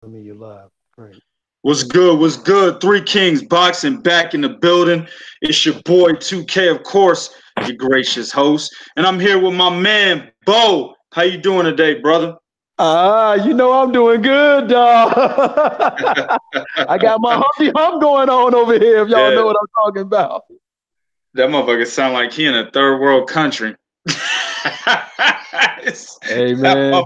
I mean, you're live. Great. What's good? What's good? Three Kings Boxing back in the building. It's your boy 2K, of course, your gracious host. And I'm here with my man, Bo. How you doing today, brother? You know I'm doing good, dog. I got my humpy hump going on over here, if y'all Yeah, know what I'm talking about. that motherfucker sound like he in a third world country. Hey, man.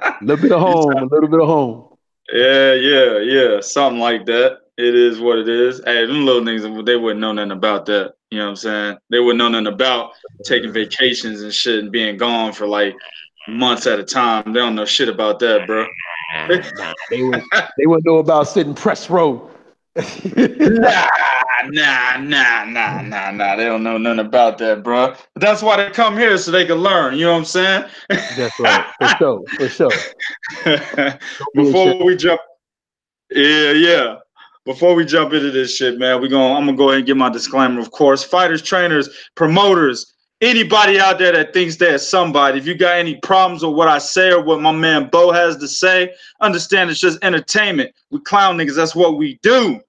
A little bit of You home, a little bit of home. yeah. Something like that. It is what it is. Hey, them little niggas, they wouldn't know nothing about that. You know what I'm saying? They wouldn't know nothing about taking vacations and shit and being gone for like months at a time. They don't know shit about that, bro. Nah, they wouldn't know about sitting press row. Nah, nah. They don't know nothing about that, bro. But that's why they come here so they can learn. You know what I'm saying? That's right, for sure, for sure. Don't be Before ashamed. we jump, yeah. Before we jump into this shit, man, I'm gonna go ahead and give my disclaimer. Of course, fighters, trainers, promoters, anybody out there that thinks they're somebody. If you got any problems with what I say or what my man Bo has to say, understand it's just entertainment. We clown niggas. That's what we do.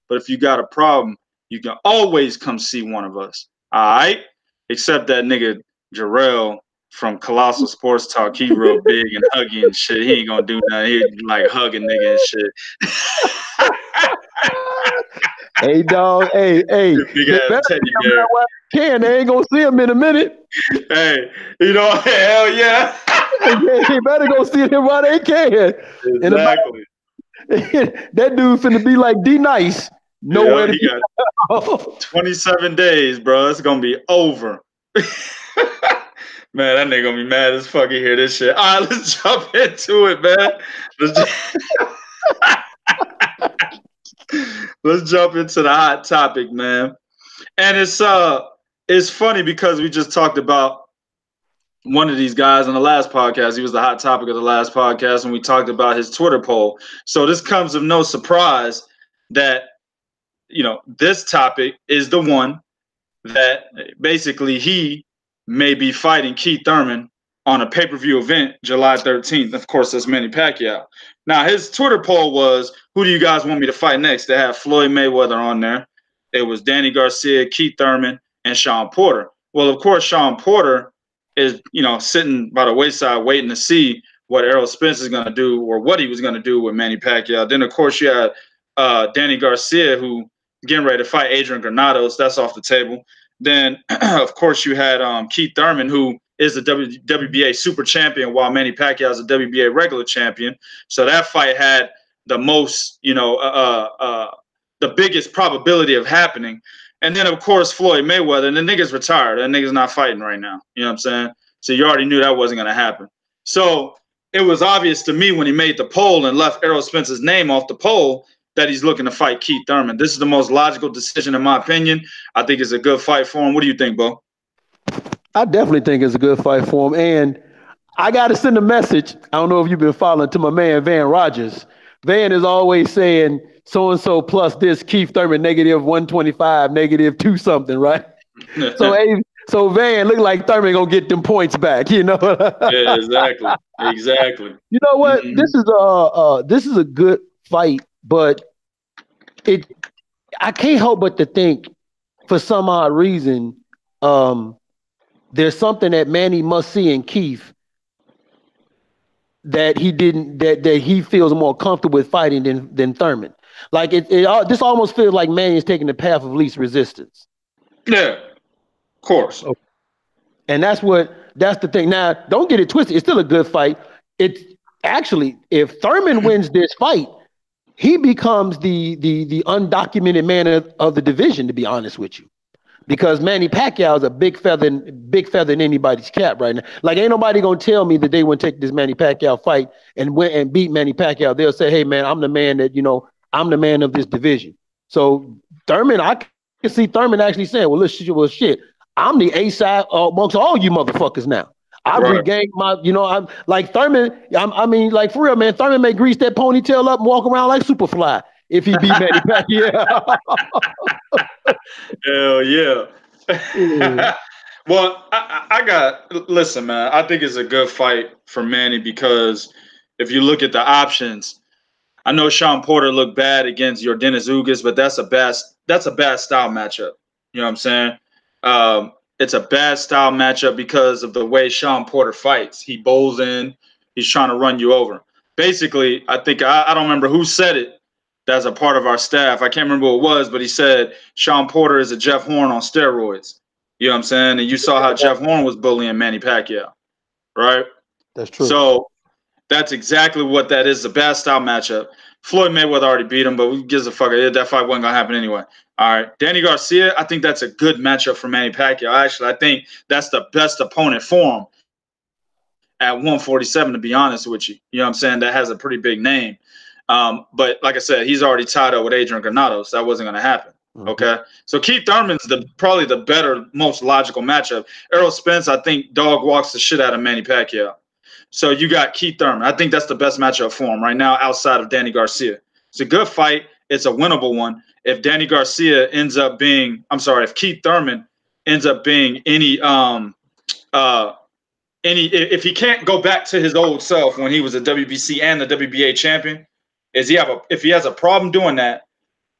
But if you got a problem, you can always come see one of us. All right? Except that nigga Jarrell from Colossal Sports Talk. He real big and huggy and shit. He ain't gonna do nothing. He like hugging nigga and shit. Hey, dog. Hey. Big They ass better teddy see him bear. now while they can. They ain't gonna see him in a minute. Hey, you know, hell yeah. They better go see him while they can. In about Exactly. that dude finna be like D Nice. Yeah, Nowhere to he be got found. 27 days, bro. It's gonna be over. Man, that nigga gonna be mad as fuck to hear this shit. All right, let's jump into it, man. Let's jump into the hot topic, man. And it's funny because we just talked about one of these guys on the last podcast. He was the hot topic of the last podcast, and we talked about his Twitter poll. So this comes of no surprise that this topic is the one that basically he may be fighting Keith Thurman on a pay-per-view event July 13th. Of course, that's Manny Pacquiao. Now, his Twitter poll was, who do you guys want me to fight next? They have Floyd Mayweather on there. It was Danny Garcia, Keith Thurman, and Sean Porter. Well, of course, Sean Porter is, sitting by the wayside waiting to see what Errol Spence is going to do or what he was going to do with Manny Pacquiao. Then, of course, you had Danny Garcia, who getting ready to fight Adrian Granados. That's off the table. Then, of course, you had Keith Thurman, who is the WBA super champion, while Manny Pacquiao is a WBA regular champion. So that fight had the most, the biggest probability of happening. And then, of course, Floyd Mayweather, and the nigga's retired. That nigga's not fighting right now. You know what I'm saying? So you already knew that wasn't going to happen. So it was obvious to me when he made the poll and left Errol Spence's name off the poll that he's looking to fight Keith Thurman. This is the most logical decision, in my opinion. I think it's a good fight for him. What do you think, Bo? I definitely think it's a good fight for him. And I got to send a message. I don't know if you've been following, to my man, Van Rogers. Van is always saying so-and-so plus this, Keith Thurman, negative 125, negative 2 something, right? So Van look like Thurman going to get them points back, Yeah, exactly. You know what? Mm-hmm. This is a good fight, but I can't help but to think, for some odd reason, there's something that Manny must see in Keith that he didn't, that he feels more comfortable with fighting than Thurman. Like this almost feels like Manny is taking the path of least resistance. Yeah, of course. Okay. And that's the thing. Now, don't get it twisted. It's still a good fight. It's actually, if Thurman wins this fight, he becomes the undocumented man of the division, to be honest with you. Because Manny Pacquiao is a big feather in anybody's cap right now. Like, ain't nobody gonna tell me that they wouldn't take this Manny Pacquiao fight and win and beat Manny Pacquiao. They'll say, "Hey, man, I'm the man that I'm the man of this division." So Thurman, I can see Thurman actually saying, "Well, shit, I'm the A side amongst all you motherfuckers now. I've regained my, I'm like Thurman. I mean, like, for real, man. Thurman may grease that ponytail up and walk around like Superfly if he beat Manny Pacquiao." Hell yeah. Well, listen, man. I think it's a good fight for Manny because if you look at the options, I know Sean Porter looked bad against Yordenis Ugas, but that's a bad style matchup. You know what I'm saying? It's a bad style matchup because of the way Sean Porter fights. He bowls in. He's trying to run you over. Basically, I think I don't remember who said it. That's a part of our staff. I can't remember who it was, but he said Sean Porter is a Jeff Horn on steroids. You know what I'm saying? And you saw how Jeff Horn was bullying Manny Pacquiao, right? That's true. So that's exactly what that is, a bad style matchup. Floyd Mayweather already beat him, but who gives a fuck? That fight wasn't going to happen anyway. All right. Danny Garcia, I think that's a good matchup for Manny Pacquiao. Actually, I think that's the best opponent for him at 147, to be honest with you. You know what I'm saying? That has a pretty big name. But like I said, he's already tied up with Adrian Granado, so that wasn't going to happen. Okay. So Keith Thurman's probably the better, most logical matchup. Errol Spence, I think, dog walks the shit out of Manny Pacquiao. So you got Keith Thurman. I think that's the best matchup for him right now outside of Danny Garcia. It's a good fight. It's a winnable one. If Danny Garcia ends up being, if Keith Thurman ends up being if he can't go back to his old self when he was a WBC and the WBA champion, if he has a problem doing that,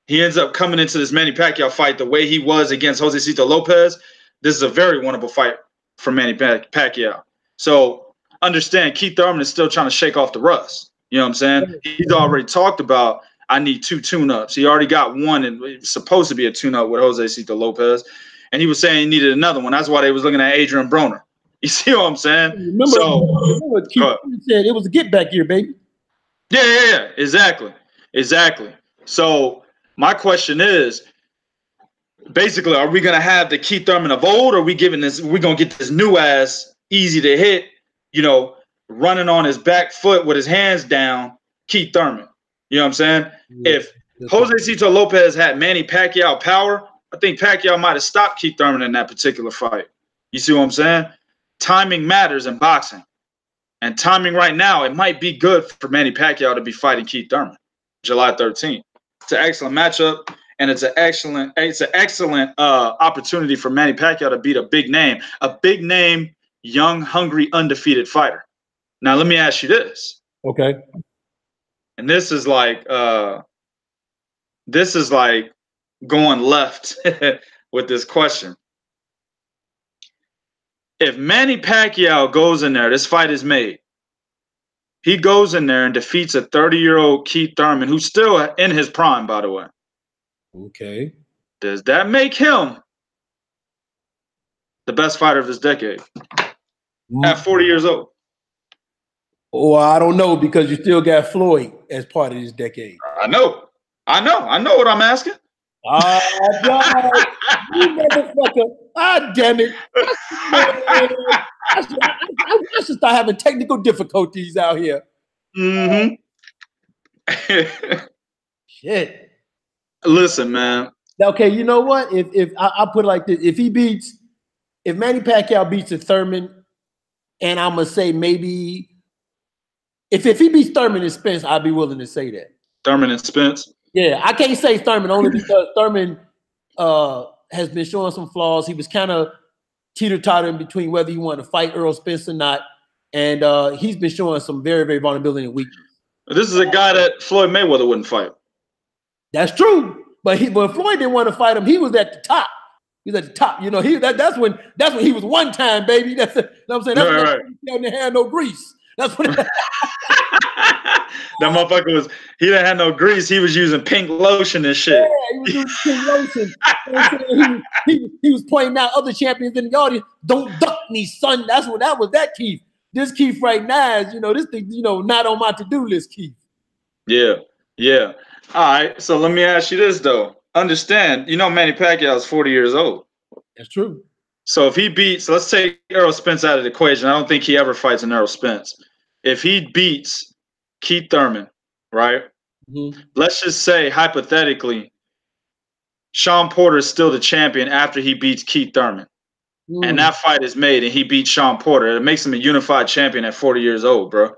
he ends up coming into this Manny Pacquiao fight the way he was against Josecito Lopez. This is a very winnable fight for Manny Pacquiao. So understand, Keith Thurman is still trying to shake off the rust. You know what I'm saying? He's already talked about, I need 2 tune-ups. He already got one, and it was supposed to be a tune-up with Josecito Lopez. And he was saying he needed another one. That's why they was looking at Adrian Broner. You see what I'm saying? Remember Keith said it was a get back year, baby. Yeah. Exactly. So my question is, basically, are we gonna have the Keith Thurman of old, or are we gonna get this new ass, easy to hit, running on his back foot with his hands down, Keith Thurman? You know what I'm saying? Yeah. If Josecito Lopez had Manny Pacquiao power, I think Pacquiao might have stopped Keith Thurman in that particular fight. You see what I'm saying? Timing matters in boxing. And timing right now, it might be good for Manny Pacquiao to be fighting Keith Thurman July 13th. It's an excellent matchup, and it's an excellent opportunity for Manny Pacquiao to beat a big name, young, hungry, undefeated fighter. Now, let me ask you this. Okay. And this is like going left with this question. If Manny Pacquiao goes in there, this fight is made. He goes in there and defeats a 30-year-old Keith Thurman, who's still in his prime, by the way. Okay. Does that make him the best fighter of this decade at 40 years old? Oh, I don't know, because you still got Floyd as part of this decade. I know what I'm asking. God, you motherfucker. Ah, damn it. I should start having technical difficulties out here. Mm-hmm. Shit. Listen, man. Okay, you know what? If I put it like this, if Manny Pacquiao beats a Thurman, and I'm gonna say maybe if he beats Thurman and Spence, I'd be willing to say that. Thurman and Spence? Yeah, I can't say Thurman only because Thurman has been showing some flaws. He was kind of teeter-tottering between whether he wanted to fight Errol Spence or not. And he's been showing some very, very vulnerability and weakness. This is a guy that Floyd Mayweather wouldn't fight. That's true. But Floyd didn't want to fight him. He was at the top. He was at the top. That's when he was one time, baby. That's you know what I'm saying. That's right. He didn't have no grease. That's what that motherfucker he didn't have no grease. He was using pink lotion and shit. Yeah, he was using pink lotion. You know he was pointing out other champions in the audience. Don't duck me, son. That was that Keith. This Keith right now is, this thing, not on my to-do list, Keith. Yeah. All right. So let me ask you this though. Understand, Manny Pacquiao is 40 years old. That's true. So if he beats, let's take Errol Spence out of the equation. I don't think he ever fights an Errol Spence. If he beats Keith Thurman, right? Mm-hmm. Let's just say, hypothetically, Sean Porter is still the champion after he beats Keith Thurman. And that fight is made and he beats Sean Porter. It makes him a unified champion at 40 years old, bro.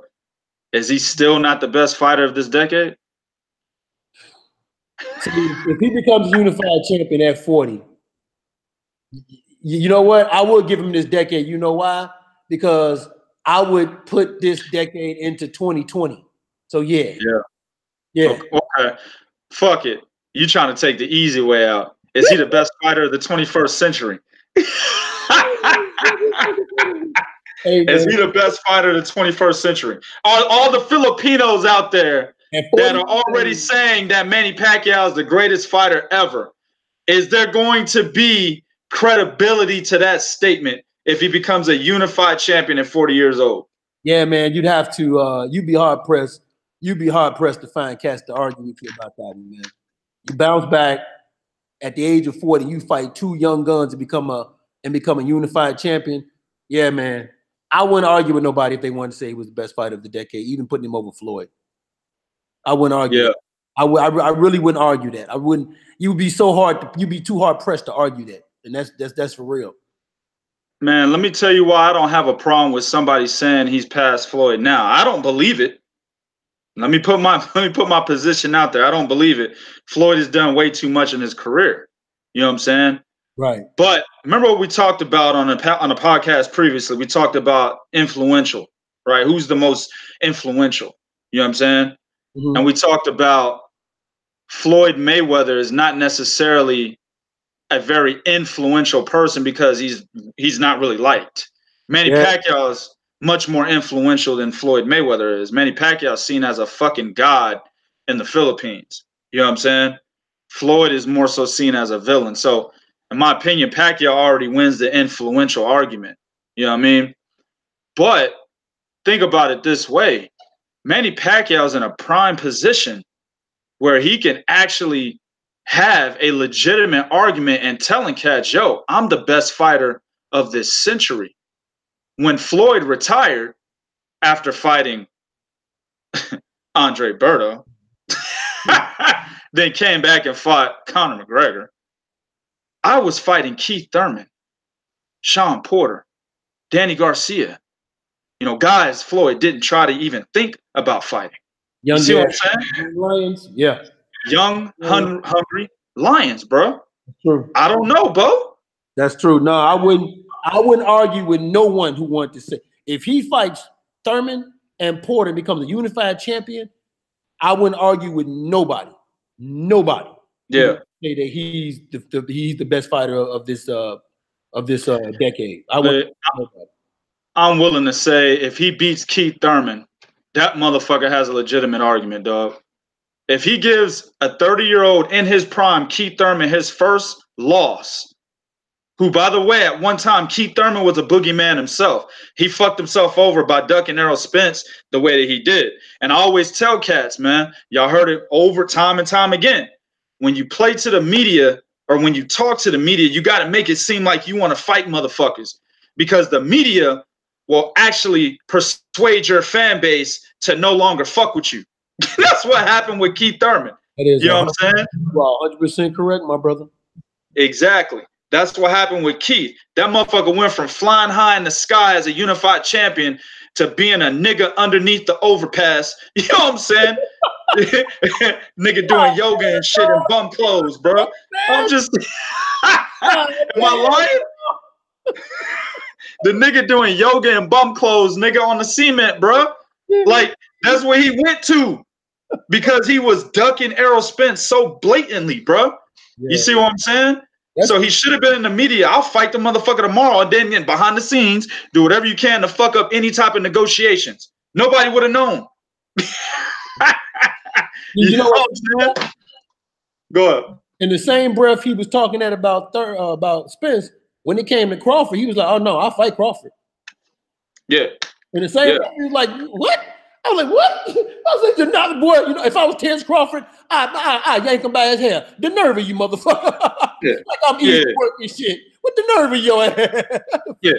Is he still not the best fighter of this decade? See, if he becomes a unified champion at 40, you know what? I will give him this decade. You know why? Because I would put this decade into 2020. So yeah. Okay. Fuck it. You trying to take the easy way out. Is he the best fighter of the 21st century? Hey, is he the best fighter of the 21st century? All the Filipinos out there that are already saying that Manny Pacquiao is the greatest fighter ever, is there going to be credibility to that statement if he becomes a unified champion at 40 years old? Yeah, man, you'd have to. You'd be hard pressed. You'd be hard pressed to find cats to argue with you about that, man. You bounce back at the age of 40. You fight two young guns to become a unified champion. Yeah, man. I wouldn't argue with nobody if they wanted to say he was the best fighter of the decade, even putting him over Floyd. I wouldn't argue. Yeah. I really wouldn't argue that. I wouldn't. You'd be so hard. You'd be too hard pressed to argue that, and that's for real. Man, let me tell you why I don't have a problem with somebody saying he's past Floyd now. I don't believe it. Let me put my position out there. I don't believe it. Floyd has done way too much in his career. You know what I'm saying? Right. But remember what we talked about on a podcast previously? We talked about influential, right? Who's the most influential? You know what I'm saying? Mm-hmm. And we talked about Floyd Mayweather is not necessarily a very influential person because he's not really liked. Manny Pacquiao is much more influential than Floyd Mayweather is. Manny Pacquiao is seen as a fucking god in the Philippines. You know what I'm saying? Floyd is more so seen as a villain. So, in my opinion, Pacquiao already wins the influential argument. You know what I mean? But think about it this way. Manny Pacquiao is in a prime position where he can actually have a legitimate argument and telling cats, yo, I'm the best fighter of this century. When Floyd retired after fighting Andre Berto, then came back and fought Conor McGregor, I was fighting Keith Thurman, Sean Porter, Danny Garcia. You know, guys Floyd didn't try to even think about fighting. You see what I'm saying? Lions, yeah. Young, hungry Lions, bro. True. I don't know, bro. That's true. No, I wouldn't argue with no one who wanted to say if he fights Thurman and Porter and becomes a unified champion, I wouldn't argue with nobody. Nobody. Yeah. Say that he's the best fighter of this decade. I'm willing to say if he beats Keith Thurman, that motherfucker has a legitimate argument, dog. If he gives a 30-year-old in his prime, Keith Thurman, his first loss, who, by the way, at one time, Keith Thurman was a boogeyman himself. He fucked himself over by ducking Errol Spence the way that he did. And I always tell cats, man, y'all heard it over time and time again. When you play to the media or when you talk to the media, you got to make it seem like you want to fight motherfuckers because the media will actually persuade your fan base to no longer fuck with you. That's what happened with Keith Thurman. You know what I'm saying? Well, 100% correct, my brother. Exactly. That's what happened with Keith. That motherfucker went from flying high in the sky as a unified champion to being a nigga underneath the overpass. You know what I'm saying? Nigga doing yoga and shit in bum clothes, bro. I'm just am I lying? The nigga doing yoga and bum clothes, nigga on the cement, bro. Like, that's where he went to because he was ducking Errol Spence so blatantly, bro. Yeah. You see what I'm saying? So he should have been in the media. I'll fight the motherfucker tomorrow and then behind the scenes, do whatever you can to fuck up any type of negotiations. Nobody would have known. you know what I'm saying? Go ahead. In the same breath he was talking that about Spence, when it came to Crawford, he was like, oh no, I'll fight Crawford. Yeah. In the same breath, he was like, what? I was like, what? I was like, not boy, you know, if I was Terence Crawford, I yank him by his hair. The nerve of you, motherfucker. Yeah. Like I'm eating work and shit. What the nerve of your ass? Yeah.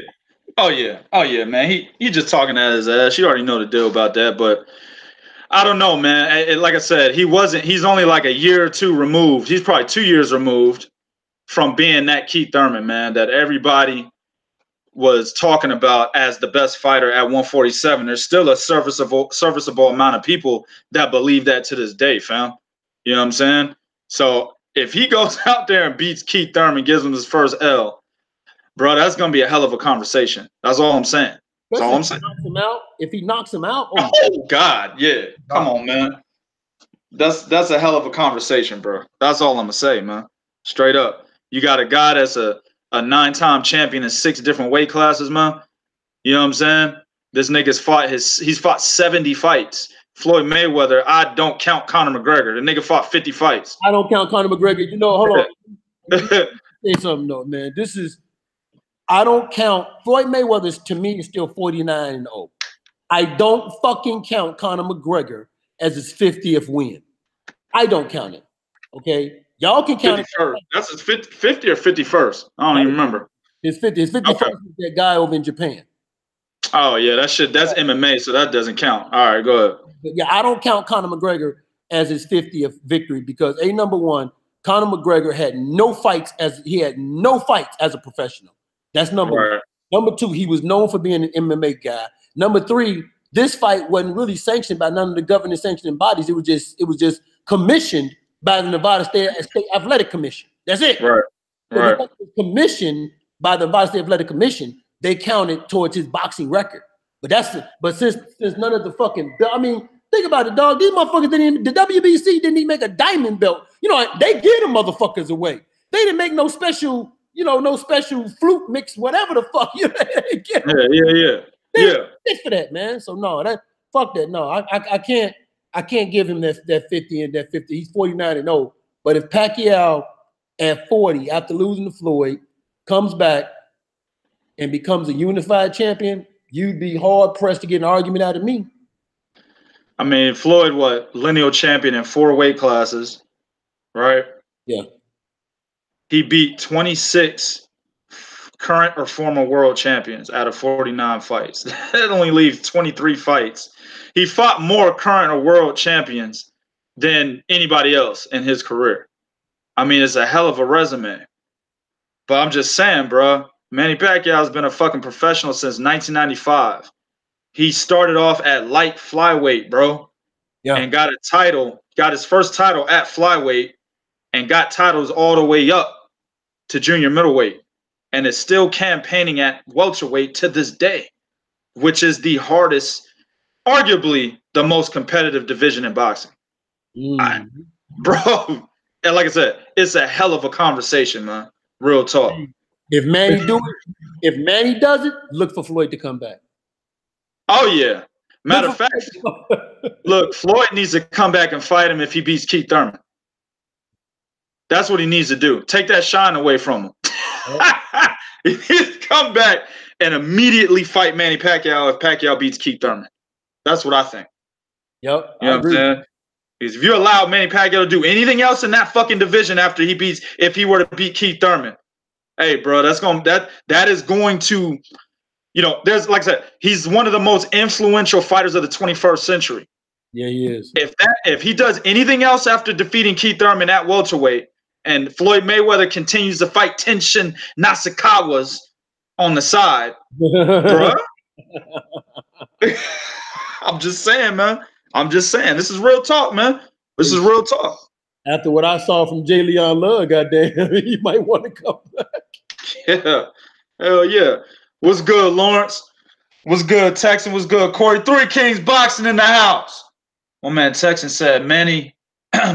Oh yeah, man. He just talking at his ass. You already know the deal about that, but I don't know, man. Like I said, he's only like a year or two removed. He's probably 2 years removed from being that Keith Thurman, man, that everybody was talking about as the best fighter at 147. There's still a serviceable amount of people that believe that to this day, fam. You know what I'm saying? So if he goes out there and beats Keith Thurman, gives him his first L, bro, that's going to be a hell of a conversation. That's all I'm saying. That's all I'm saying. If he knocks him out, oh God, yeah. Come on, man. That's a hell of a conversation, bro. That's all I'm gonna say, man. Straight up. You got a guy that's a 9-time champion in 6 different weight classes, man. You know what I'm saying? This nigga's he's fought 70 fights. Floyd Mayweather, I don't count Conor McGregor. The nigga fought 50 fights. I don't count Conor McGregor. You know, hold on. Say something though, man. I don't count Floyd Mayweather. To me, is still 49-0. I don't fucking count Conor McGregor as his 50th win. I don't count it. Okay, y'all can count 51st. it. That's his 50 or 51st. I don't even remember. His 51st okay. Is that guy over in Japan. Oh yeah, that's MMA, so that doesn't count. All right, go ahead. But yeah, I don't count Conor McGregor as his 50th victory because number one, Conor McGregor had no fights as a professional. That's number one. Number two, he was known for being an MMA guy. Number three, this fight wasn't really sanctioned by none of the governing sanctioning bodies. It was just commissioned by the Nevada State Athletic Commission. That's it. Right. So because it was commissioned by the Nevada State Athletic Commission, they counted towards his boxing record. But since none of the fucking, I mean, think about it, dog. These motherfuckers the WBC didn't even make a diamond belt. You know, they give them motherfuckers away. They didn't make no special, no special flute mix, whatever the fuck. Yeah. Thanks for that, man. So no, fuck that. No, I can't give him that 50 and that 50. He's 49-0. But if Pacquiao at 40, after losing to Floyd, comes back and becomes a unified champion, you'd be hard pressed to get an argument out of me. I mean, Floyd, lineal champion in 4 weight classes, right? Yeah. He beat 26 current or former world champions out of 49 fights. That only leaves 23 fights. He fought more current or world champions than anybody else in his career. I mean, it's a hell of a resume. But I'm just saying, bro, Manny Pacquiao has been a fucking professional since 1995. He started off at light flyweight, bro. Yeah. And got his first title at flyweight and got titles all the way up to junior middleweight. And is still campaigning at welterweight to this day, which is the hardest, arguably the most competitive division in boxing. Bro, and like I said, it's a hell of a conversation, man. Real talk. If Manny does it, look for Floyd to come back. Oh, yeah. Matter of fact, look, Floyd needs to come back and fight him if he beats Keith Thurman. That's what he needs to do. Take that shine away from him. He needs to come back and immediately fight Manny Pacquiao if Pacquiao beats Keith Thurman. That's what I think. Yep. You know what I'm saying? Because if you allow Manny Pacquiao to do anything else in that fucking division after if he were to beat Keith Thurman, hey, bro, that is going to, there's, like I said, he's one of the most influential fighters of the 21st century. Yeah, he is. If he does anything else after defeating Keith Thurman at welterweight, and Floyd Mayweather continues to fight Tenshin Nasukawas on the side, bro. I'm just saying, man. This is real talk, man. This is real talk. After what I saw from J. Leon Love, goddamn, you might want to come back. Yeah. Hell yeah. What's good, Lawrence? What's good, Texan? What's good, Corey? 3 Kings boxing in the house. One man, Texan, said, Manny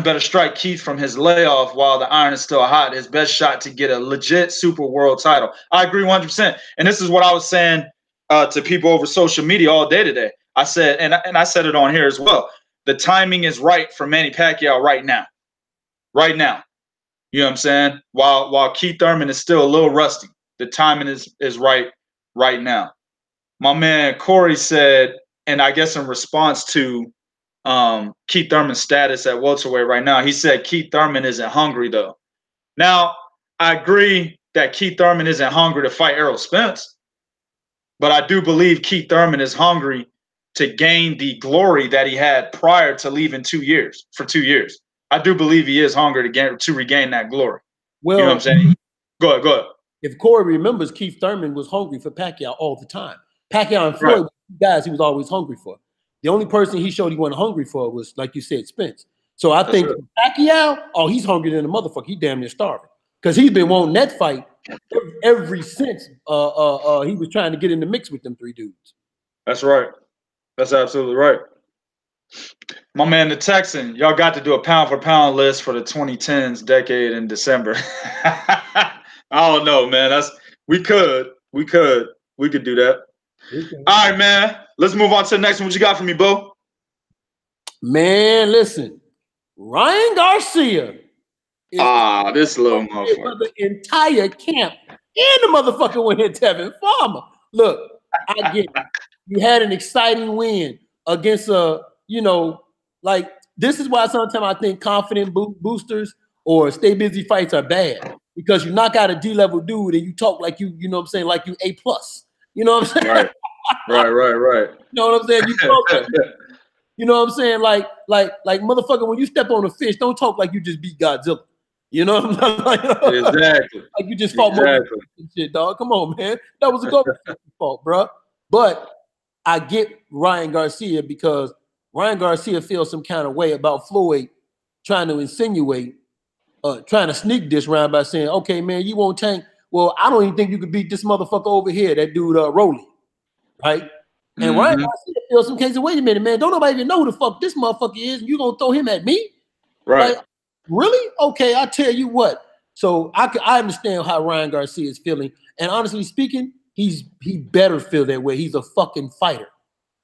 better strike Keith from his layoff while the iron is still hot. His best shot to get a legit super world title. I agree 100%. And this is what I was saying to people over social media all day today. I said, and I said it on here as well. The timing is right for Manny Pacquiao right now. Right now. You know what I'm saying? While Keith Thurman is still a little rusty, the timing is right now. My man Corey said, and I guess in response to Keith Thurman's status at welterweight right now, he said Keith Thurman isn't hungry though. Now, I agree that Keith Thurman isn't hungry to fight Errol Spence, but I do believe Keith Thurman is hungry to gain the glory that he had prior to leaving 2 years. For 2 years, I do believe he is hungry to regain that glory. Well, you know what I'm saying? Go ahead. If Corey remembers, Keith Thurman was hungry for Pacquiao all the time. Pacquiao and Floyd, guys, he was always hungry for. The only person he showed he wasn't hungry for was, like you said, Spence. So I think Pacquiao, he's hungry than a motherfucker. He damn near starving because he's been wanting that fight ever since he was trying to get in the mix with them 3 dudes. That's right. That's absolutely right. My man, the Texan, y'all got to do a pound for pound list for the 2010s decade in December. I don't know, man. We could do that. Okay. All right, man. Let's move on to the next one. What you got for me, Bo? Man, listen, Ryan Garcia. This little motherfucker. The entire camp and the motherfucker went hit Tevin Farmer. Look, I get it. You had an exciting win against like this is why sometimes I think confident boosters or stay busy fights are bad, because you knock out a D-level dude and you talk like you know what I'm saying, like you A+. You know what I'm saying? Right. You know what I'm saying? You know what I'm saying? Like motherfucker, when you step on a fish, don't talk like you just beat Godzilla. You know what I'm saying? Exactly. Like you just fought more shit, dog. Come on, man. That was a goal fault, bro. But I get Ryan Garcia, because Ryan Garcia feels some kind of way about Floyd trying to insinuate, trying to sneak this round by saying, okay, man, you won't tank. Well, I don't even think you could beat this motherfucker over here, that dude Rolly, right? And Ryan Garcia feels some case of, wait a minute, man, don't nobody even know who the fuck this motherfucker is, and you gonna throw him at me? Right. Like, really? Okay, I'll tell you what. So I understand how Ryan Garcia is feeling. And honestly speaking, he better feel that way. He's a fucking fighter.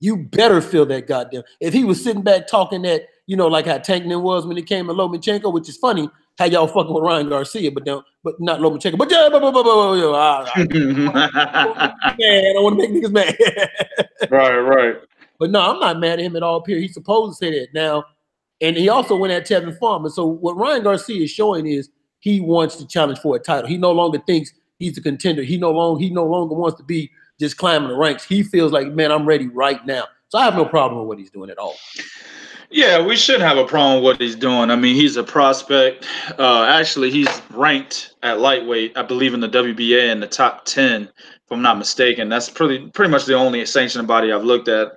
You better feel that goddamn. If he was sitting back talking that, like how Tankman was when he came to Lomachenko, which is funny how y'all fucking with Ryan Garcia, but not Lomachenko. But yeah, man, I don't want to make niggas mad. Right. But no, I'm not mad at him at all, period. He's supposed to say that now. And he also went at Tevin Farmer. So what Ryan Garcia is showing is he wants to challenge for a title. He no longer thinks he's a contender. He no longer wants to be just climbing the ranks. He feels like, man, I'm ready right now. So I have no problem with what he's doing at all. Yeah, we shouldn't have a problem with what he's doing. I mean, he's a prospect. Actually, he's ranked at lightweight, I believe, in the WBA in the top 10, if I'm not mistaken. That's pretty much the only sanctioned body I've looked at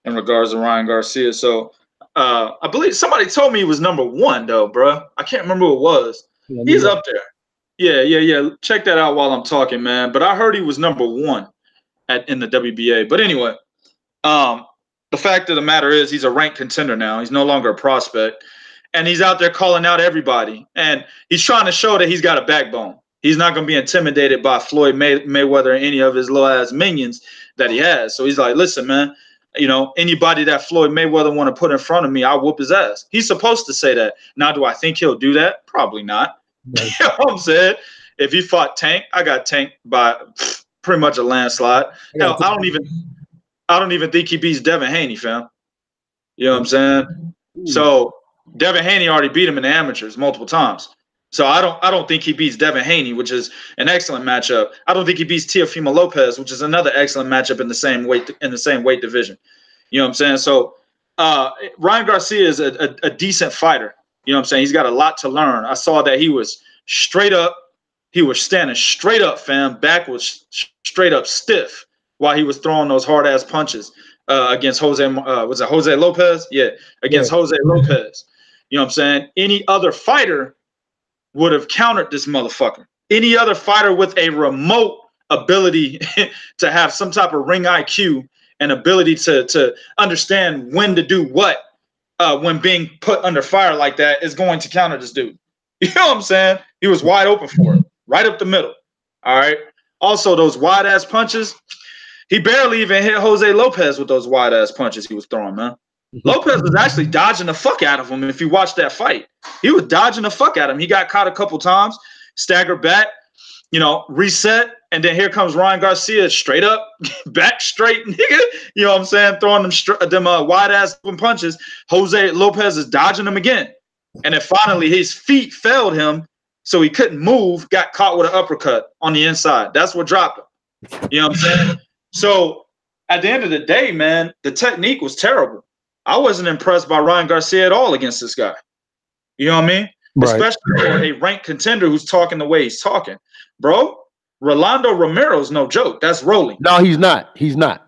in regards to Ryan Garcia. So I believe somebody told me he was number 1, though, bro. I can't remember who it was. Yeah, he's up there. Yeah. Check that out while I'm talking, man. But I heard he was number 1 in the WBA. But anyway, the fact of the matter is he's a ranked contender now. He's no longer a prospect. And he's out there calling out everybody. And he's trying to show that he's got a backbone. He's not going to be intimidated by Floyd Mayweather and any of his little-ass minions that he has. So he's like, listen, man, anybody that Floyd Mayweather want to put in front of me, I'll whoop his ass. He's supposed to say that. Now, do I think he'll do that? Probably not. Right. You know what I'm saying? If he fought Tank, I got tanked by pretty much a landslide. Hell, I don't even think he beats Devin Haney, fam. You know what I'm saying? So Devin Haney already beat him in the amateurs multiple times. So I don't think he beats Devin Haney, which is an excellent matchup. I don't think he beats Teofimo Lopez, which is another excellent matchup in the same weight division. You know what I'm saying? So Ryan Garcia is a decent fighter. You know what I'm saying? He's got a lot to learn. I saw that he was straight up. He was standing straight up, fam. Back was straight up stiff while he was throwing those hard ass punches against Jose. Was it Jose Lopez? Yeah, against Jose Lopez. You know what I'm saying? Any other fighter would have countered this motherfucker. Any other fighter with a remote ability to have some type of ring IQ and ability to understand when to do what when being put under fire like that is going to counter this dude. You know what I'm saying? He was wide open for it, right up the middle. All right. Also, those wide ass punches. He barely even hit Jose Lopez with those wide ass punches he was throwing, man. Lopez was actually dodging the fuck out of him. If you watch that fight, he was dodging the fuck out of him. He got caught a couple times, staggered back, reset, and then here comes Ryan Garcia straight up, back straight, nigga. You know what I'm saying? Throwing them wide ass punches. Jose Lopez is dodging them again, and then finally his feet failed him, so he couldn't move. Got caught with an uppercut on the inside. That's what dropped him. You know what I'm saying? So at the end of the day, man, the technique was terrible. I wasn't impressed by Ryan Garcia at all against this guy. You know what I mean? Right. Especially for a ranked contender who's talking the way he's talking. Bro, Rolando Romero's no joke. That's rolling. No, he's not. He's not.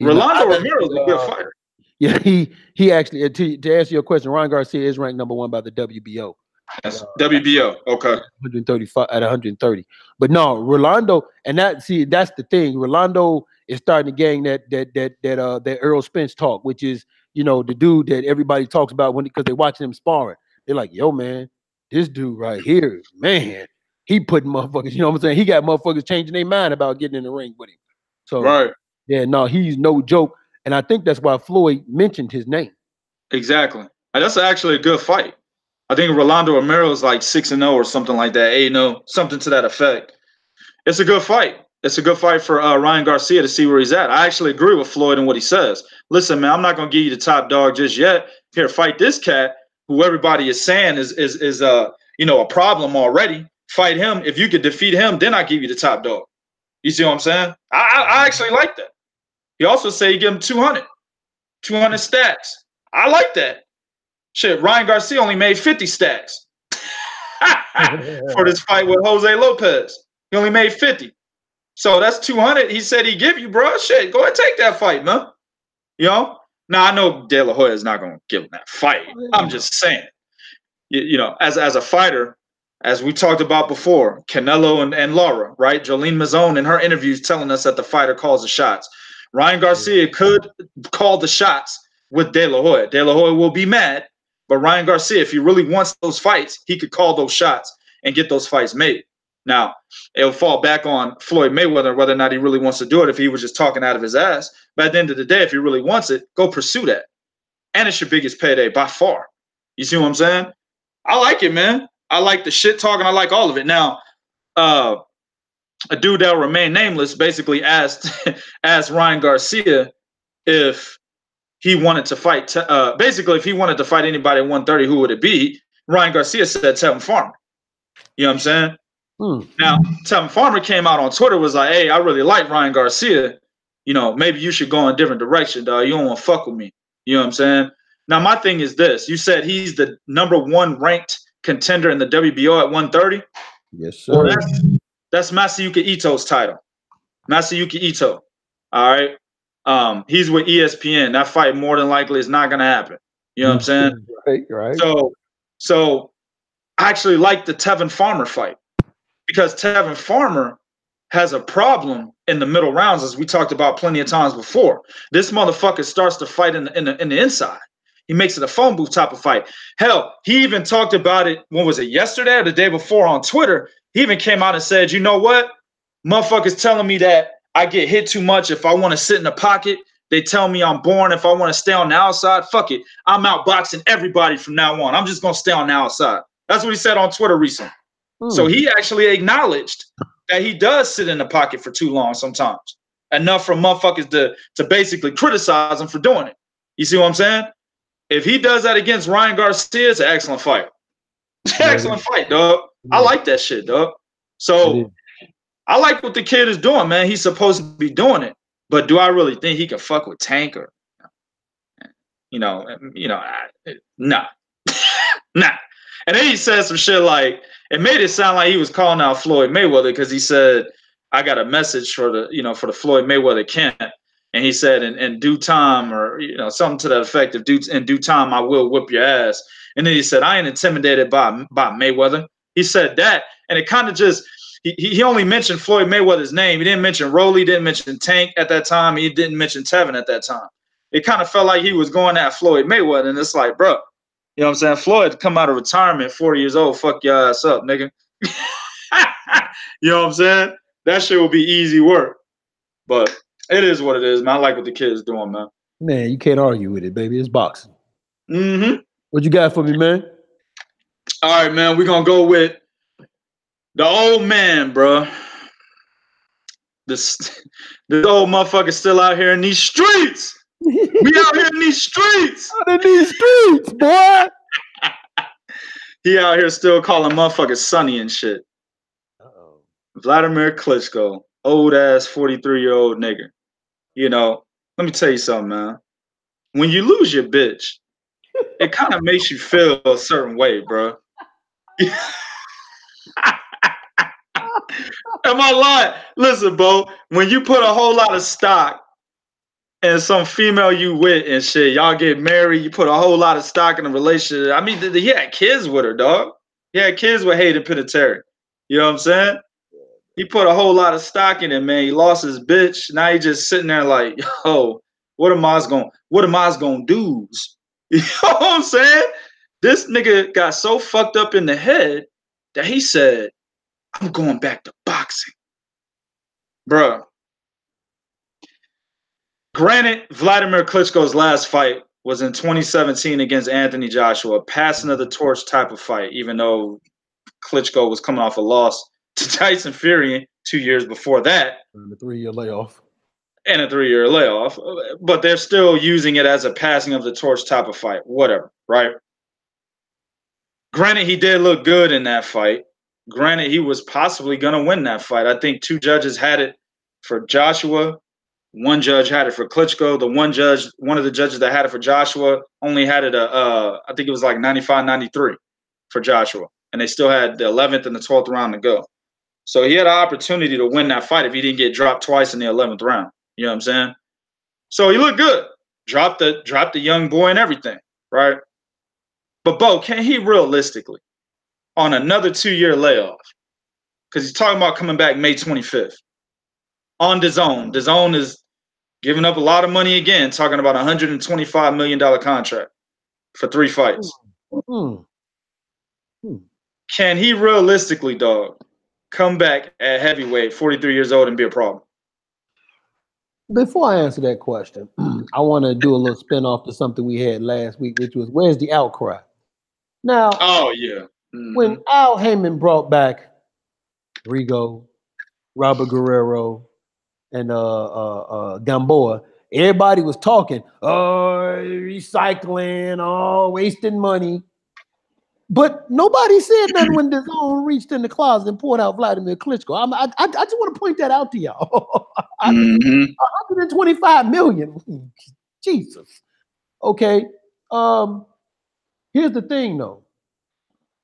Rolando Romero's a good fighter. Yeah, he actually, to answer your question, Ryan Garcia is ranked number 1 by the WBO. That's WBO. Okay. 135 at 130. But no, Rolando, and that's the thing. Rolando is starting to gain that Earl Spence talk, which is, you know, the dude that everybody talks about because they're watching him sparring. They're like, yo, man, this dude right here, man, he putting motherfuckers, you know what I'm saying? He got motherfuckers changing their mind about getting in the ring with him. So, right. Yeah, no, he's no joke. And I think that's why Floyd mentioned his name. Exactly. And that's actually a good fight. I think Rolando Romero is like 6-0 or something like that, 8-0, something to that effect. It's a good fight. It's a good fight for Ryan Garcia to see where he's at. I actually agree with Floyd and what he says. Listen, man, I'm not going to give you the top dog just yet. Here, fight this cat, who everybody is saying is you know, a problem already. Fight him. If you could defeat him, then I give you the top dog. You see what I'm saying? I actually like that. He also said he give him 200 stacks. I like that. Shit, Ryan Garcia only made 50 stacks for this fight with Jose Lopez. He only made 50. So that's 200 he said he'd give you, bro. Shit, go ahead and take that fight, man. You know? Now, I know De La Hoya is not going to give him that fight. I'm just saying. You know, as a fighter, as we talked about before, Canelo and Lara, right? Jolene Mazzone in her interviews telling us that the fighter calls the shots. Ryan Garcia could call the shots with De La Hoya. De La Hoya will be mad, but Ryan Garcia, if he really wants those fights, he could call those shots and get those fights made. Now, it'll fall back on Floyd Mayweather whether or not he really wants to do it, if he was just talking out of his ass. But at the end of the day, if he really wants it, go pursue that. And it's your biggest payday by far. You see what I'm saying? I like it, man. I like the shit talking. I like all of it. Now, a dude that'll remain nameless basically asked Ryan Garcia if he wanted to fight. Basically, if he wanted to fight anybody at 130, who would it be? Ryan Garcia said Tevin Farmer. You know what I'm saying? Now, Tevin Farmer came out on Twitter, was like, hey, I really like Ryan Garcia. You know, maybe you should go in a different direction, dog. You don't want to fuck with me. You know what I'm saying? Now, my thing is this. You said he's the #1 ranked contender in the WBO at 130? Yes, sir. Well, that's Masayuki Ito's title. Masayuki Ito. All right? He's with ESPN. That fight more than likely is not going to happen. You know what I'm saying? Right. So I actually like the Tevin Farmer fight because Tevin Farmer has a problem in the middle rounds, as we talked about plenty of times before. This motherfucker starts to fight in the inside. He makes it a phone booth type of fight. Hell, he even talked about it, when was it, yesterday or the day before on Twitter? He even came out and said, you know what? Motherfuckers telling me that I get hit too much if I want to sit in the pocket. They tell me I'm boring if I want to stay on the outside. Fuck it. I'm outboxing everybody from now on. I'm just going to stay on the outside. That's what he said on Twitter recently. So he actually acknowledged that he does sit in the pocket for too long sometimes. Enough for motherfuckers to basically criticize him for doing it. You see what I'm saying? If he does that against Ryan Garcia, it's an excellent fight. Excellent fight, dog. I like that shit, dog. So I like what the kid is doing, man. He's supposed to be doing it. But do I really think he can fuck with Tank or, nah. Nah. And then he said some shit like, it made it sound like he was calling out Floyd Mayweather because he said, I got a message for the Floyd Mayweather camp. And he said, in due time, or something to that effect, in due time, I will whip your ass. And then he said, I ain't intimidated by Mayweather. He said that, and it kind of just, he only mentioned Floyd Mayweather's name. He didn't mention Rolly, didn't mention Tank at that time. He didn't mention Tevin at that time. It kind of felt like he was going at Floyd Mayweather, and it's like, bro, you know what I'm saying? Floyd come out of retirement, 40 years old, fuck your ass up, nigga. You know what I'm saying? That shit will be easy work. But it is what it is, man. I like what the kid is doing, man. Man, you can't argue with it, baby. It's boxing. Mm-hmm. What you got for me, man? All right, man. We're going to go with the old man, bro. This old motherfucker still out here in these streets. We out here in these streets. Out in these streets, boy. He out here still calling motherfuckers Sonny and shit. Uh-oh. Wladimir Klitschko, old ass 43-year-old nigga. Let me tell you something, man. When you lose your bitch, it kind of makes you feel a certain way, bro. Am I lying? Listen, bro, when you put a whole lot of stock in some female you with and shit, y'all get married, you put a whole lot of stock in a relationship. I mean, he had kids with her, dog. He had kids with Hayden Panettiere. You know what I'm saying? He put a whole lot of stock in it, man. He lost his bitch. Now he just sitting there like, yo, what am I gonna do? You know what I'm saying? This nigga got so fucked up in the head that he said, I'm going back to boxing. Bruh. Granted, Wladimir Klitschko's last fight was in 2017 against Anthony Joshua, passing of the torch type of fight, even though Klitschko was coming off a loss to Tyson Fury 2 years before that. And a 3-year layoff. And a 3-year layoff. But they're still using it as a passing of the torch type of fight. Whatever, right? Granted, he did look good in that fight. Granted, he was possibly going to win that fight. I think 2 judges had it for Joshua. 1 judge had it for Klitschko. One of the judges that had it for Joshua only had it, I think it was like 95-93 for Joshua. And they still had the 11th and the 12th round to go. So he had an opportunity to win that fight if he didn't get dropped twice in the 11th round. You know what I'm saying? So he looked good. Dropped the young boy and everything, right? But Bo, can he realistically, on another 2-year layoff, because he's talking about coming back May 25th, on DAZN. DAZN is giving up a lot of money again, talking about a $125 million contract for 3 fights. Can he realistically, dog, come back at heavyweight, 43 years old, and be a problem? Before I answer that question, I want to do a little spin-off to something we had last week, which was, where's the outcry? Now, when Al Heyman brought back Rigo, Robert Guerrero, and Gamboa, everybody was talking, recycling, wasting money. But nobody said nothing when DAZN reached in the closet and poured out Wladimir Klitschko. I just want to point that out to y'all. 125 million. Jesus. Okay. Here's the thing, though.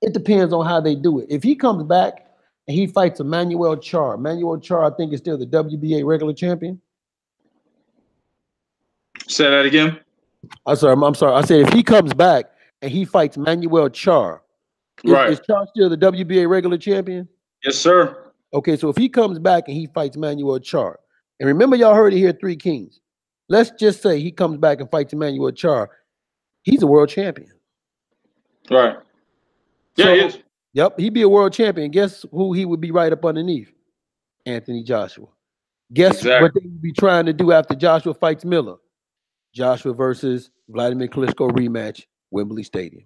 It depends on how they do it. If he comes back and he fights Emmanuel Char, I think is still the WBA regular champion. Say that again. I'm sorry. I said if he comes back and he fights Manuel Char, is Char still the WBA regular champion? Yes, sir. Okay, so if he comes back and he fights Manuel Char, and remember y'all heard it here, 3 Kings. Let's just say he comes back and fights Emmanuel Char. He's a world champion. Right. Yeah, he is. Yep, he'd be a world champion. Guess who he would be right up underneath? Anthony Joshua. Guess what they would be trying to do after Joshua fights Miller? Joshua versus Wladimir Klitschko rematch, Wembley Stadium.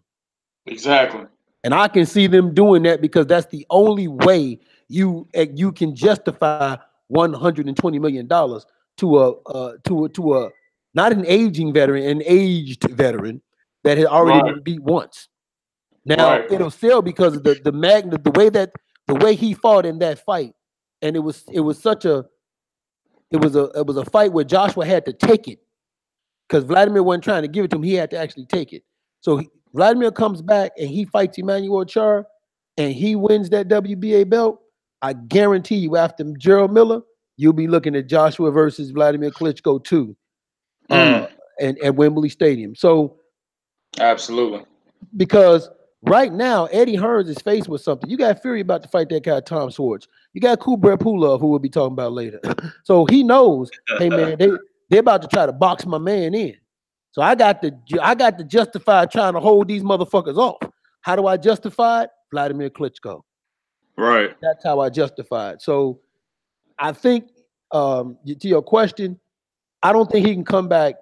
Exactly. And I can see them doing that because that's the only way you can justify $120 million to a not an aging veteran, an aged veteran that had already been beat once. Now it'll sell because of the way he fought in that fight, and it was a fight where Joshua had to take it because Wladimir wasn't trying to give it to him. He had to actually take it. So Wladimir comes back and he fights Emmanuel Char, and he wins that WBA belt. I guarantee you, after Gerald Miller, you'll be looking at Joshua versus Wladimir Klitschko too, and at Wembley Stadium. So, absolutely, because right now Eddie Hearns is faced with something. You got Fury about to fight that guy Tom Schwartz. You got Kubrat Pulev, who we'll be talking about later. So he knows, hey man, they're about to try to box my man in. So I got to justify trying to hold these motherfuckers off. How do I justify it? Wladimir Klitschko. Right. That's how I justify it. So I think to your question, I don't think he can come back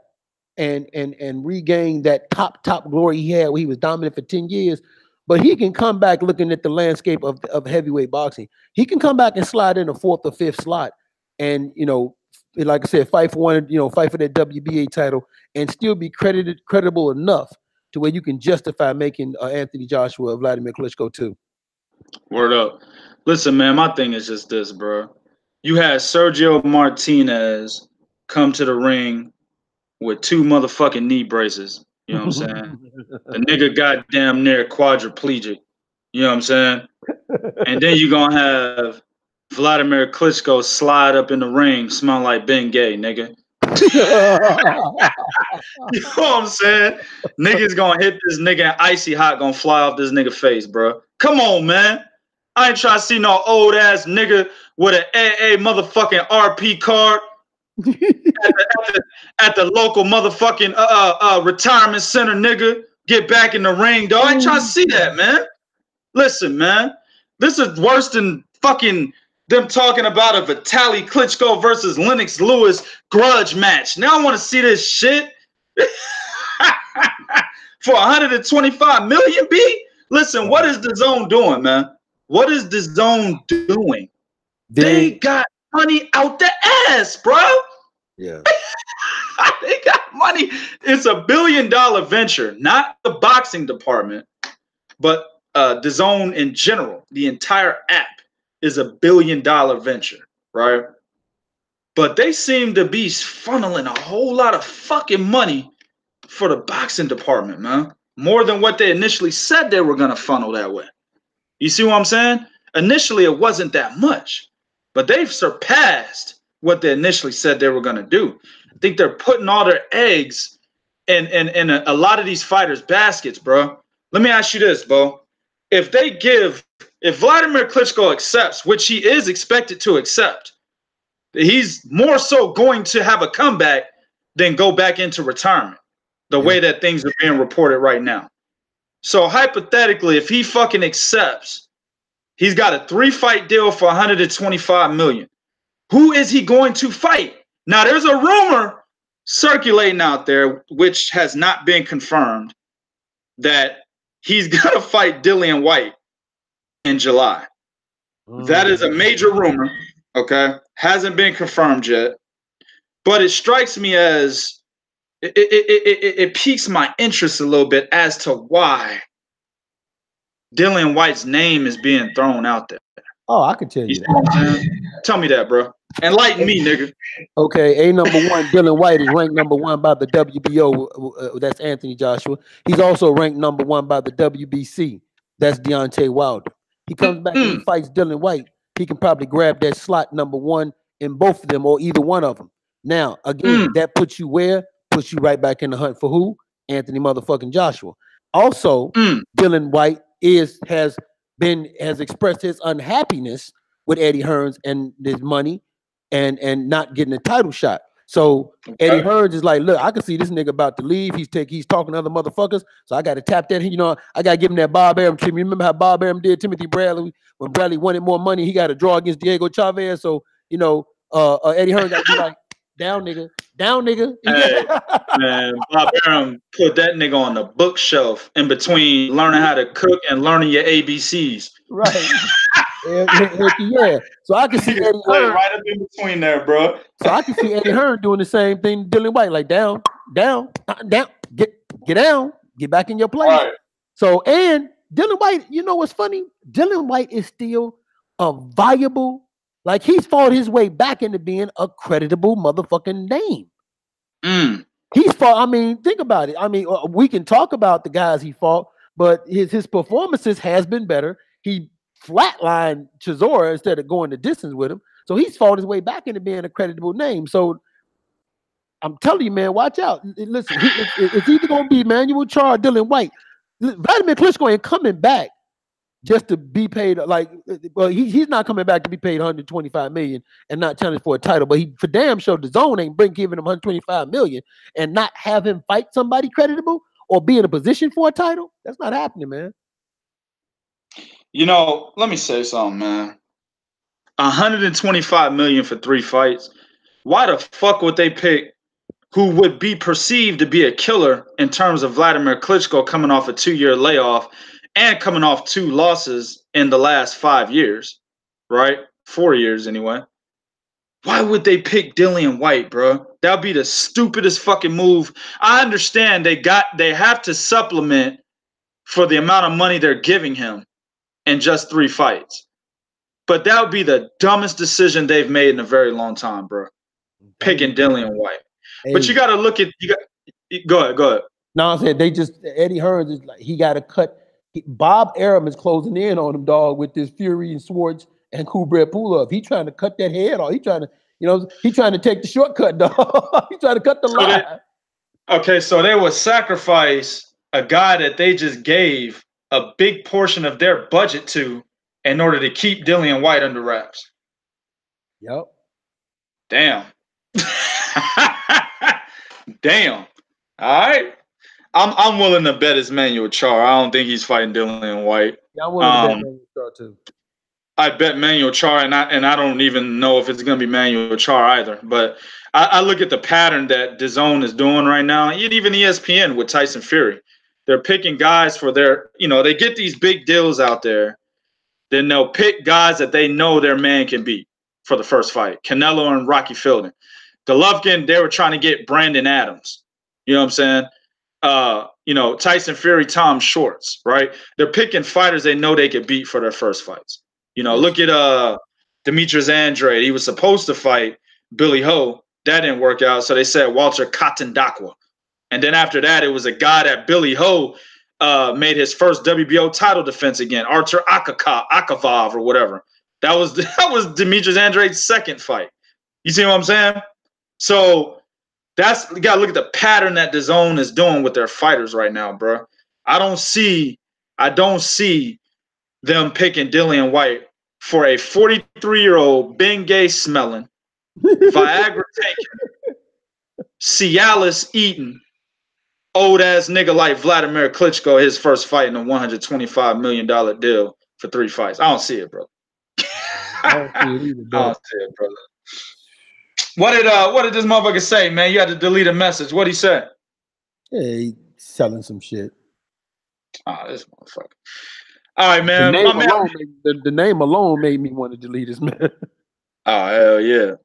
and regain that top glory he had where he was dominant for 10 years. But he can come back looking at the landscape of heavyweight boxing. He can come back and slide in a 4th or 5th slot and, like I said, fight for that WBA title and still be credible enough to where you can justify making Anthony Joshua Wladimir Klitschko too. Word up. Listen, man, my thing is just this, bro. You had Sergio Martinez come to the ring with 2 motherfucking knee braces. You know what I'm saying? The nigga goddamn near quadriplegic. You know what I'm saying? And then you're going to have Wladimir Klitschko slide up in the ring smelling like Ben Gay, nigga. You know what I'm saying? Nigga's going to hit this nigga and icy hot going to fly off this nigga face, bro. Come on, man. I ain't trying to see no old ass nigga with an AA motherfucking RP card at the local motherfucking retirement center, nigga. Get back in the ring, dog. I ain't trying to see that, man. Listen, man. This is worse than fucking them talking about a Vitaly Klitschko versus Lennox Lewis grudge match. Now I want to see this shit for 125 million, B? Listen, what is the zone doing, man? What is the zone doing? They got money out the ass, bro. Yeah. They got money. It's $1 billion venture, not the boxing department, but the zone in general. The entire app is $1 billion venture, right? But they seem to be funneling a whole lot of fucking money for the boxing department, man. More than what they initially said they were going to funnel that way. You see what I'm saying? Initially, it wasn't that much, but they've surpassed what they initially said they were going to do. I think they're putting all their eggs in a lot of these fighters' baskets, bro. Let me ask you this, Bo. If Wladimir Klitschko accepts, which he is expected to accept, he's more so going to have a comeback than go back into retirement, the way that things are being reported right now. So hypothetically, if he fucking accepts, he's got a 3-fight deal for 125 million. Who is he going to fight? Now, there's a rumor circulating out there, which has not been confirmed, that he's going to fight Dillian White in July. That is a major rumor, okay? Hasn't been confirmed yet. But it strikes me as, it piques my interest a little bit as to why Dillian White's name is being thrown out there. Oh, I can tell you that. Tell me that, bro. Enlighten me, nigga. Okay, number one, Dillian White is ranked number 1 by the WBO. That's Anthony Joshua. He's also ranked number 1 by the WBC. That's Deontay Wilder. He comes back and he fights Dillian White. He can probably grab that slot number 1 in both of them or either one of them. Now, again, that puts you where? Puts you right back in the hunt for who? Anthony motherfucking Joshua. Also, Dillian White has expressed his unhappiness with Eddie Hearns and his money and not getting a title shot. So Eddie Hearns is like, look, I can see this nigga about to leave. He's talking to other motherfuckers. So I got to tap that. You know, I got to give him that Bob Arum treatment. Remember how Bob Arum did Timothy Bradley when Bradley wanted more money? He got to draw against Diego Chavez. So you know, Eddie Hearns got to be like, down nigga. Hey, man, Bob Arum put that nigga on the bookshelf in between learning how to cook and learning your ABCs. Right. Yeah. So I can see Eddie Hearn right up in between there, bro. So I can see Eddie Hearn doing the same thing to Dillian White, like down, get down, get back in your place. Right. So, and Dillian White, you know what's funny? Dillian White is still a viable, like he's fought his way back into being a creditable motherfucking name. He's fought, I mean, think about it. I mean, we can talk about the guys he fought, but his performances has been better. He flatlined Chisora instead of going the distance with him. So he's fought his way back into being a creditable name. So I'm telling you, man, watch out. Listen, it's either going to be Manuel Charr or Dillian White. Wladimir Klitschko ain't coming back just to be paid. Like, well, he's not coming back to be paid 125 million and not challenge for a title. But he for damn sure the zone ain't giving him 125 million and not have him fight somebody creditable or be in a position for a title. That's not happening, man. You know, let me say something, man. 125 million for 3 fights. Why the fuck would they pick who would be perceived to be a killer in terms of Wladimir Klitschko coming off a 2-year layoff and coming off 2 losses in the last 5 years, right? 4 years anyway. Why would they pick Dillian White, bro? That'd be the stupidest fucking move. I understand they have to supplement for the amount of money they're giving him in just 3 fights. But that would be the dumbest decision they've made in a very long time, bro. Picking Dillian White. Hey. But you got to look at go ahead. No, I said Eddie Hearns is like, he got to cut. Bob Arum is closing in on him, dog, with this Fury and Swartz and Kubrat Pulev. He trying to cut that head off. He trying to take the shortcut, dog. He trying to cut the line. Okay, so they would sacrifice a guy that they just gave a big portion of their budget to in order to keep Dillian White under wraps. Yep. Damn. Damn. All right. I'm willing to bet it's Manuel Char. I don't think he's fighting Dillian White. Yeah, I'm willing to bet Manuel Char too. I bet Manuel Char, and I don't even know if it's going to be Manuel Char either. But I look at the pattern that DAZN is doing right now, and even ESPN with Tyson Fury. They're picking guys for their, they get these big deals out there. Then they'll pick guys that they know their man can beat for the first fight. Canelo and Rocky Fielding. Golovkin, they were trying to get Brandon Adams. You know what I'm saying? Tyson Fury, Tom Shorts, right? They're picking fighters they know they could beat for their first fights. Look at Demetrius Andrade. He was supposed to fight Billy Ho. That didn't work out, so they said Walter Katandakwa. And then after that, it was a guy that Billy Ho made his first WBO title defense again, Artur Akavov or whatever. That was Demetrius Andrade's second fight. You see what I'm saying? So you gotta look at the pattern that DAZN is doing with their fighters right now, bro. I don't see them picking Dillian White for a 43-year-old Bengay smelling, Viagra taking, Cialis eating, old ass nigga like Wladimir Klitschko, his first fight in a $125 million deal for 3 fights. I don't see it, bro. I don't see it either, bro. I don't see it, brother. What did this motherfucker say, man? You had to delete a message. What'd he say? Yeah, he's selling some shit. This motherfucker. All right, man. The name alone made me want to delete his man. Oh, hell yeah.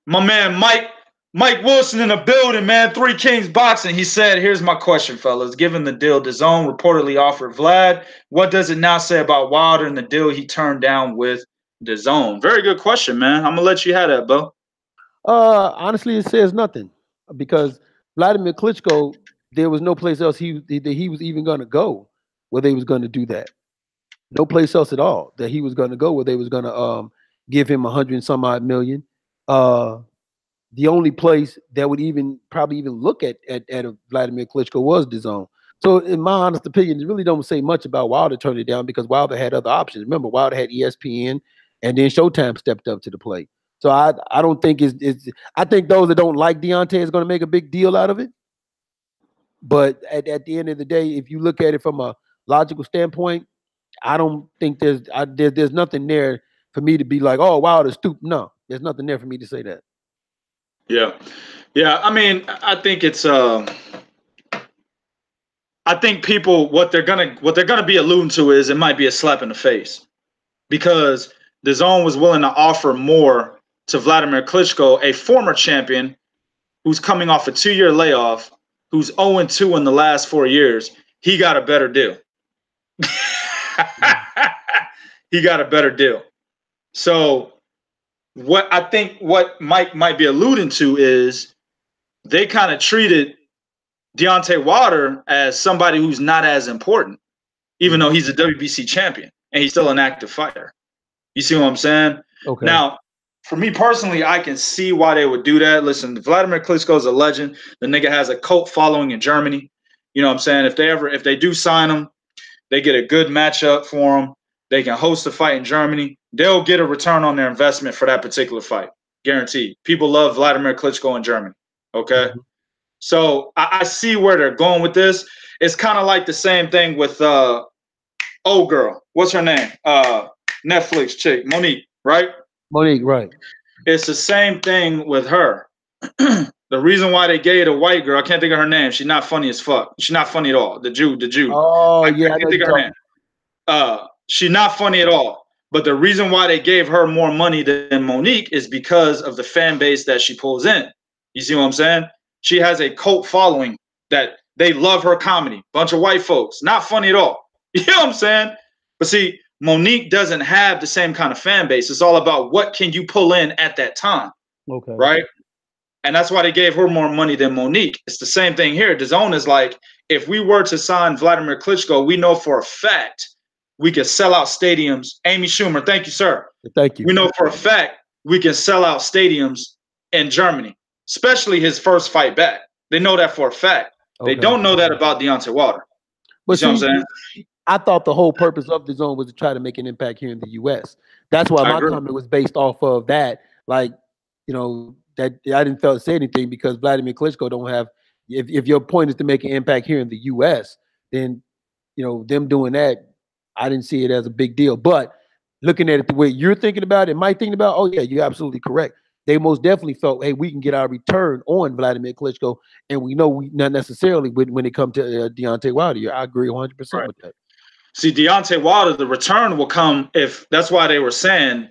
My man Mike Wilson in the building, man. 3 Kings Boxing. He said, here's my question, fellas. Given the deal DAZN reportedly offered Vlad, what does it now say about Wilder and the deal he turned down with DAZN? Very good question, man. I'm going to let you have that, Bo. Honestly, it says nothing because Wladimir Klitschko, there was no place else he was even going to go where they was going to do that. No place else at all that he was going to go where they was going to give him 100 and some odd million. The only place that would probably even look at Wladimir Klitschko was DAZN. So in my honest opinion, it really don't say much about Wilder turning it down because Wilder had other options. Remember, Wilder had ESPN and then Showtime stepped up to the plate. So I don't think I think those that don't like Deontay is going to make a big deal out of it. But at the end of the day, if you look at it from a logical standpoint, I don't think there's nothing there for me to be like, oh, Wilder's stupid. No, there's nothing there for me to say that. Yeah. I mean, I think it's I think people what they're gonna be alluding to is it might be a slap in the face because DAZN was willing to offer more to Wladimir Klitschko, a former champion who's coming off a 2-year layoff, who's 0-2 in the last 4 years. He got a better deal. He got a better deal. So what I think what Mike might be alluding to is they kind of treated Deontay Wilder as somebody who's not as important, even though he's a WBC champion and he's still an active fighter. You see what I'm saying? Okay. Now, for me personally, I can see why they would do that. Listen, Wladimir Klitschko is a legend. The nigga has a cult following in Germany. You know what I'm saying? If they do sign him, they get a good matchup for him. They can host a fight in Germany. They'll get a return on their investment for that particular fight. Guaranteed. People love Wladimir Klitschko in Germany. Okay? Mm-hmm. So I see where they're going with this. It's kind of like the same thing with old girl. What's her name? Netflix chick. Monique, right? Monique, right. It's the same thing with her. The reason why they gave a white girl, I can't think of her name. She's not funny as fuck. She's not funny at all. The Jew. Oh, yeah. I can't think of her name. She's not funny at all. But the reason why they gave her more money than Monique is because of the fan base that she pulls in. You see what I'm saying? She has a cult following that they love her comedy. Bunch of white folks. Not funny at all. You know what I'm saying? But see, Monique doesn't have the same kind of fan base. It's all about what can you pull in at that time. Okay. Right? And that's why they gave her more money than Monique. It's the same thing here. DAZN is like, if we were to sign Wladimir Klitschko, we know for a fact we can sell out stadiums. Amy Schumer, thank you, sir. Thank you. We know for a fact we can sell out stadiums in Germany, especially his first fight back. They know that for a fact. Okay. They don't know that about Deontay Wilder. But you know what I'm saying? I thought the whole purpose of the zone was to try to make an impact here in the U.S. That's why my comment was based off of that. Like, that I didn't say anything because Wladimir Klitschko don't have. If your point is to make an impact here in the U.S., then them doing that, I didn't see it as a big deal. But looking at it the way you're thinking about it, my thinking about, oh yeah, you're absolutely correct. They most definitely felt, hey, we can get our return on Wladimir Klitschko, and we know we not necessarily when it comes to Deontay Wilder. I agree 100% with that. See, Deontay Wilder, the return will come if that's why they were saying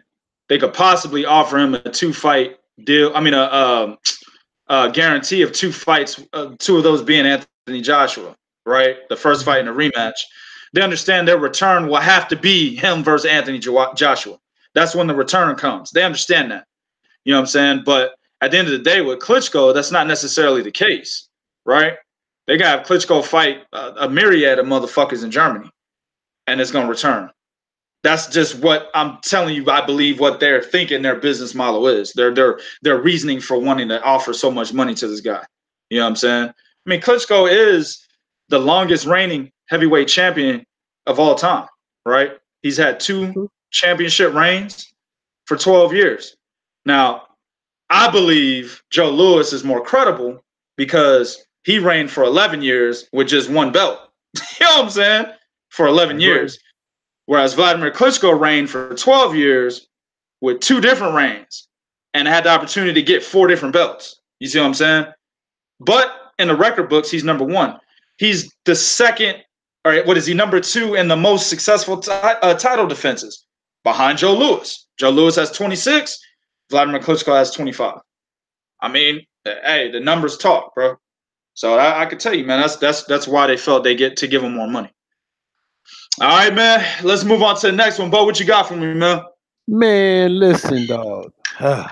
they could possibly offer him a 2-fight deal. I mean, a guarantee of 2 fights, 2 of those being Anthony Joshua, right? The first fight in a rematch. They understand their return will have to be him versus Anthony Joshua. That's when the return comes. They understand that. You know what I'm saying? But at the end of the day, with Klitschko, that's not necessarily the case, right? They got to have Klitschko fight a myriad of motherfuckers in Germany, and it's going to return. That's just what I'm telling you. I believe what they're thinking their business model is. Their reasoning for wanting to offer so much money to this guy. You know what I'm saying? I mean, Klitschko is the longest reigning heavyweight champion of all time, right? He's had 2 championship reigns for 12 years. Now, I believe Joe Louis is more credible because he reigned for 11 years with just 1 belt. You know what I'm saying? For 11 years. Whereas Wladimir Klitschko reigned for 12 years with 2 different reigns and had the opportunity to get 4 different belts. You see what I'm saying? But in the record books, he's number 1. He's the second, or what is he, number 2 in the most successful title defenses behind Joe Louis. Joe Louis has 26. Wladimir Klitschko has 25. I mean, hey, the numbers talk, bro. So I could tell you, man, that's why they felt they get to give him more money. All right, man. Let's move on to the next one. Bo, what you got for me, man? Man, listen, dog. All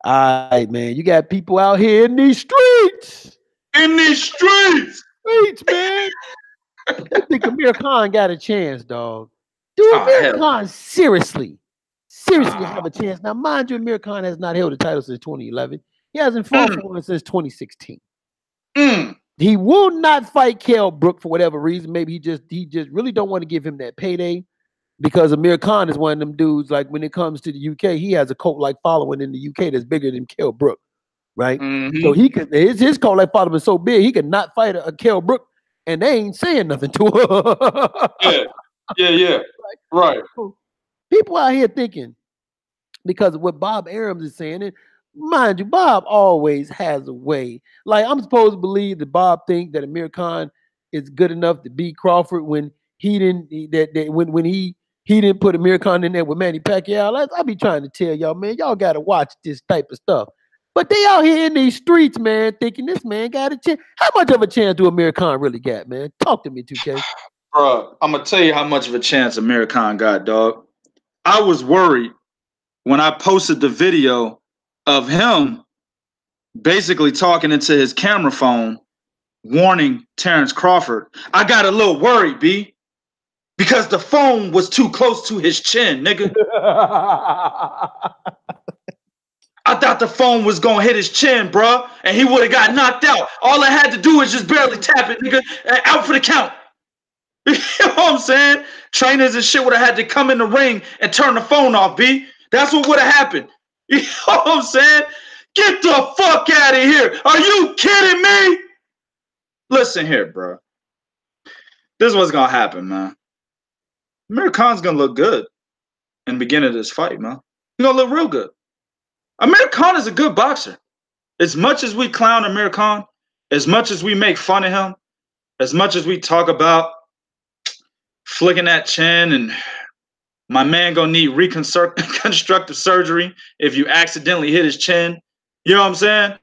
right, man. You got people out here in these streets. Man. They think Amir Khan got a chance, dog. Do Amir Khan seriously have a chance? Now, mind you, Amir Khan has not held a title since 2011. He hasn't fought for one since 2016. He will not fight Kell Brook for whatever reason. Maybe he just really don't want to give him that payday because Amir Khan is one of them dudes. Like when it comes to the UK, he has a cult-like following in the UK that's bigger than Kell Brook, right? So he could his cult-like following is so big he could not fight a Kell Brook, and they ain't saying nothing to him. Yeah. Right. People out here thinking because of what Bob Arams is saying, and mind you, Bob always has a way. Like I'm supposed to believe that Bob think that Amir Khan is good enough to beat Crawford when he didn't. When he didn't put Amir Khan in there with Manny Pacquiao. I be trying to tell y'all, man, y'all got to watch this type of stuff. But they out here in these streets, man, thinking this man got a chance. How much of a chance do Amir Khan really got, man? Talk to me, 2K. Bro, I'm gonna tell you how much of a chance Amir Khan got, dog. I was worried when I posted the video of him basically talking into his camera phone, warning Terrence Crawford. I got a little worried, B, because the phone was too close to his chin, nigga. I thought the phone was gonna hit his chin, bro, and he would have got knocked out. All I had to do was just barely tap it, nigga, out for the count. You know what I'm saying? Trainers and shit would have had to come in the ring and turn the phone off, B. That's what would have happened. You know what I'm saying? Get the fuck out of here. Are you kidding me? Listen here, bro. This is what's going to happen, man. Amir Khan's going to look good in the beginning of this fight, man. He's going to look real good. Amir Khan is a good boxer. As much as we clown Amir Khan, as much as we make fun of him, as much as we talk about flicking that chin and my man gonna need reconstructive surgery if you accidentally hit his chin. You know what I'm saying?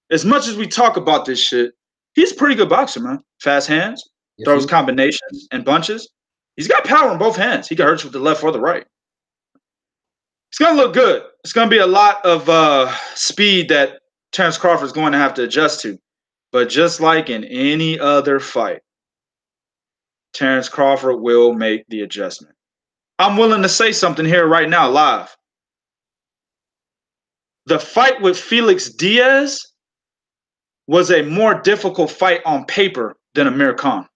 As much as we talk about this shit, he's a pretty good boxer, man. Fast hands, throws combinations and bunches. He's got power in both hands. He can hurt you with the left or the right. It's gonna look good. It's gonna be a lot of speed that Terrence Crawford's going to have to adjust to. But just like in any other fight, Terrence Crawford will make the adjustment. I'm willing to say something here right now, live. The fight with Felix Diaz was a more difficult fight on paper than Amir Khan.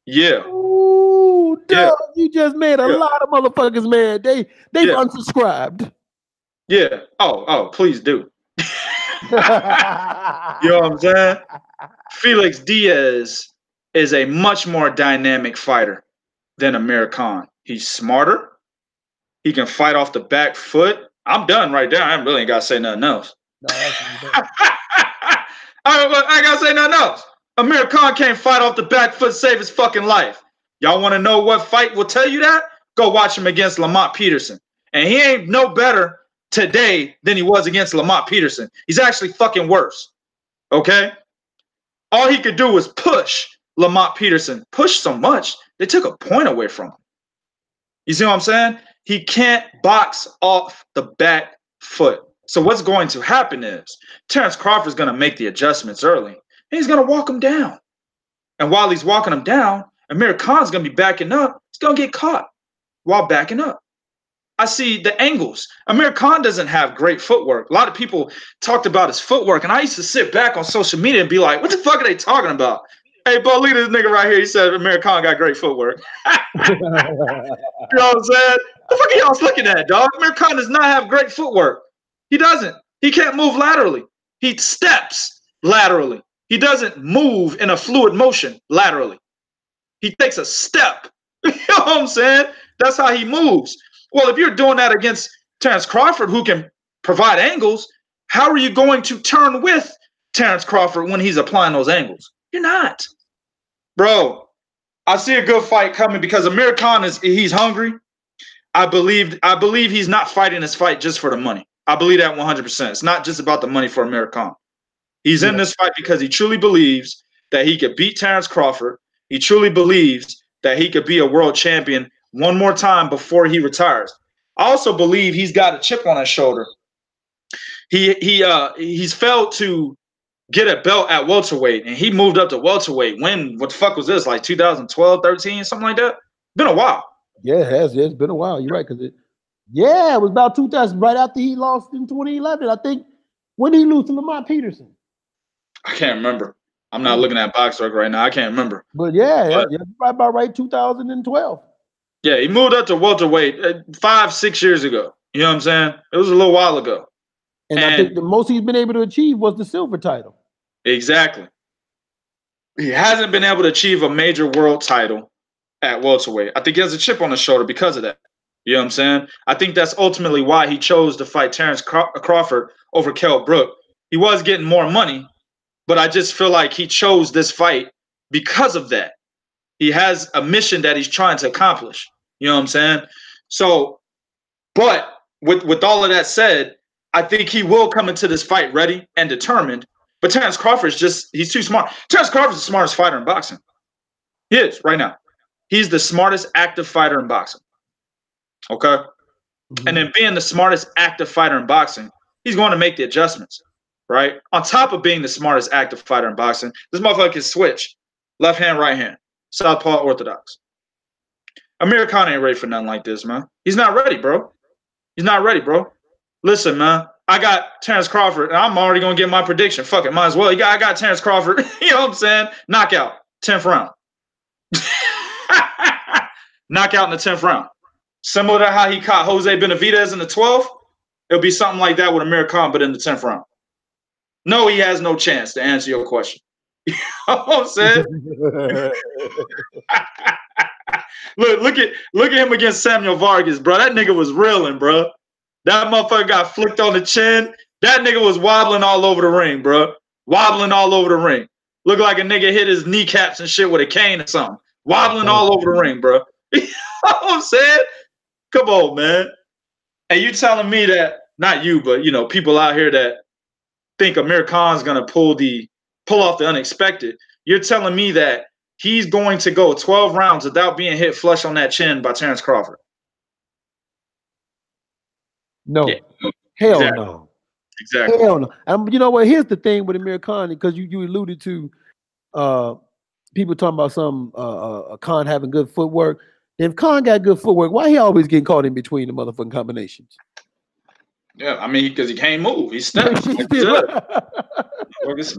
Yeah. Ooh, dog, you just made a lot of motherfuckers mad. They've unsubscribed. Yeah. Oh, please do. You know what I'm saying? Felix Diaz is a much more dynamic fighter than Amir Khan. He's smarter. He can fight off the back foot. I'm done right there. I really ain't got to say nothing else. No, I got to say nothing else. Amir Khan can't fight off the back foot, save his fucking life. Y'all want to know what fight will tell you that? Go watch him against Lamont Peterson. And he ain't no better today than he was against Lamont Peterson. He's actually fucking worse. Okay? All he could do was push Lamont Peterson. Push so much, they took a point away from him. You see what I'm saying? He can't box off the back foot. So what's going to happen is Terrence Crawford's going to make the adjustments early. And he's going to walk him down. And while he's walking him down, Amir Khan's going to be backing up. He's going to get caught while backing up. I see the angles. Amir Khan doesn't have great footwork. A lot of people talked about his footwork, and I used to sit back on social media and be like, what the fuck are they talking about? Hey, bro, look at this nigga right here. He said Amir Khan got great footwork. You know what I'm saying? The fuck are y'all looking at, dog? Amir Khan does not have great footwork. He doesn't. He can't move laterally. He steps laterally. He doesn't move in a fluid motion laterally. He takes a step. You know what I'm saying? That's how he moves. Well, if you're doing that against Terrence Crawford, who can provide angles, how are you going to turn with Terrence Crawford when he's applying those angles? You're not. Bro, I see a good fight coming because Amir Khan he's hungry. I believe he's not fighting this fight just for the money. I believe that 100%. It's not just about the money for Amir Khan. He's in this fight because he truly believes that he could beat Terrence Crawford. He truly believes that he could be a world champion one more time before he retires. I also believe he's got a chip on his shoulder. He's failed to get a belt at welterweight, and he moved up to welterweight. When, what the fuck was this, like 2012, 13, something like that? Been a while. Yeah, it has. It's been a while. You're right, because it was about 2000, right after he lost in 2011. I think, when did he lose to Lamont Peterson? I can't remember. I'm not looking at BoxRec right now. I can't remember. But yeah, about right 2012. Yeah, he moved up to welterweight 5-6 years ago. You know what I'm saying? It was a little while ago. And I think the most he's been able to achieve was the silver title. Exactly. He hasn't been able to achieve a major world title at welterweight. I think he has a chip on his shoulder because of that. You know what I'm saying? I think that's ultimately why he chose to fight Terrence Crawford over Kell Brook. He was getting more money, but I just feel like he chose this fight because of that. He has a mission that he's trying to accomplish. You know what I'm saying? So, but with all of that said, I think he will come into this fight ready and determined. But Terrence Crawford he's too smart. Terrence Crawford's the smartest fighter in boxing. He is right now. He's the smartest active fighter in boxing. Okay? Mm-hmm. And then being the smartest active fighter in boxing, he's going to make the adjustments, right? On top of being the smartest active fighter in boxing, this motherfucker can switch left hand, right hand, southpaw, orthodox. Amir Khan ain't ready for nothing like this, man. He's not ready, bro. He's not ready, bro. Listen, man, I got Terrence Crawford, and I'm already going to get my prediction. Fuck it, might as well. I got Terrence Crawford, you know what I'm saying? Knockout, 10th round. Knockout in the 10th round. Similar to how he caught Jose Benavidez in the 12th, it'll be something like that with Amir Khan, but in the 10th round. No, he has no chance to answer your question. You know what I'm saying? Look at him against Samuel Vargas, bro. That nigga was reeling, bro. That motherfucker got flicked on the chin. That nigga was wobbling all over the ring, bro. Wobbling all over the ring. Looked like a nigga hit his kneecaps and shit with a cane or something. Wobbling all over the ring, bro. You know what I'm saying? Come on, man. And you telling me that, not you, but, you know, people out here that think Amir Khan's going to pull off the unexpected. You're telling me that he's going to go 12 rounds without being hit flush on that chin by Terrence Crawford? No. Yeah. Hell exactly. No. Exactly. Hell no. And you know what? Here's the thing with Amir Khan, because you alluded to people talking about Khan having good footwork. If Khan got good footwork, why he always getting caught in between the motherfucking combinations? Yeah, I mean, because he can't move. He's stepping.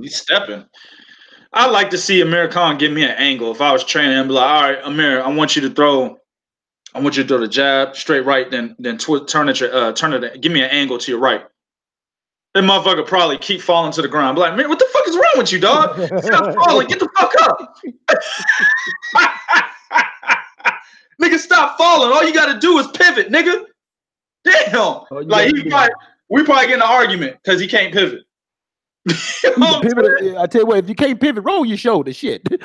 He's stepping. I'd like to see Amir Khan give me an angle. If I was training him, be like, all right, Amir, I want you to throw the jab straight right, then turn it, give me an angle to your right. That motherfucker probably keep falling to the ground. Be like, man, what the fuck is wrong with you, dog? Stop falling. Get the fuck up. Nigga, stop falling. All you got to do is pivot, nigga. Damn. Like, we probably get in an argument because he can't pivot. You know pivot, I tell you what, if you can't pivot, roll your shoulder. Shit. Yeah.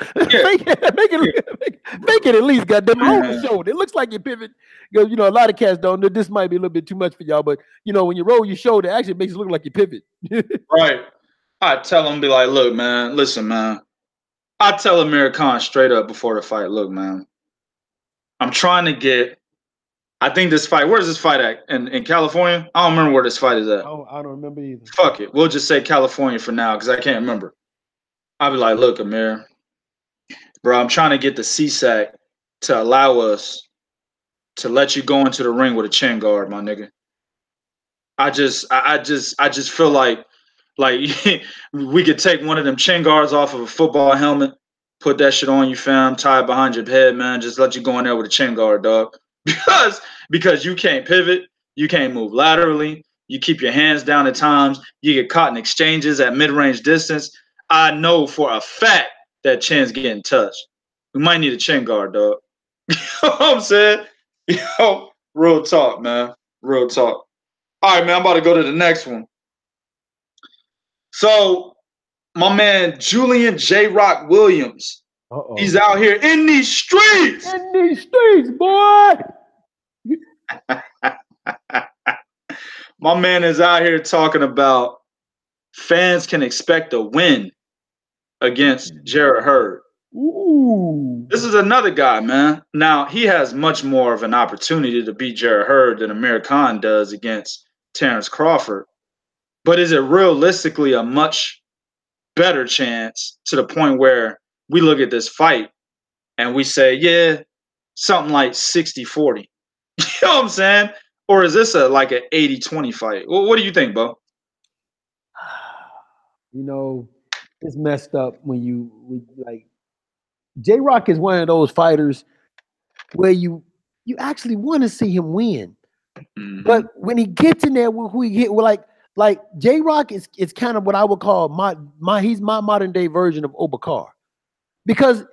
make it at least, goddamn, roll your shoulder. It looks like you pivot. Because, a lot of cats don't know. This might be a little bit too much for y'all, but, when you roll your shoulder, it actually makes it look like you pivot. Right. I tell him, be like, look, man, listen, man. I tell Amir Khan straight up before the fight, look, man, I'm trying to get, I think this fight, where's this fight at? In California? I don't remember where this fight is at. I don't remember either. Fuck it. We'll just say California for now because I can't remember. I'll be like, look, Amir, bro, I'm trying to get the CSAC to allow us to let you go into the ring with a chin guard, my nigga. I just feel like we could take one of them chin guards off of a football helmet, put that shit on you, fam, tie it behind your head, man. Just let you go in there with a chin guard, dog. Because you can't pivot, you can't move laterally, you keep your hands down at times, you get caught in exchanges at mid-range distance. I know for a fact that chin's getting touched. We might need a chin guard, dog. You know what I'm saying? Real talk, man. Real talk. All right, man, I'm about to go to the next one. So, my man Julian J. Rock Williams, he's out here in these streets. In these streets, boy. My man is out here talking about fans can expect a win against Jarrett Hurd. Ooh. This is another guy, man. Now, he has much more of an opportunity to beat Jarrett Hurd than Amir Khan does against Terrence Crawford. But is it realistically a much better chance to the point where we look at this fight and we say, yeah, something like 60-40? You know what I'm saying? Or is this like an 80-20 fight? Well, what do you think, Bo? It's messed up when J-Rock is one of those fighters where you actually want to see him win. Mm-hmm. But when he gets in there, like J-Rock is kind of what I would call he's my modern day version of Obakar. Because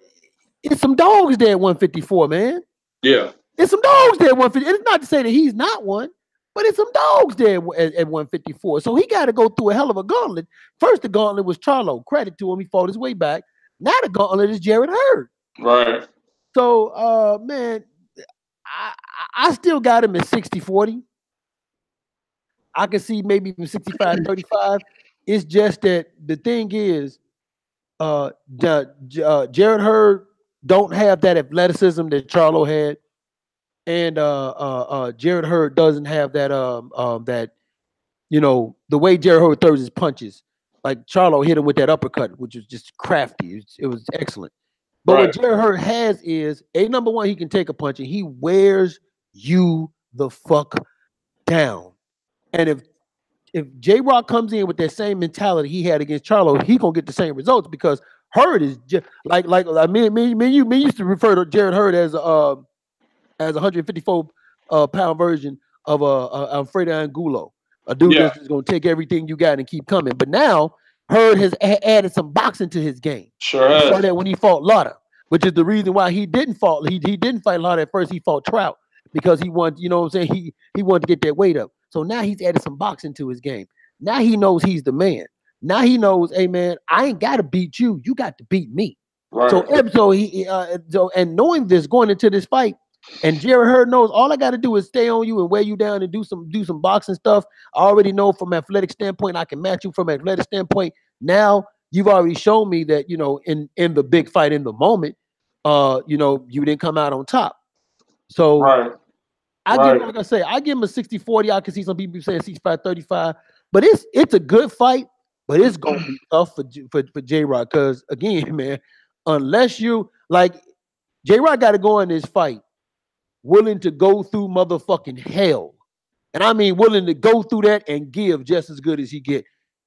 it's some dogs there at 154, man. Yeah. It's some dogs there at 150. It's not to say that he's not one, but it's some dogs there at 154. So he got to go through a hell of a gauntlet. First, the gauntlet was Charlo. Credit to him. He fought his way back. Now the gauntlet is Jarrett Hurd. Right. So, man, I still got him at 60-40. I can see maybe even 65-35. It's just that the thing is, Jarrett Hurd don't have that athleticism that Charlo had. And Jarrett Hurd doesn't have that the way Jarrett Hurd throws his punches. Like Charlo hit him with that uppercut, which was just crafty. It was excellent. But what Jarrett Hurd has is number one, he can take a punch and he wears you the fuck down. And if J-Rock comes in with that same mentality he had against Charlo, he gonna get the same results because Hurd is just like me used to refer to Jarrett Hurd as a 154 pound version of Alfredo Angulo, a dude that's just gonna take everything you got and keep coming. But now Hurd has added some boxing to his game. Sure has. Saw that when he fought Lauder, which is the reason why he didn't fight. He didn't fight Lauder at first. He fought Trout because he wanted, you know what I'm saying? He wanted to get that weight up. So now he's added some boxing to his game. Now he knows he's the man. Now he knows, hey man, I ain't got to beat you. You got to beat me. Right. So and knowing this going into this fight, and Jarrett Hurd knows all I got to do is stay on you and wear you down and do some boxing stuff. I already know from an athletic standpoint, I can match you from an athletic standpoint. Now you've already shown me that, in the big fight in the moment, you didn't come out on top. So give, like I say, I give him a 60-40. I can see some people saying 65-35, but it's a good fight, but it's gonna be tough for J-Rock because again, man, unless you like J-Rock got to go in this fight willing to go through motherfucking hell. And I mean willing to go through that and give just as good as he get.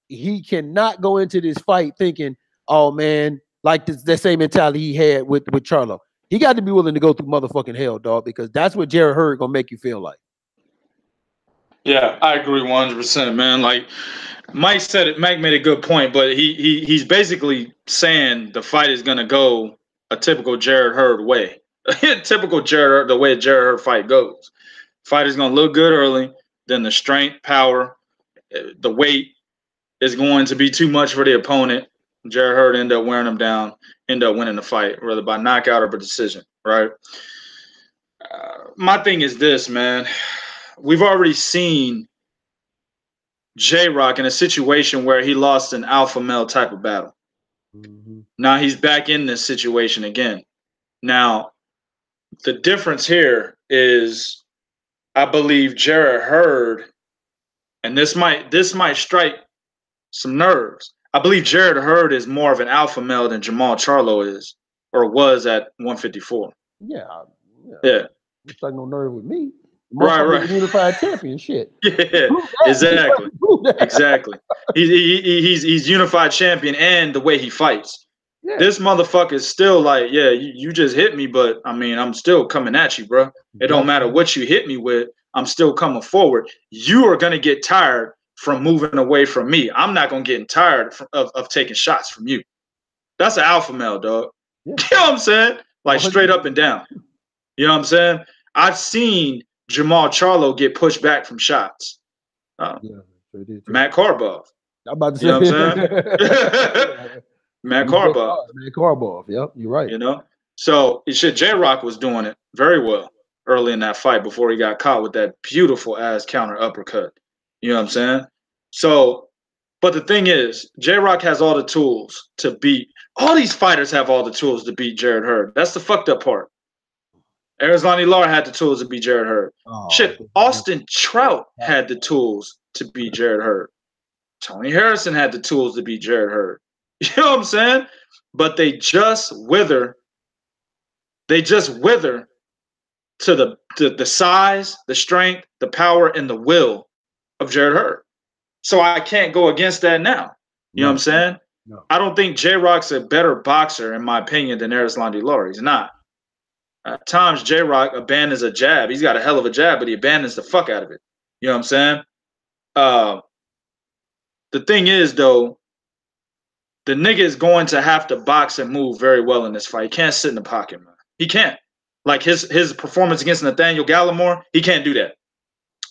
He cannot go into this fight thinking, oh man, like the same mentality he had with Charlo. He got to be willing to go through motherfucking hell, dog, because that's what Jarrett Hurd gonna make you feel like. Yeah, I agree 100%, man. Like Mike said it, Mike made a good point, but he's basically saying the fight is gonna go a typical Jarrett Hurd way. Typical Jarrett, the way Jarrett Hurd fight goes. Fight is gonna look good early, then the strength, power, the weight is going to be too much for the opponent. Jarrett Hurd end up wearing him down, end up winning the fight, whether by knockout or by decision, right? My thing is this, man. We've already seen J-Rock in a situation where he lost an alpha male type of battle. Mm-hmm. Now he's back in this situation again. Now, the difference here is I believe Jarrett Hurd, and this might strike some nerves. I believe Jarrett Hurd is more of an alpha male than Jamal Charlo is, or was at 154. Yeah. It's like no nerve with me. Right. Unified champion shit. Yeah, exactly. He's unified champion, and the way he fights. Yeah. This motherfucker is still like, yeah, you just hit me, but I mean, I'm still coming at you, bro. It don't matter what you hit me with. I'm still coming forward. You are gonna get tired from moving away from me. I'm not gonna get tired of taking shots from you. That's an alpha male, dog. Yeah. You know what I'm saying? Like straight up and down. You know what I'm saying? I've seen Jamal Charlo get pushed back from shots. Matt Karbov. I'm about to say, you know what I'm saying? Matt Karbov. Matt Karbov. Yep, you're right. You know, so J-Rock was doing it very well early in that fight before he got caught with that beautiful ass counter uppercut. You know what I'm saying? So, but the thing is, J-Rock has all the tools to beat. All these fighters have all the tools to beat Jarrett Hurd. That's the fucked up part. Erislandy Lara had the tools to beat Jarrett Hurd. Austin Trout had the tools to beat Jarrett Hurd. Tony Harrison had the tools to beat Jarrett Hurd. You know what I'm saying? But they just wither. They just wither to the size, the strength, the power, and the will of Jarrett Hurd. So I can't go against that now. You know what I'm saying? No. I don't think J-Rock's a better boxer, in my opinion, than Erislandy Lara. He's not. At times, J-Rock abandons a jab. He's got a hell of a jab, but he abandons the fuck out of it. You know what I'm saying? The thing is, though, the nigga is going to have to box and move very well in this fight. He can't sit in the pocket, man. He can't. Like his performance against Nathaniel Gallimore, he can't do that.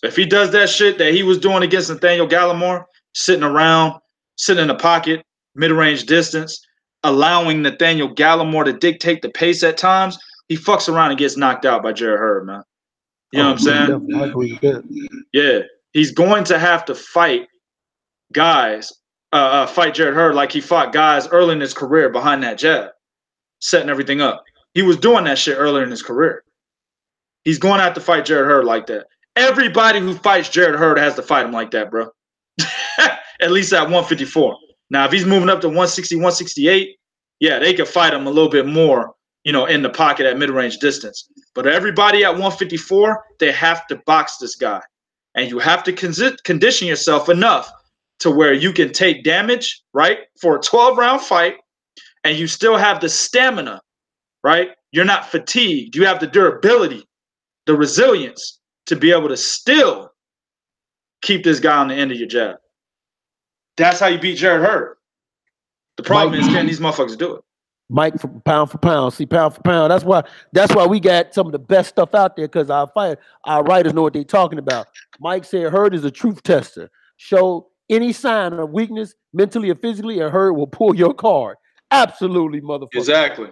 If he does that shit that he was doing against Nathaniel Gallimore, sitting around, sitting in the pocket, mid-range distance, allowing Nathaniel Gallimore to dictate the pace at times, he fucks around and gets knocked out by Jarrett Hurd, man. You know what I'm saying? Yeah. He's going to have to fight guys, fight Jarrett Hurd like he fought guys early in his career behind that jab, setting everything up. He was doing that shit earlier in his career. He's going to have to fight Jarrett Hurd like that. Everybody who fights Jarrett Hurd has to fight him like that, bro. At least at 154. Now, if he's moving up to 160, 168, yeah, they could fight him a little bit more, you know, in the pocket at mid-range distance. But everybody at 154, they have to box this guy. And you have to condition yourself enough to where you can take damage, right, for a 12-round fight, and you still have the stamina, right? You're not fatigued. You have the durability, the resilience to be able to still keep this guy on the end of your jab. That's how you beat Jarrett Hurd. The problem is, can these motherfuckers do it? Mike, for pound. See, pound for pound. That's why we got some of the best stuff out there, because our writers know what they're talking about. Mike said Hurd is a truth tester. Show any sign of weakness, mentally or physically, and Hurd will pull your card. Absolutely, motherfucker.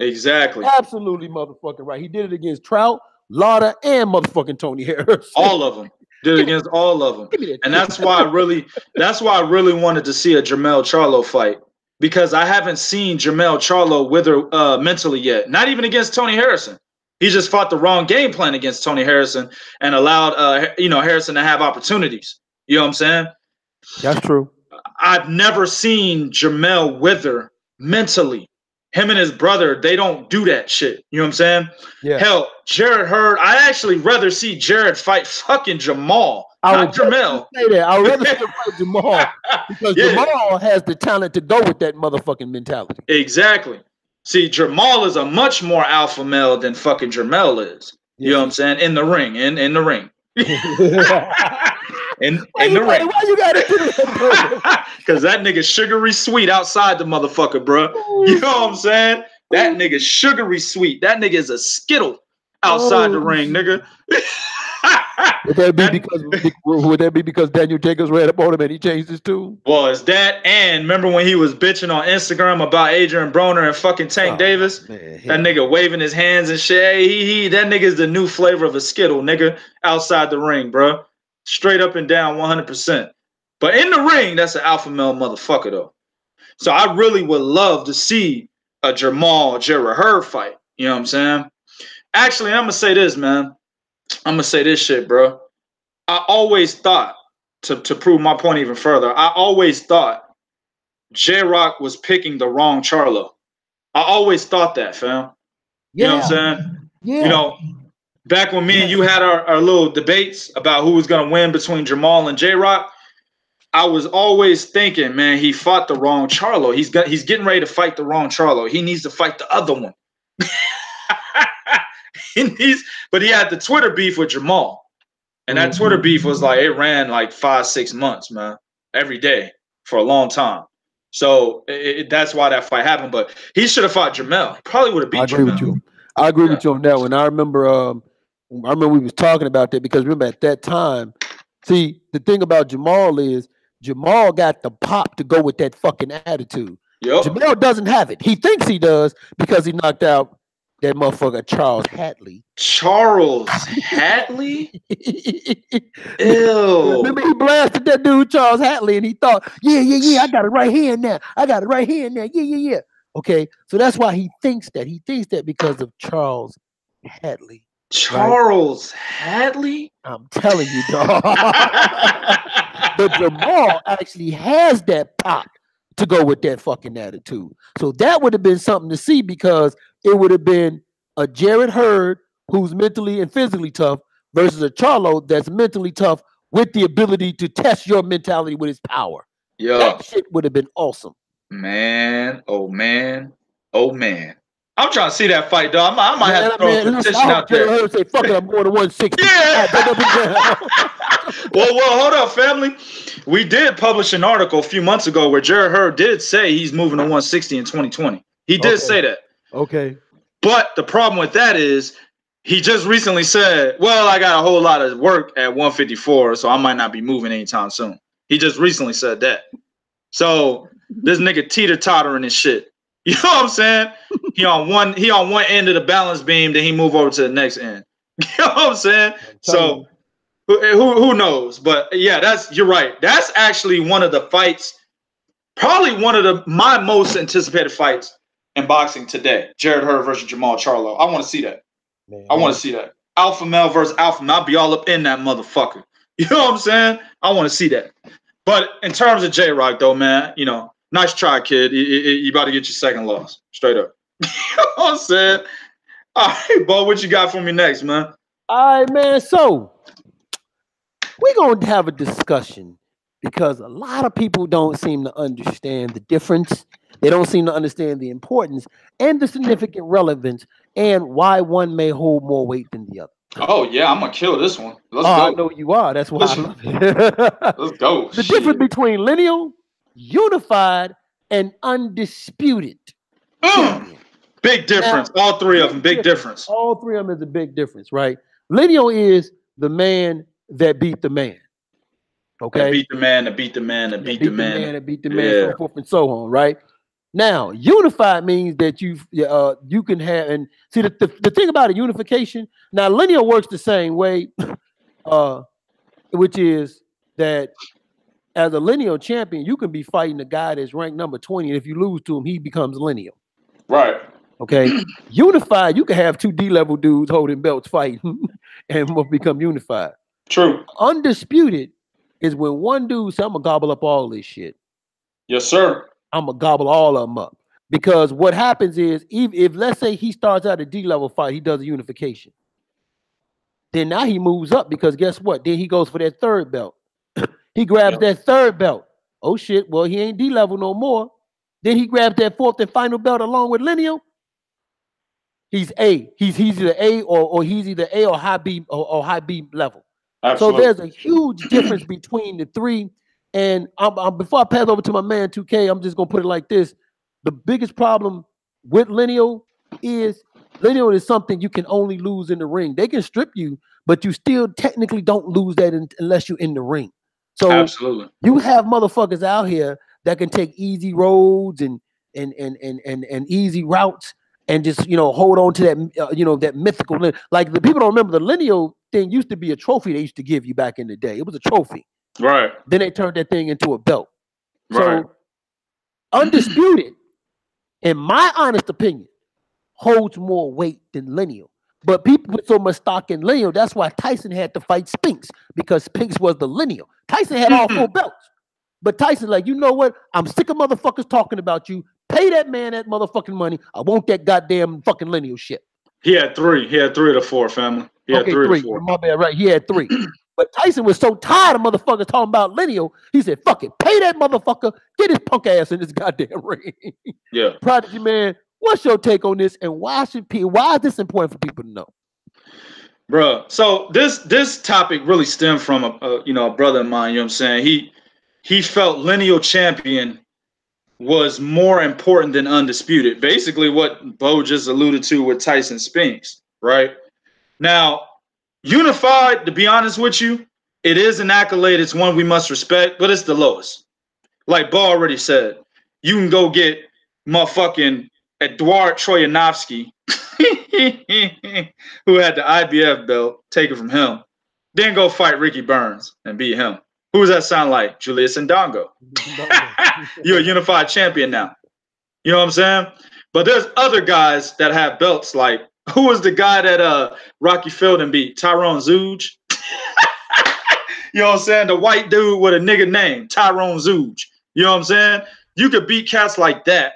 Exactly. Absolutely, motherfucking right. He did it against Trout, Lauder, and motherfucking Tony Harris. All of them. Did it against all of them. And that's why I really wanted to see a Jermell Charlo fight, because I haven't seen Jermell Charlo wither mentally yet. Not even against Tony Harrison. He just fought the wrong game plan against Tony Harrison and allowed Harrison to have opportunities. You know what I'm saying? That's true. I've never seen Jermell wither mentally. Him and his brother, they don't do that shit. You know what I'm saying? Yeah. Hell, Jarrett Hurd, I'd actually rather see Jarrett fight fucking Jamal Not Jamel. Say that. I would rather see him fight Jamal because Jamal has the talent to go with that motherfucking mentality. Exactly. See, Jamal is a much more alpha male than fucking Jamel is. You know what I'm saying? In the ring, in the ring. in the ring. Why you gotta do that? Because that nigga sugary sweet outside the motherfucker, bro. You know what I'm saying? That nigga sugary sweet. That nigga is a Skittle outside the ring, nigga. Would that be because Daniel Jacobs ran up on him and he changed his tune? Well, it's that, and remember when he was bitching on Instagram about Adrian Broner and fucking Tank Davis? Man, that nigga waving his hands and shit. Hey, that nigga is the new flavor of a Skittle, nigga, outside the ring, bro. Straight up and down, 100%. But in the ring, that's an alpha male motherfucker, though. So I really would love to see a Jamal Jarrett Hurd fight. You know what I'm saying? Actually, I'm gonna say this, man. I'm gonna say this shit, bro. I always thought, to prove my point even further, I always thought J-Rock was picking the wrong Charlo. I always thought that, fam. You know what I'm saying? Yeah. You know, back when me and you had our little debates about who was gonna win between Jamal and J-Rock, I was always thinking, man, he fought the wrong Charlo. He's getting ready to fight the wrong Charlo. He needs to fight the other one. But he had the Twitter beef with Jamal. And that Twitter beef was like, it ran like 5-6 months, man, every day for a long time. So that's why that fight happened. But he should have fought Jamel. He probably would have beat Jamel. I agree with you on that one. I remember we was talking about that because remember at that time, see, the thing about Jamal is Jamal got the pop to go with that fucking attitude. Yep. Jamal doesn't have it. He thinks he does because he knocked out that motherfucker Charles Hatley. Charles Hatley? Ew. Remember he blasted that dude Charles Hatley and he thought, yeah, I got it right here now. Yeah. Okay, so that's why he thinks that. He thinks that because of Charles Hatley. Charles Hatley? I'm telling you, dog. But Jamal actually has that pop to go with that fucking attitude. So that would have been something to see because it would have been a Jarrett Hurd who's mentally and physically tough versus a Charlo that's mentally tough with the ability to test your mentality with his power. Yeah. That shit would have been awesome. Man, oh man, oh man. I'm trying to see that fight, dog. I might have to throw a petition out there. Jarrett Hurd say, fuck it, I'm going to 160. Yeah. Well, hold up, family. We did publish an article a few months ago where Jarrett Hurd did say he's moving to 160 in 2020. He did say that. Okay. But the problem with that is he just recently said, well, I got a whole lot of work at 154, so I might not be moving anytime soon. He just recently said that. So this nigga teeter-tottering and shit. You know what I'm saying? He on one end of the balance beam, then he move over to the next end. You know what I'm saying? So who knows? But yeah, you're right. That's actually one of the fights, probably one of my most anticipated fights in boxing today. Jarrett Hurd versus Jamal Charlo. I want to see that. Man, I want to see that. Alpha male versus alpha male. I'll be all up in that motherfucker. You know what I'm saying? I want to see that. But in terms of J-Rock, though, man, you know, nice try, kid. You about to get your second loss. Straight up. You know what I'm saying? All right, Bo, what you got for me next, man? All right, man. So we're going to have a discussion because a lot of people don't seem to understand the difference. They don't seem to understand the importance and the significant relevance and why one may hold more weight than the other. Oh, yeah, I'm going to kill this one. Let's go. I know you are. That's why I love it. Let's go. The difference between lineal, unified, and undisputed. Big difference. Now, all three of them, big difference. All three of them is a big difference, right? Lineal is the man that beat the man. Okay? That beat the man, that beat the man, that beat the man. That beat the man, so forth and so on, right? Now, unified means that you can have, and see the thing about a unification. Now, lineal works the same way, which is that as a lineal champion, you can be fighting a guy that's ranked number 20, and if you lose to him, he becomes lineal. Right. Okay. Unified, you can have two D-level dudes holding belts fighting, and will become unified. True. Undisputed is when one dude says, "I'm gonna gobble up all this shit." Yes, sir. I'm gonna gobble all of them up. Because what happens is, if let's say he starts out a D-level fight, he does a unification. Then now he moves up because guess what? Then he goes for that third belt. He grabs that third belt. Oh shit! Well, he ain't D level no more. Then he grabs that fourth and final belt along with lineal. He's A. He's either A or he's either A or high B or high B level. Absolutely. So there's a huge difference between the three. And before I pass over to my man 2K, I'm just gonna put it like this: the biggest problem with lineal is something you can only lose in the ring. They can strip you, but you still technically don't lose that unless you're in the ring. So absolutely, you have motherfuckers out here that can take easy roads and easy routes and just hold on to that that mythical. Like the people don't remember the lineal thing used to be a trophy they used to give you back in the day. It was a trophy, right? Then they turned that thing into a belt. Right. So undisputed, in my honest opinion, holds more weight than lineal. But people put so much stock in lineal, that's why Tyson had to fight Spinks, because Spinks was the lineal. Tyson had all 4 belts. But Tyson, like, you know what? I'm sick of motherfuckers talking about you. Pay that man that motherfucking money. I want that goddamn fucking lineal shit. He had 3. He had 3 of the 4, family. He had 3 of the 4. My bad, right. He had 3. But Tyson was so tired of motherfuckers talking about lineal, he said, fuck it. Pay that motherfucker. Get his punk ass in this goddamn ring. Yeah. Prodigy, man. What's your take on this, and why is this important for people to know? Bro, so this topic really stemmed from a brother of mine, you know what I'm saying? He felt lineal champion was more important than undisputed. Basically what Bo just alluded to with Tyson Spinks, right? Now, unified, to be honest with you, it is an accolade, it's one we must respect, but it's the lowest. Like Bo already said, you can go get motherfucking Eduard Troyanovsky, who had the IBF belt, take it from him, then go fight Ricky Burns and beat him. Who does that sound like? Julius Ndongo. You're a unified champion now. You know what I'm saying? But there's other guys that have belts. Like, who was the guy that Rocky Fielding beat? Tyrone Zouge. You know what I'm saying? The white dude with a nigga name, Tyrone Zouge. You know what I'm saying? You could beat cats like that,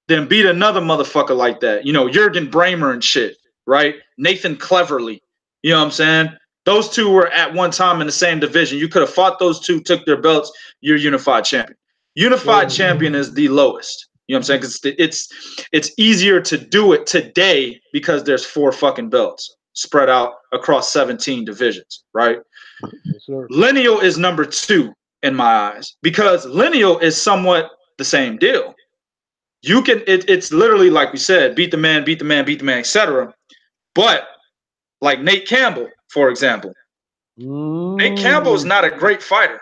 then beat another motherfucker like that. You know, Jürgen Bramer and shit, right? Nathan Cleverly. You know what I'm saying? Those two were at one time in the same division. You could have fought those two, took their belts, you're unified champion. Unified champion is the lowest. You know what I'm saying? Because it's easier to do it today because there's 4 fucking belts spread out across 17 divisions, right? Yes, sir. Lineal is number 2 in my eyes because lineal is somewhat the same deal. You can, it's literally like we said, beat the man, etc. But like Nate Campbell, for example, Nate Campbell is not a great fighter.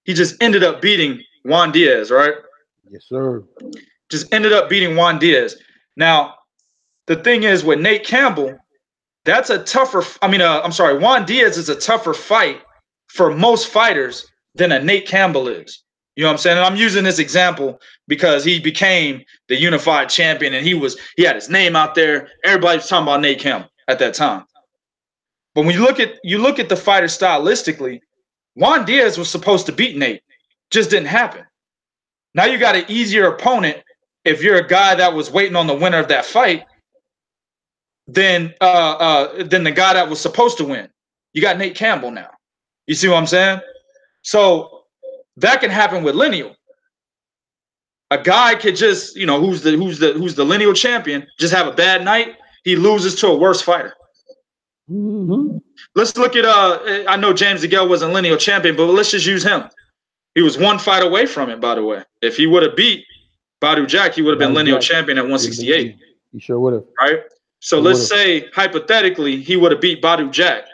He just ended up beating Juan Diaz, right? Yes, sir. Just ended up beating Juan Diaz. Now, the thing is with Nate Campbell, that's a tougher, Juan Diaz is a tougher fight for most fighters than a Nate Campbell is. You know what I'm saying? And I'm using this example because he became the unified champion and he had his name out there. Everybody was talking about Nate Campbell at that time. But when you look at the fighter stylistically, Juan Diaz was supposed to beat Nate. Just didn't happen. Now you got an easier opponent if you're a guy that was waiting on the winner of that fight than the guy that was supposed to win. You got Nate Campbell now. You see what I'm saying? So that can happen with lineal. A guy could just, who's the lineal champion, just have a bad night. He loses to a worse fighter. Mm-hmm. Let's look at I know James DeGale wasn't lineal champion, but let's just use him. He was 1 fight away from it, by the way. If he would have beat Badu Jack, he would have been lineal champion at 168. He sure would have. Right? So let's say, hypothetically, he would have beat Badu Jack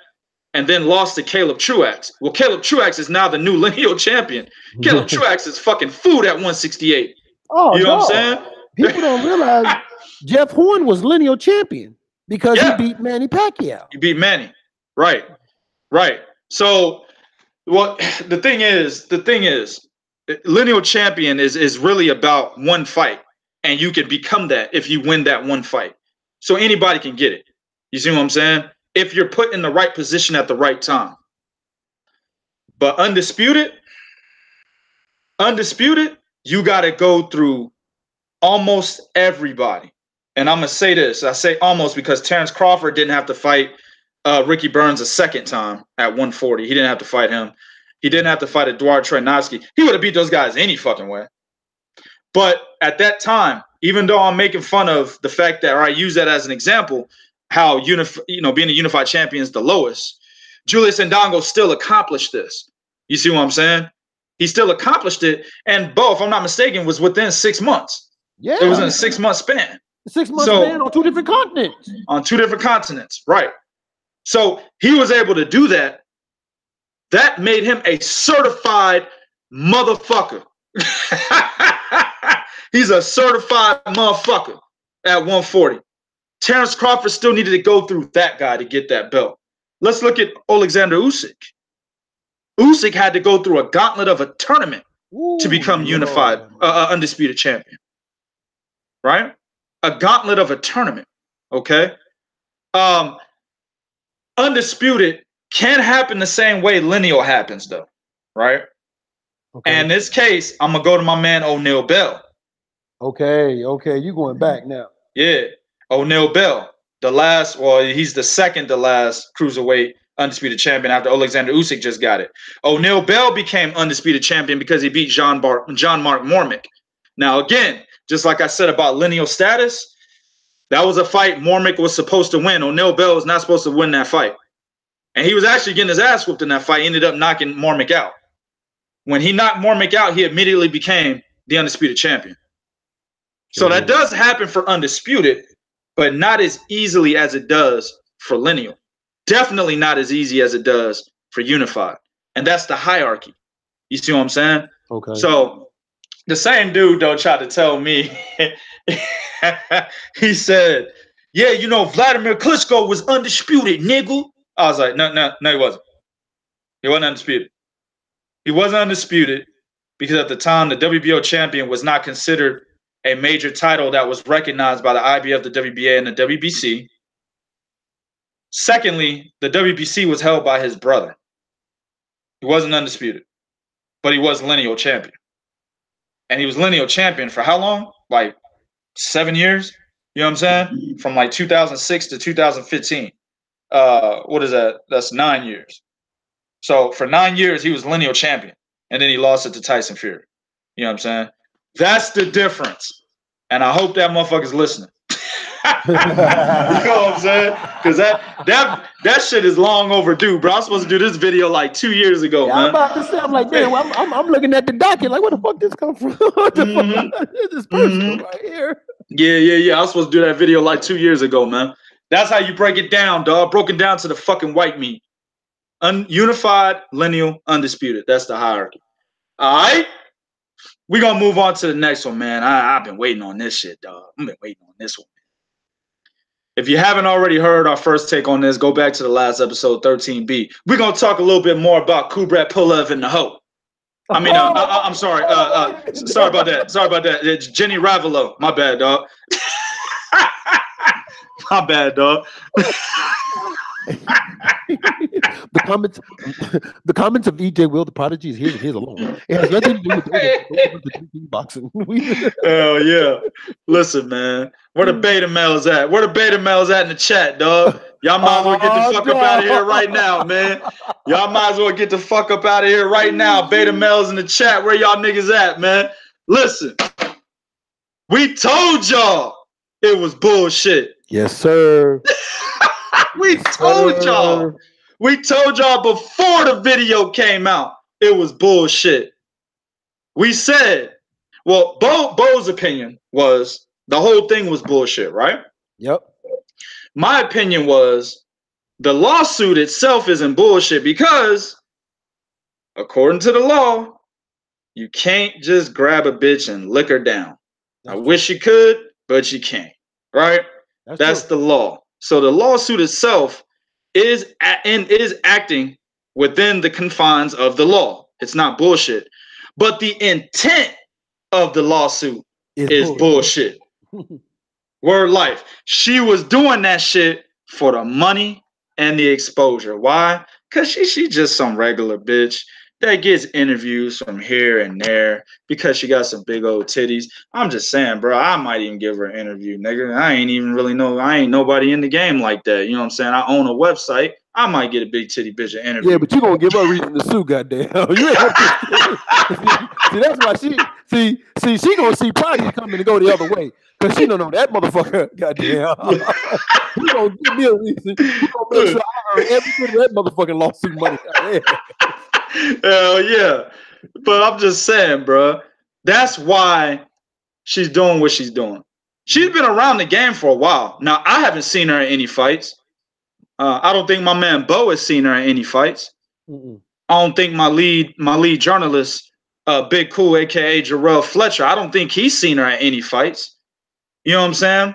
and then lost to Caleb Truax. Well, Caleb Truax is now the new lineal champion. Caleb Truax is fucking food at 168. Oh, you know what I'm saying? People don't realize Jeff Horn was lineal champion because he beat Manny Pacquiao. He beat Manny. Right. So the thing is, lineal champion is really about one fight, and you can become that if you win that one fight. So anybody can get it. You see what I'm saying? If you're put in the right position at the right time. But undisputed, you got to go through almost everybody. And I'm going to say this. I say almost because Terrence Crawford didn't have to fight Ricky Burns a second time at 140. He didn't have to fight him. He didn't have to fight Eduard Troyanovsky. He would have beat those guys any fucking way. But at that time, even though I'm making fun of the fact that, or I use that as an example, how being a unified champion is the lowest, Julius Ndongo still accomplished this. You see what I'm saying? He still accomplished it, and Bo, if I'm not mistaken, was within 6 months. Yeah, it was in a 6-month span. 6 months span on 2 different continents. On 2 different continents, right? So he was able to do that. That made him a certified motherfucker. He's a certified motherfucker at 140. Terrence Crawford still needed to go through that guy to get that belt. Let's look at Alexander Usyk. Usyk had to go through a gauntlet of a tournament to become unified, undisputed champion. Right? A gauntlet of a tournament. Okay? Undisputed can happen the same way lineal happens, though. Right? Okay. And in this case, I'm going to go to my man O'Neal Bell. Okay, you going back now. Yeah. O'Neal Bell, he's the second to last cruiserweight undisputed champion after Alexander Usyk just got it. O'Neal Bell became undisputed champion because he beat John Mark Mormick. Now, again, just like I said about lineal status, that was a fight Mormick was supposed to win. O'Neal Bell was not supposed to win that fight. And he was actually getting his ass whooped in that fight. He ended up knocking Mormick out. When he knocked Mormick out, he immediately became the undisputed champion. So that does happen for undisputed, but not as easily as it does for lineal. Definitely not as easy as it does for unified. And that's the hierarchy. You see what I'm saying? Okay. So the same dude, though, tried to tell me, he said, yeah, Wladimir Klitschko was undisputed, nigga. I was like, no, he wasn't. He wasn't undisputed. He wasn't undisputed because at the time, the WBO champion was not considered a major title that was recognized by the IBF, the WBA, and the WBC. Secondly, the WBC was held by his brother. He wasn't undisputed, but he was lineal champion. And he was lineal champion for how long? Like 7 years? You know what I'm saying? From like 2006 to 2015. What is that? That's 9 years. So for 9 years, he was lineal champion. And then he lost it to Tyson Fury. You know what I'm saying? That's the difference. And I hope that motherfucker's listening. You know what I'm saying? Because that shit is long overdue, bro. I was supposed to do this video like 2 years ago, man. I'm about to say, I'm like, damn, I'm looking at the docket, like, where the fuck this come from? What the fuck? This person right here. Yeah. I was supposed to do that video like 2 years ago, man. That's how you break it down, dog. Broken down to the fucking white meat. Unified, lineal, undisputed. That's the hierarchy. All right? We're going to move on to the next one, man. I've been waiting on this shit, dog. I've been waiting on this one. If you haven't already heard our first take on this, go back to the last episode, 13B. We're going to talk a little bit more about Kubrat, Pulev, and the Hoe. I mean, I'm sorry. Sorry about that. It's Jenny Ravelo. My bad, dog. My bad, dog. The comments of EJ Will, the prodigy, is here's alone. It has nothing to do with the boxing. Hell yeah. Listen, man. Where the beta males at? Where the beta males at in the chat, dog? Y'all might as well get the fuck up out of here right now, man. Y'all might as well get the fuck up out of here right now. Beta males in the chat. Where y'all niggas at, man? Listen. We told y'all it was bullshit. Yes, sir. We told y'all. We told y'all before the video came out, it was bullshit. We said, well, Bo's opinion was the whole thing was bullshit, right? Yep. My opinion was the lawsuit itself isn't bullshit because, according to the law, you can't just grab a bitch and lick her down. I wish you could, but you can't, right? That's the law. So the lawsuit itself is acting within the confines of the law. It's not bullshit. But the intent of the lawsuit is bullshit. Word life. She was doing that shit for the money and the exposure. Why? Because she just some regular bitch. that gets interviews from here and there because she got some big old titties. I'm just saying, bro, I might even give her an interview, nigga. I ain't even really know. I ain't nobody in the game like that. You know what I'm saying? I own a website. I might get a big titty bitch an interview. Yeah, but you gonna give her a reason to sue, goddamn. You ain't gonna see, that's why she gonna see parties coming to go the other way. Cause she don't know that motherfucker, goddamn. You gonna give me a reason. You gonna make sure I earn every bit of that motherfucking lawsuit money. Hell yeah. But I'm just saying, bro, that's why she's doing what she's doing. She's been around the game for a while. Now, I haven't seen her in any fights. I don't think my man Bo has seen her in any fights. I don't think my lead journalist, Big Cool, aka Jarrell Fletcher, I don't think he's seen her at any fights. You know what I'm saying?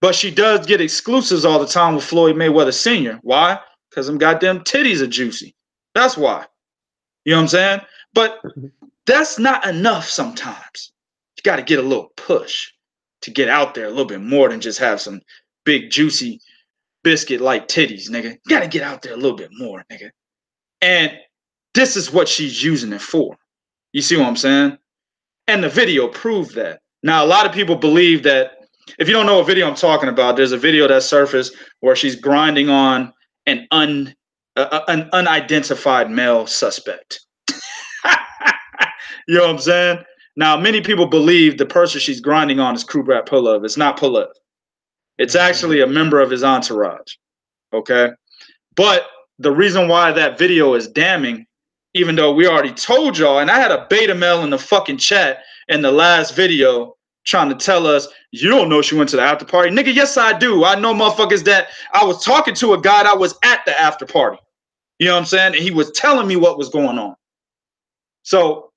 But she does get exclusives all the time with Floyd Mayweather Sr. Why? Because them goddamn titties are juicy. That's why. You know what I'm saying? But that's not enough sometimes. You got to get a little push to get out there a little bit more than just have some big, juicy biscuit-like titties, nigga. You got to get out there a little bit more, nigga. And this is what she's using it for. You see what I'm saying? And the video proved that. Now, a lot of people believe that, if you don't know what video I'm talking about, there's a video that surfaced where she's grinding on an unidentified male suspect. You know what I'm saying? Now, many people believe the person she's grinding on is Kubrat Pulev. It's not Pulev. It's actually a member of his entourage. Okay? But the reason why that video is damning, even though we already told y'all, and I had a beta male in the fucking chat in the last video trying to tell us, you don't know she went to the after party. Nigga, yes, I do. I know motherfuckers that I was talking to a guy that was at the after party. You know what I'm saying? And he was telling me what was going on. So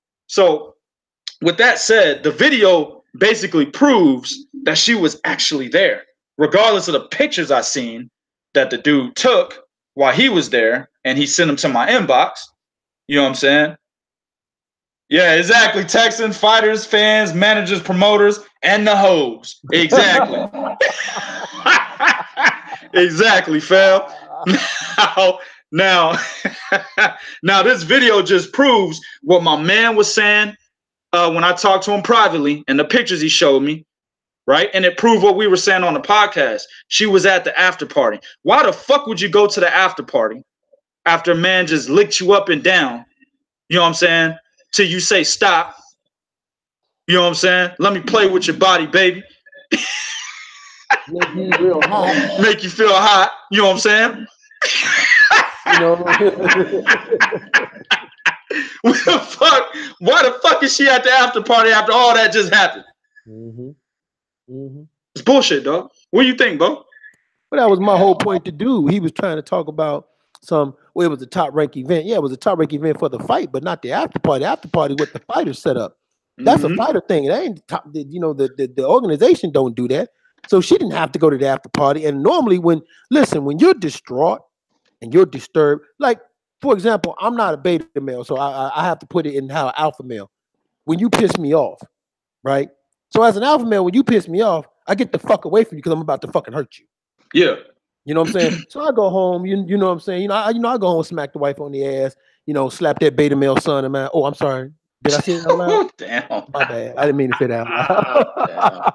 with that said, the video basically proves that she was actually there, regardless of the pictures I seen that the dude took while he was there, and he sent them to my inbox. You know what I'm saying? Yeah, exactly. Texans, fighters, fans, managers, promoters, and the hoes. Exactly. Exactly, fam. Now, this video just proves what my man was saying when I talked to him privately and the pictures he showed me, right? And it proved what we were saying on the podcast. She was at the after party. Why the fuck would you go to the after party after a man just licked you up and down? You know what I'm saying? Till you say stop. You know what I'm saying? Let me play with your body, baby. Make you real hot. Make you feel hot. You know what I'm saying? You know. What the fuck? Why the fuck is she at the after party after all that just happened? It's bullshit, dog. What do you think, bro? Well, that was my whole point to do. He was it was a top rank event. Yeah, it was a top rank event for the fight, but not the after party. After party what the fighters set up. That's a fighter thing. It ain't top. You know, the organization don't do that. So she didn't have to go to the after party. And normally, when you're distraught and you're disturbed, like for example, I'm not a beta male, so I have to put it in how alpha male. When you piss me off, right? So as an alpha male, when you piss me off, I get the fuck away from you because I'm about to fucking hurt you. Yeah. You know what I'm saying? So I go home, you know what I'm saying? I go home and smack the wife on the ass, slap that beta male son of mine. Oh, I'm sorry. Did I say it out loud? Damn. My bad. I didn't mean to say that out loud.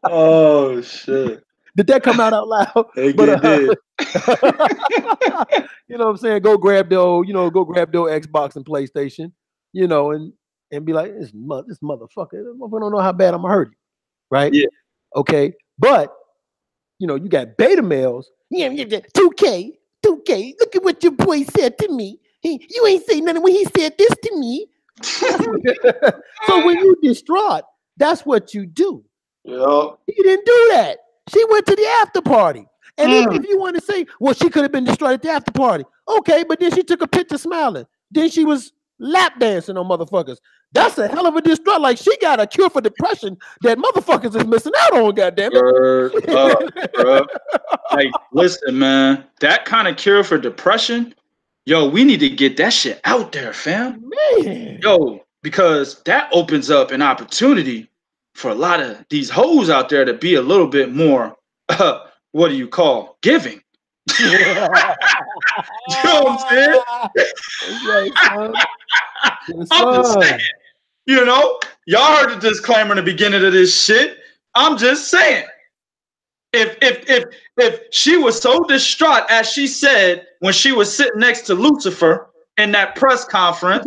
Oh, shit. Did that come out loud? It did. You know what I'm saying? Go grab the old Xbox and PlayStation, and be like, this motherfucker don't know how bad I'm gonna hurt you. Right? Yeah. Okay. But you got beta males. Yeah, 2K. Look at what your boy said to me. You ain't say nothing when he said this to me. So when you distraught, that's what you do. Yeah. He didn't do that. She went to the after party. And if you want to say, well, she could have been distraught at the after party. Okay, but then she took a picture smiling. Then she was lap dancing on motherfuckers. That's a hell of a distraught. Like she got a cure for depression that motherfuckers is missing out on, goddammit. Bro. Like, listen, man, that kind of cure for depression, yo, we need to get that shit out there, fam. Man. Yo, because that opens up an opportunity for a lot of these hoes out there to be a little bit more, giving. You know what I'm saying? I'm just saying. You know, y'all heard the disclaimer in the beginning of this shit. I'm just saying. If she was so distraught as she said when she was sitting next to Lucifer in that press conference,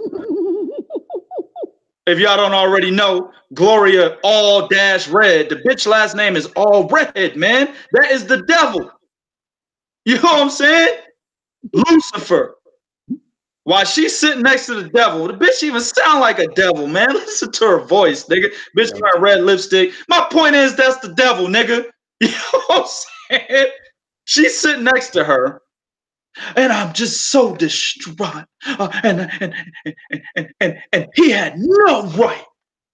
if y'all don't already know, Gloria all dash red. The bitch last name is all red, man. That is the devil. You know what I'm saying? Lucifer. While she's sitting next to the devil, the bitch even sound like a devil, man. Listen to her voice, nigga. Bitch wearing red lipstick. My point is, that's the devil, nigga. You know what I'm saying? She's sitting next to her, and I'm just so distraught. And he had no right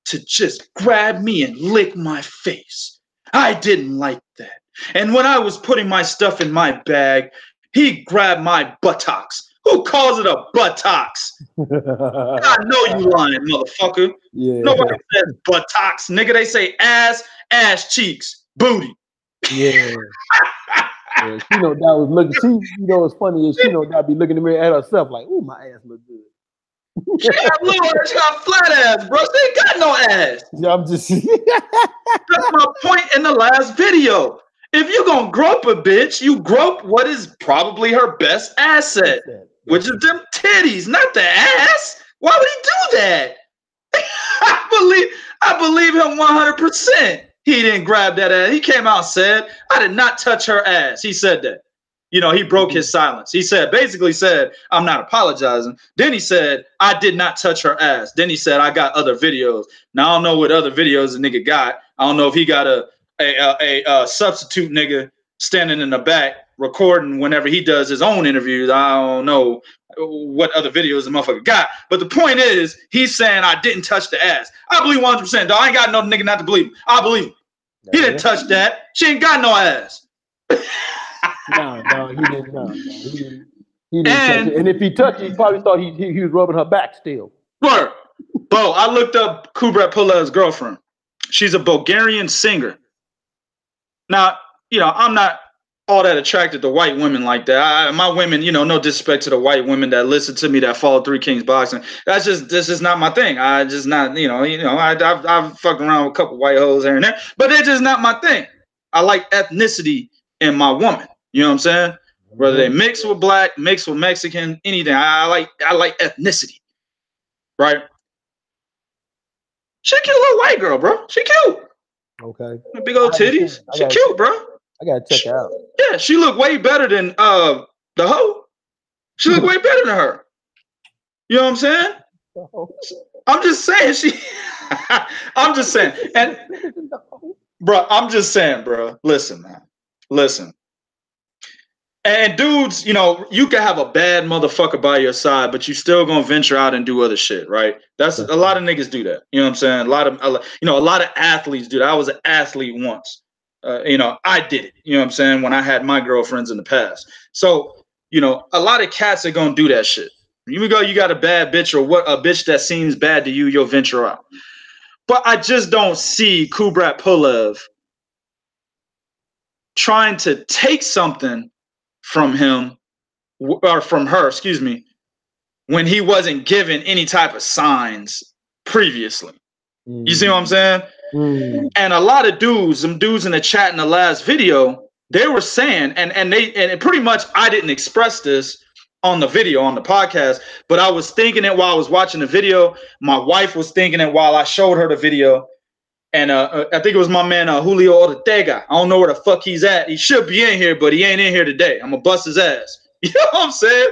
to just grab me and lick my face. I didn't like that. And when I was putting my stuff in my bag, he grabbed my buttocks. Who calls it a buttocks? I know you lying, motherfucker. Yeah. Nobody says buttocks, nigga. They say ass, ass cheeks, booty. Yeah. Yeah, she know that was looking. She, you know, what's funny is she know that be looking in the mirror at herself like, "Ooh, my ass look good." She got little ass, she got flat ass, bro. She ain't got no ass. Yeah, I'm just. That's my point in the last video. If you gonna grope a bitch, you grope what is probably her best asset, which is them titties, not the ass. Why would he do that? I believe him 100%. He didn't grab that ass. He came out and said, I did not touch her ass. He said that. You know, he broke his silence. He basically said, I'm not apologizing. Then he said, I did not touch her ass. Then he said, I got other videos. Now, I don't know what other videos the nigga got. I don't know if he got a substitute nigga standing in the back recording whenever he does his own interviews. I don't know what other videos the motherfucker got. But the point is, he's saying I didn't touch the ass. I believe 100%. Dog, I ain't got no nigga not to believe him. I believe him. He didn't touch that. She ain't got no ass. No, he didn't. No, he didn't touch it. And if he touched it, he probably thought he was rubbing her back still. Bro, I looked up Kubrat Pulev's girlfriend. She's a Bulgarian singer. Now, you know, I'm not all that attracted to white women like that. My women, you know, no disrespect to the white women that listen to me that follow Three Kings Boxing. This is not my thing. I just not, I've fucked around with a couple white hoes here and there, but it's just not my thing. I like ethnicity in my woman. You know what I'm saying? Whether they mix with black, mix with Mexican, anything. I like ethnicity, right? She a cute little white girl, bro. She cute. Okay. Big old titties. She cute, bro. I gotta check her out. Yeah, she look way better than the hoe. She look way better than her. You know what I'm saying? I'm just saying I'm just saying. And bro, I'm just saying, bro. Listen, man. Listen. And dudes, you know, you can have a bad motherfucker by your side, but you still gonna venture out and do other shit, right? That's a lot of niggas do that. You know what I'm saying? A lot of athletes do that. I was an athlete once. I did it. You know what I'm saying? When I had my girlfriends in the past. So, you know, a lot of cats are gonna do that shit. You got a bad bitch or what a bitch that seems bad to you, you'll venture out. But I just don't see Kubrat Pulev trying to take something from him or from her, excuse me, when he wasn't given any type of signs previously. You see what I'm saying? And a lot of dudes in the chat in the last video, they were saying, and pretty much I didn't express this on the video, on the podcast, but I was thinking it while I was watching the video. My wife was thinking it while I showed her the video. And I think it was my man Julio Ortega. I don't know where the fuck he's at. He should be in here, but he ain't in here today. I'm gonna bust his ass. You know what I'm saying?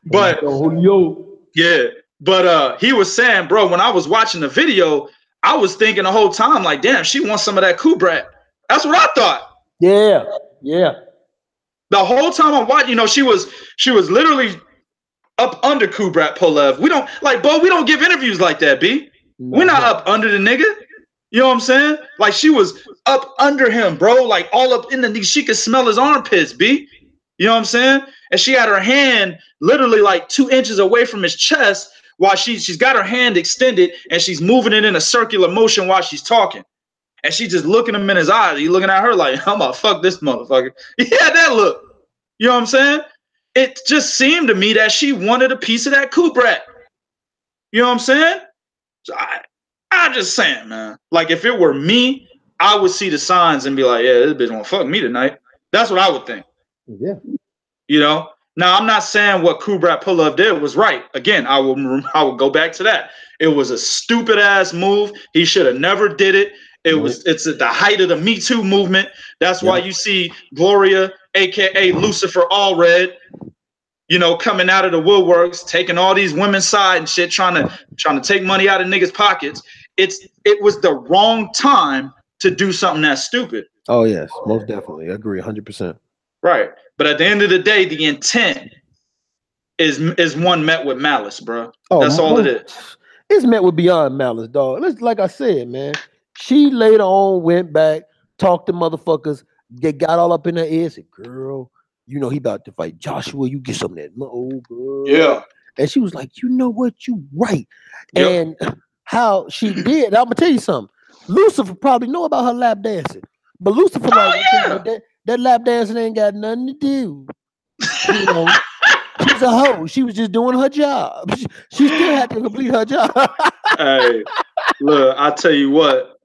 But Julio, yeah. But he was saying, bro, when I was watching the video, I was thinking the whole time, like, damn, she wants some of that Kubrat. That's what I thought. Yeah. The whole time I'm watching, you know, she was literally up under Kubrat Pulev. We don't give interviews like that, B. We're not up under the nigga. You know what I'm saying? Like, she was up under him, bro. Like, all up in the nigga. She could smell his armpits, B. You know what I'm saying? And she had her hand literally like 2 inches away from his chest while she's got her hand extended and she's moving it in a circular motion while she's talking. And she just looking him in his eyes. He looking at her like, I'm gonna fuck this motherfucker. He had that look. You know what I'm saying? It just seemed to me that she wanted a piece of that Kubrat. You know what I'm saying? So I'm just saying, man. Like, if it were me, I would see the signs and be like, yeah, this bitch won't fuck me tonight. That's what I would think. Yeah. You know? Now, I'm not saying what Kubrat Pulev did was right. Again, I will go back to that. It was a stupid ass move. He should have never did it. It's at the height of the Me Too movement. That's why you see Gloria, aka Lucifer Allred, you know, coming out of the woodworks, taking all these women's side and shit, trying to take money out of niggas' pockets. It was the wrong time to do something that stupid. Oh yes, most definitely. I agree 100%. Right. But at the end of the day, the intent is one met with malice, bro. Oh, that's all it is. It's met with beyond malice, dog. Like I said, man. She later on went back, talked to motherfuckers, they got all up in her ear, said, girl, you know he about to fight Joshua. You get some of that old girl. Yeah. And she was like, you know what? You right. Yep. And how she did, I'm gonna tell you something. Lucifer probably know about her lap dancing. But Lucifer that lap dancing ain't got nothing to do. You know, she's a hoe. She was just doing her job. She still had to complete her job. Hey, look, I tell you what,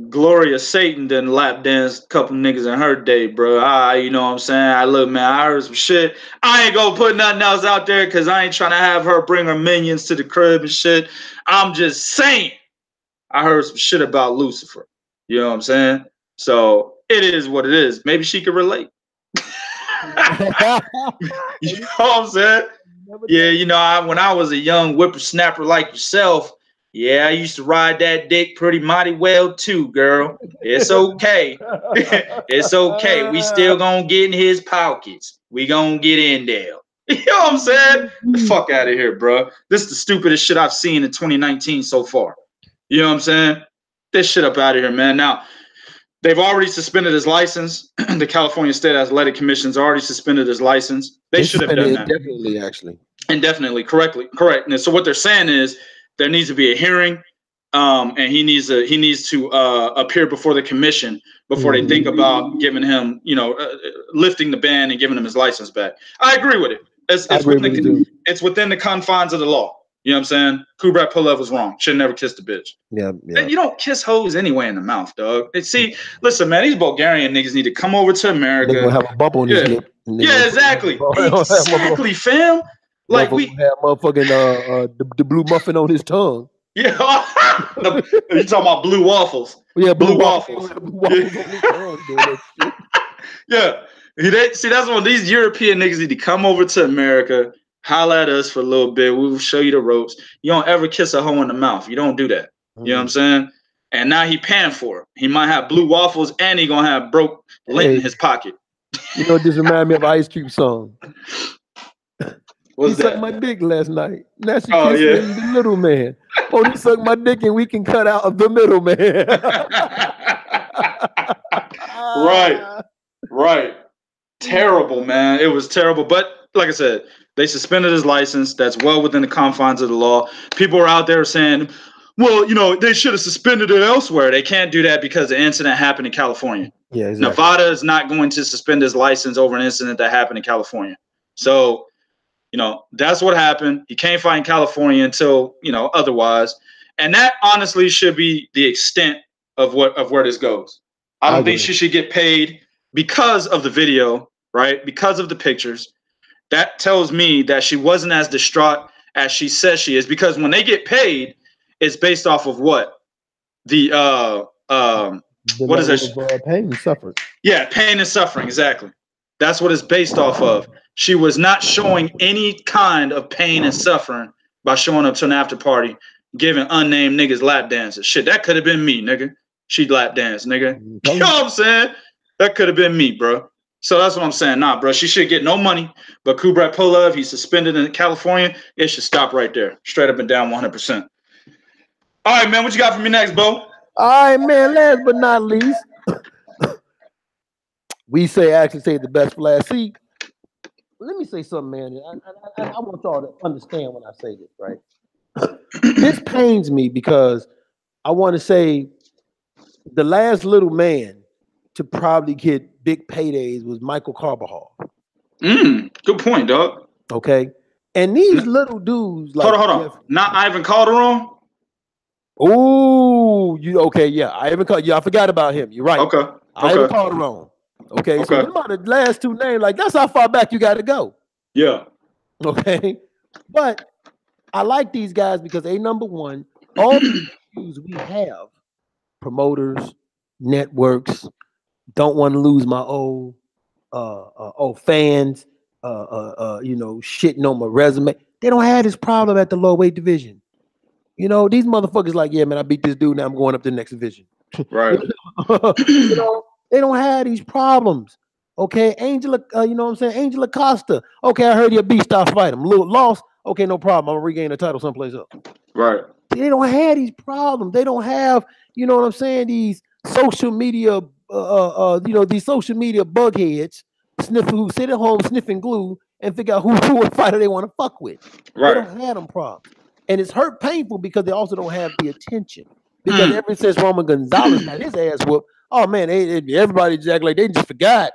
Gloria Satan done lap dance a couple niggas in her day, bro. You know what I'm saying? Look, man, I heard some shit. I ain't gonna put nothing else out there because I ain't trying to have her bring her minions to the crib and shit. I'm just saying, I heard some shit about Lucifer. You know what I'm saying? So it is what it is. Maybe she could relate. You know what I'm saying? Yeah, you know, when I was a young whippersnapper like yourself, yeah, I used to ride that dick pretty mighty well too, girl. It's okay. It's okay. We still gonna get in his pockets. We gonna get in there. You know what I'm saying? The fuck out of here, bro. This is the stupidest shit I've seen in 2019 so far. You know what I'm saying? This shit up out of here, man. Now, they've already suspended his license. The California State Athletic Commission's already suspended his license. They should have done that. Indefinitely, actually. Indefinitely, correct. And so what they're saying is there needs to be a hearing, and he needs to appear before the commission before they think about giving him, you know, lifting the ban and giving him his license back. I agree with it. It's within the confines of the law. You know what I'm saying? Kubrat Pulev was wrong. Should never kissed a bitch. Yeah. And you don't kiss hoes anyway in the mouth, dog. See, listen, man, these Bulgarian niggas need to come over to America. They're gonna have a bump on his lip. Yeah, exactly. Exactly, fam. Like we have motherfucking the blue muffin on his tongue. Yeah. You talking about blue waffles? Yeah, blue waffles. Yeah. See, that's one of these European niggas need to come over to America. Holla at us for a little bit. We will show you the ropes. You don't ever kiss a hoe in the mouth. You don't do that. You know what I'm saying? And now he paying for it. He might have blue waffles and he gonna have broke lint in his pocket. You know, this remind me of an Ice Cube song. What's he sucked my dick last night. Now she kissing the little man. Oh, he sucked my dick and we can cut out the middle man. Right. Terrible, man. It was terrible. But like I said, they suspended his license. That's well within the confines of the law. People are out there saying, well, you know, they should have suspended it elsewhere. They can't do that because the incident happened in California. Yeah, exactly. Nevada is not going to suspend his license over an incident that happened in California. So, you know, that's what happened. He can't fight in California until, you know, otherwise. And that honestly should be the extent of where this goes. I don't think she should get paid because of the video, right? Because of the pictures. That tells me that she wasn't as distraught as she says she is, because when they get paid, it's based off of what? What is that? Pain and suffering. Yeah, pain and suffering, exactly. That's what it's based off of. She was not showing any kind of pain and suffering by showing up to an after party, giving unnamed niggas lap dances. Shit, that could have been me, nigga. She'd lap dance, nigga. You know what I'm saying? That could have been me, bro. So that's what I'm saying. Nah, bro, she should get no money. But Kubrat Pulev, he's suspended in California. It should stop right there. Straight up and down 100%. All right, man, what you got for me next, Bo? All right, man, last but not least, we actually say the best for last. See, let me say something, man. I want y'all to understand when I say this, right? This pains me because I want to say the last little man to probably get big paydays was Michael Carbajal. Good point, dog. Okay. And these little dudes like hold on. Not Ivan Calderon? Oh, you okay? Yeah, I forgot about him. You're right. Okay. Ivan Calderon. Okay, so them are the last two names. Like that's how far back you got to go. Yeah. Okay, but I like these guys because number one, all the issues we have, promoters, networks, don't want to lose my fans, shitting on my resume. They don't have this problem at the low weight division. You know, these motherfuckers like, yeah, man, I beat this dude. Now I'm going up to the next division. Right. They don't have these problems. Okay, Angela, Angela Costa. Okay, I heard you're a beast. I'll fight him. Little lost. Okay, no problem. I'm gonna regain the title someplace else. Right. They don't have these problems. They don't have, these social media, these social media bugheads who sit at home sniffing glue and figure out who fighter they want to fuck with. Right. They don't have them problems. And it's painful because they also don't have the attention. Because ever since Roman Gonzalez got his ass whooped, oh man, everybody just act like they just forgot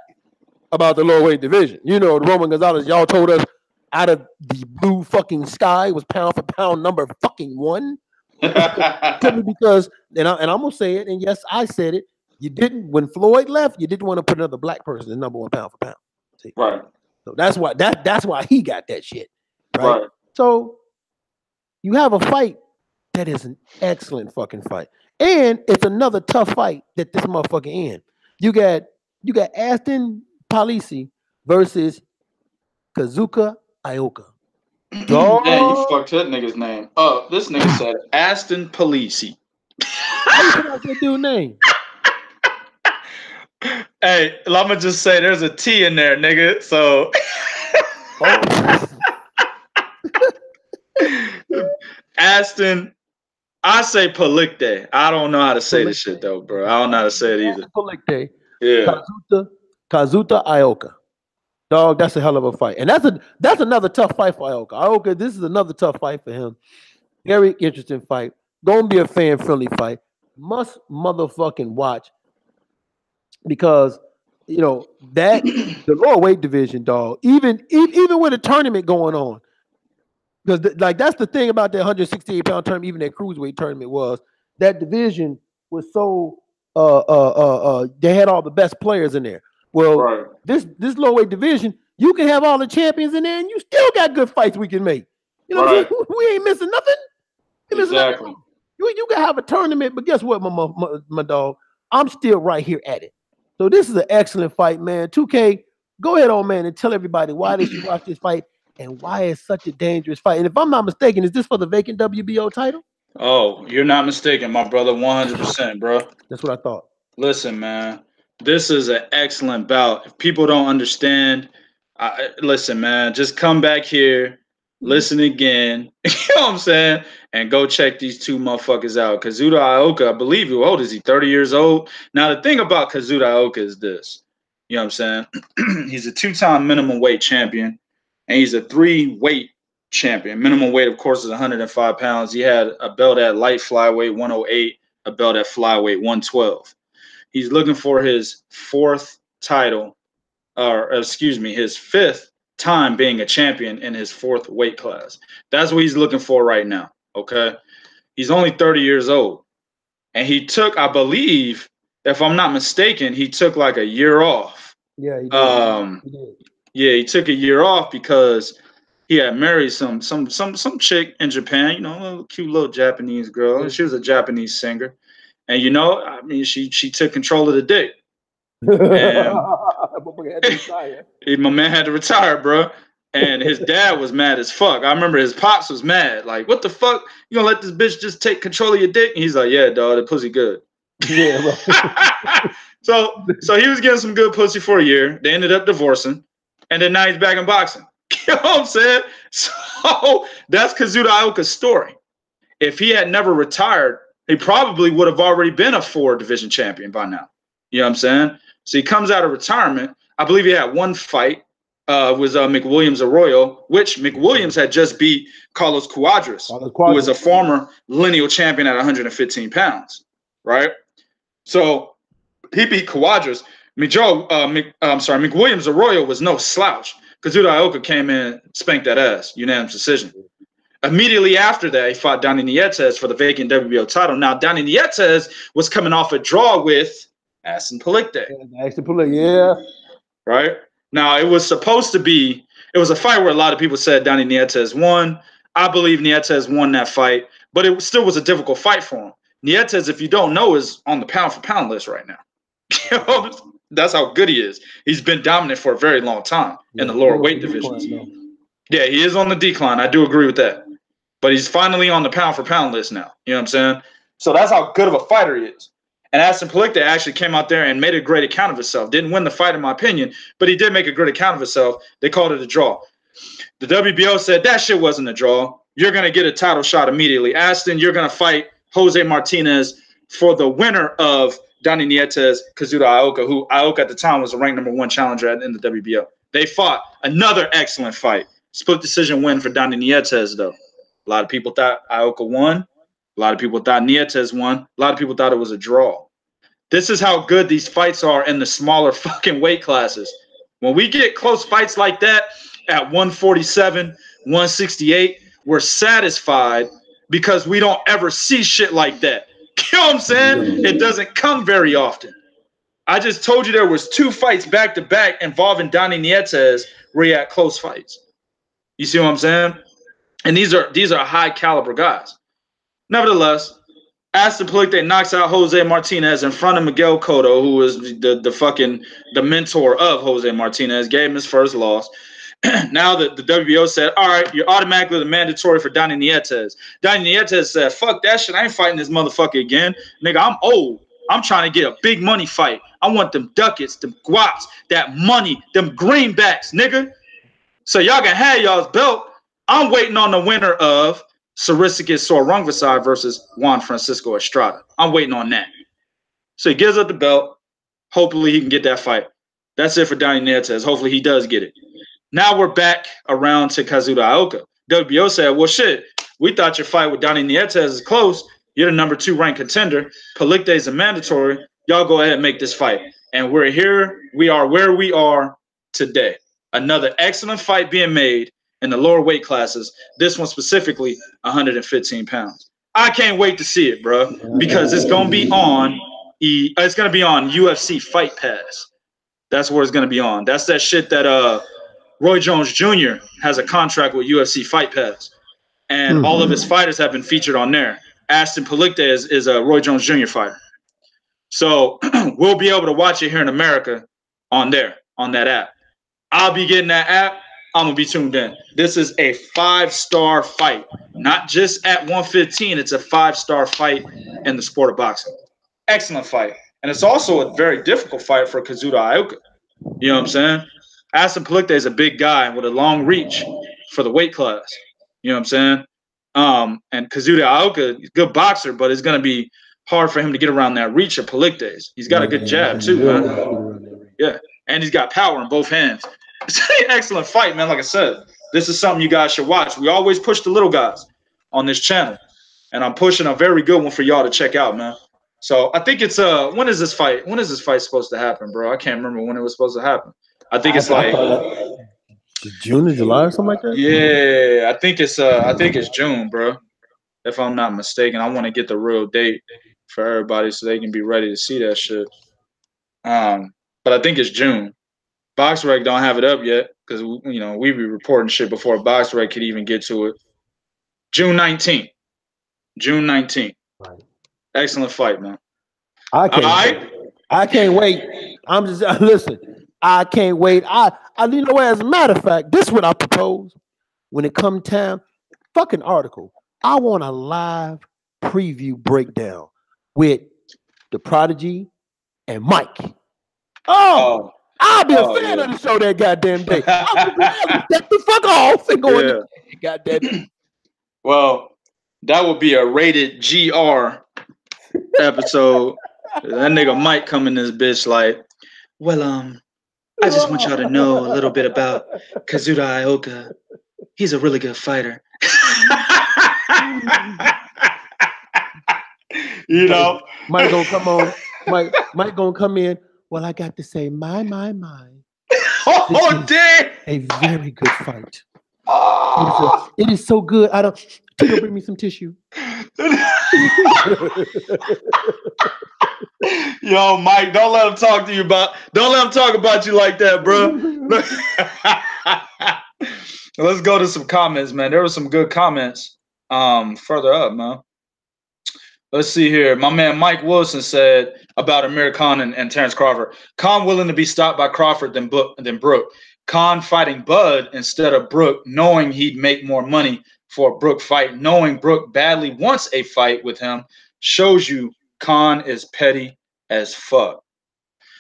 about the lower weight division. The Roman Gonzalez, y'all told us out of the blue fucking sky was pound for pound number fucking one. Because, and I'm gonna say it, and yes, I said it. You didn't, when Floyd left, you didn't want to put another black person in number one pound for pound. See? Right. So that's why he got that shit. Right. So you have a fight that is an excellent fucking fight. And it's another tough fight that this motherfucker in. You got Aston Palicte versus Kazuto Ioka. Man, you fucked that nigga's name up. This nigga said Aston Palicte. How you pronounce that dude's name? Hey, I'ma just say there's a T in there, nigga. So Aston, I say Palicte. I don't know how to say this shit though, bro. I don't know how to say it either. Palicte. Yeah. Kazuto Ioka. Dog, that's a hell of a fight. And that's another tough fight for Ioka. Ioka, this is another tough fight for him. Very interesting fight. Gonna be a fan-friendly fight. Must motherfucking watch. Because that the lower weight division, dog, even with a tournament going on. Because that's the thing about that 168-pound tournament, even that cruiserweight tournament was that division was so they had all the best players in there. Well, this low weight division, you can have all the champions in there, and you still got good fights we can make. You know what I'm saying? We ain't missing nothing. Exactly. You can have a tournament, but guess what, my dog? I'm still right here at it. So this is an excellent fight, man. 2K, go ahead, old man, and tell everybody why they should watch this fight and why it's such a dangerous fight. And if I'm not mistaken, is this for the vacant WBO title? Oh, you're not mistaken, my brother. 100%, bro. That's what I thought. Listen, man, this is an excellent bout. If people don't understand, listen, man, just come back here, listen again, you know what I'm saying, and go check these two motherfuckers out. Kazuto Ioka, I believe, how old is he? 30 years old? Now, the thing about Kazuto Ioka is this, you know what I'm saying? He's a two-time minimum weight champion, and he's a three-weight champion. Minimum weight, of course, is 105 pounds. He had a belt at light flyweight 108, a belt at flyweight 112. He's looking for his fourth title, his fifth time being a champion in his fourth weight class. That's what he's looking for right now, okay? He's only 30 years old. And he took, I believe, if I'm not mistaken, he took like a year off. Yeah, he did. Yeah, he took a year off because he had married some chick in Japan, a little cute little Japanese girl. She was a Japanese singer. And she took control of the dick. And my man had to retire, bro. And his dad was mad as fuck. I remember his pops was mad. Like, what the fuck? You gonna let this bitch just take control of your dick? And he's like, yeah, dog, the pussy good. Yeah, bro. So he was getting some good pussy for a year. They ended up divorcing. And then now he's back in boxing. You know what I'm saying? So that's Kazuto Ioka's story. If he had never retired, he probably would have already been a 4-division champion by now. You know what I'm saying? So he comes out of retirement. I believe he had one fight with McWilliams Arroyo, which McWilliams had just beat Carlos Cuadras, who was a former lineal champion at 115 pounds, right? So he beat Cuadras. McWilliams Arroyo was no slouch. Kazuto Ioka came in, spanked that ass, unanimous decision. Immediately after that, he fought Donnie Nietes for the vacant WBO title. Now, Donnie Nietes was coming off a draw with Aston Palicte. Aston Palicte, yeah. Right? Now, it was supposed to be, it was a fight where a lot of people said Donnie Nietes won. I believe Nietes won that fight, but it still was a difficult fight for him. Nietes, if you don't know, is on the pound-for-pound list right now. That's how good he is. He's been dominant for a very long time in the lower weight divisions. Yeah, he is on the decline. I do agree with that. But he's finally on the pound-for-pound list now. You know what I'm saying? So that's how good of a fighter he is. And Aston Palicte actually came out there and made a great account of himself. Didn't win the fight, in my opinion, but he did make a great account of himself. They called it a draw. The WBO said that shit wasn't a draw. You're going to get a title shot immediately. Aston, you're going to fight Jose Martinez for the winner of Donnie Nietes, Kazuto Ioka, who Ioka at the time was a ranked #1 challenger in the WBO. They fought another excellent fight. Split decision win for Donnie Nietes, though. A lot of people thought Ioka won. A lot of people thought Nietes won. A lot of people thought it was a draw. This is how good these fights are in the smaller fucking weight classes. When we get close fights like that at 147, 168, we're satisfied because we don't ever see shit like that. You know what I'm saying? It doesn't come very often. I just told you there was 2 fights back-to-back involving Donnie Nietes where he had close fights. You see what I'm saying? And these are high-caliber guys. Nevertheless, Aston Palicte knocks out Jose Martinez in front of Miguel Cotto, who was the mentor of Jose Martinez, gave him his first loss. Now the WBO said, all right, you're automatically the mandatory for Donnie Nietes. Donnie Nietes said, fuck that shit. I ain't fighting this motherfucker again. Nigga, I'm old. I'm trying to get a big money fight. I want them ducats, them guaps, that money, them greenbacks, nigga. So y'all can have y'all's belt. I'm waiting on the winner of Sarissakis Sorungvasai versus Juan Francisco Estrada. I'm waiting on that. So he gives up the belt. Hopefully he can get that fight. That's it for Donnie Nietes. Hopefully he does get it. Now we're back around to Kazuto Ioka. WBO said, well, shit, we thought your fight with Donnie Nietes is close. You're the #2 ranked contender. Palicte is a mandatory. Y'all go ahead and make this fight. And we're here. We are where we are today. Another excellent fight being made in the lower weight classes. This one specifically, 115 pounds. I can't wait to see it, bro, because it's going to be on UFC Fight Pass. That's where it's going to be on. That's that shit that Roy Jones Jr. has a contract with UFC Fight Pass. And all of his fighters have been featured on there. Aston Palicte is a Roy Jones Jr. fighter. So we'll be able to watch it here in America on there, on that app. I'll be getting that app. I'm going to be tuned in. This is a 5-star fight. Not just at 115. It's a 5-star fight in the sport of boxing. Excellent fight. And it's also a very difficult fight for Kazuto Ioka. You know what I'm saying? Aston Palicte is a big guy with a long reach for the weight class. You know what I'm saying? And Kazuto Ioka, he's a good boxer, but it's going to be hard for him to get around that reach of Palicte's. He's got a good jab, too, man. Yeah. And he's got power in both hands. It's an excellent fight, man. Like I said, this is something you guys should watch. We always push the little guys on this channel. And I'm pushing a very good one for y'all to check out, man. So I think it's when is this fight? When is this fight supposed to happen, bro? I can't remember when it was supposed to happen. I think it's like June or July or something like that. Yeah, I think it's June, bro. If I'm not mistaken, I want to get the real date for everybody so they can be ready to see that shit. But I think it's June. BoxRec don't have it up yet because we be reporting shit before BoxRec could even get to it. June 19th. June 19th. Right. Excellent fight, man. I can't wait. I'm just listen. I can't wait. You know what? As a matter of fact, this is what I propose when it comes time. Fucking article. I want a live preview breakdown with the Prodigy and Mike. Oh, I'll be a fan of the show that goddamn day. I'll step the fuck off and go in. Goddamn. Well, that would be a rated GR episode. That nigga Mike come in this bitch like, well, I just want y'all to know a little bit about Kazuto Ioka. He's a really good fighter. You know, Mike gonna come on. Mike gonna come in. Well, I got to say, my. Oh, damn! A very good fight. Oh. It is so good. I don't. Tito, bring me some tissue. Yo, Mike, don't let him talk to you about. Don't let him talk about you like that, bro. Let's go to some comments, man. There were some good comments. Further up, man. Let's see here. My man Mike Wilson said about Amir Khan and Terrence Crawford. Khan willing to be stopped by Crawford than Brook. Khan fighting Bud instead of Brook, knowing he'd make more money for a Brook fight. Knowing Brook badly wants a fight with him shows you Khan is petty as fuck.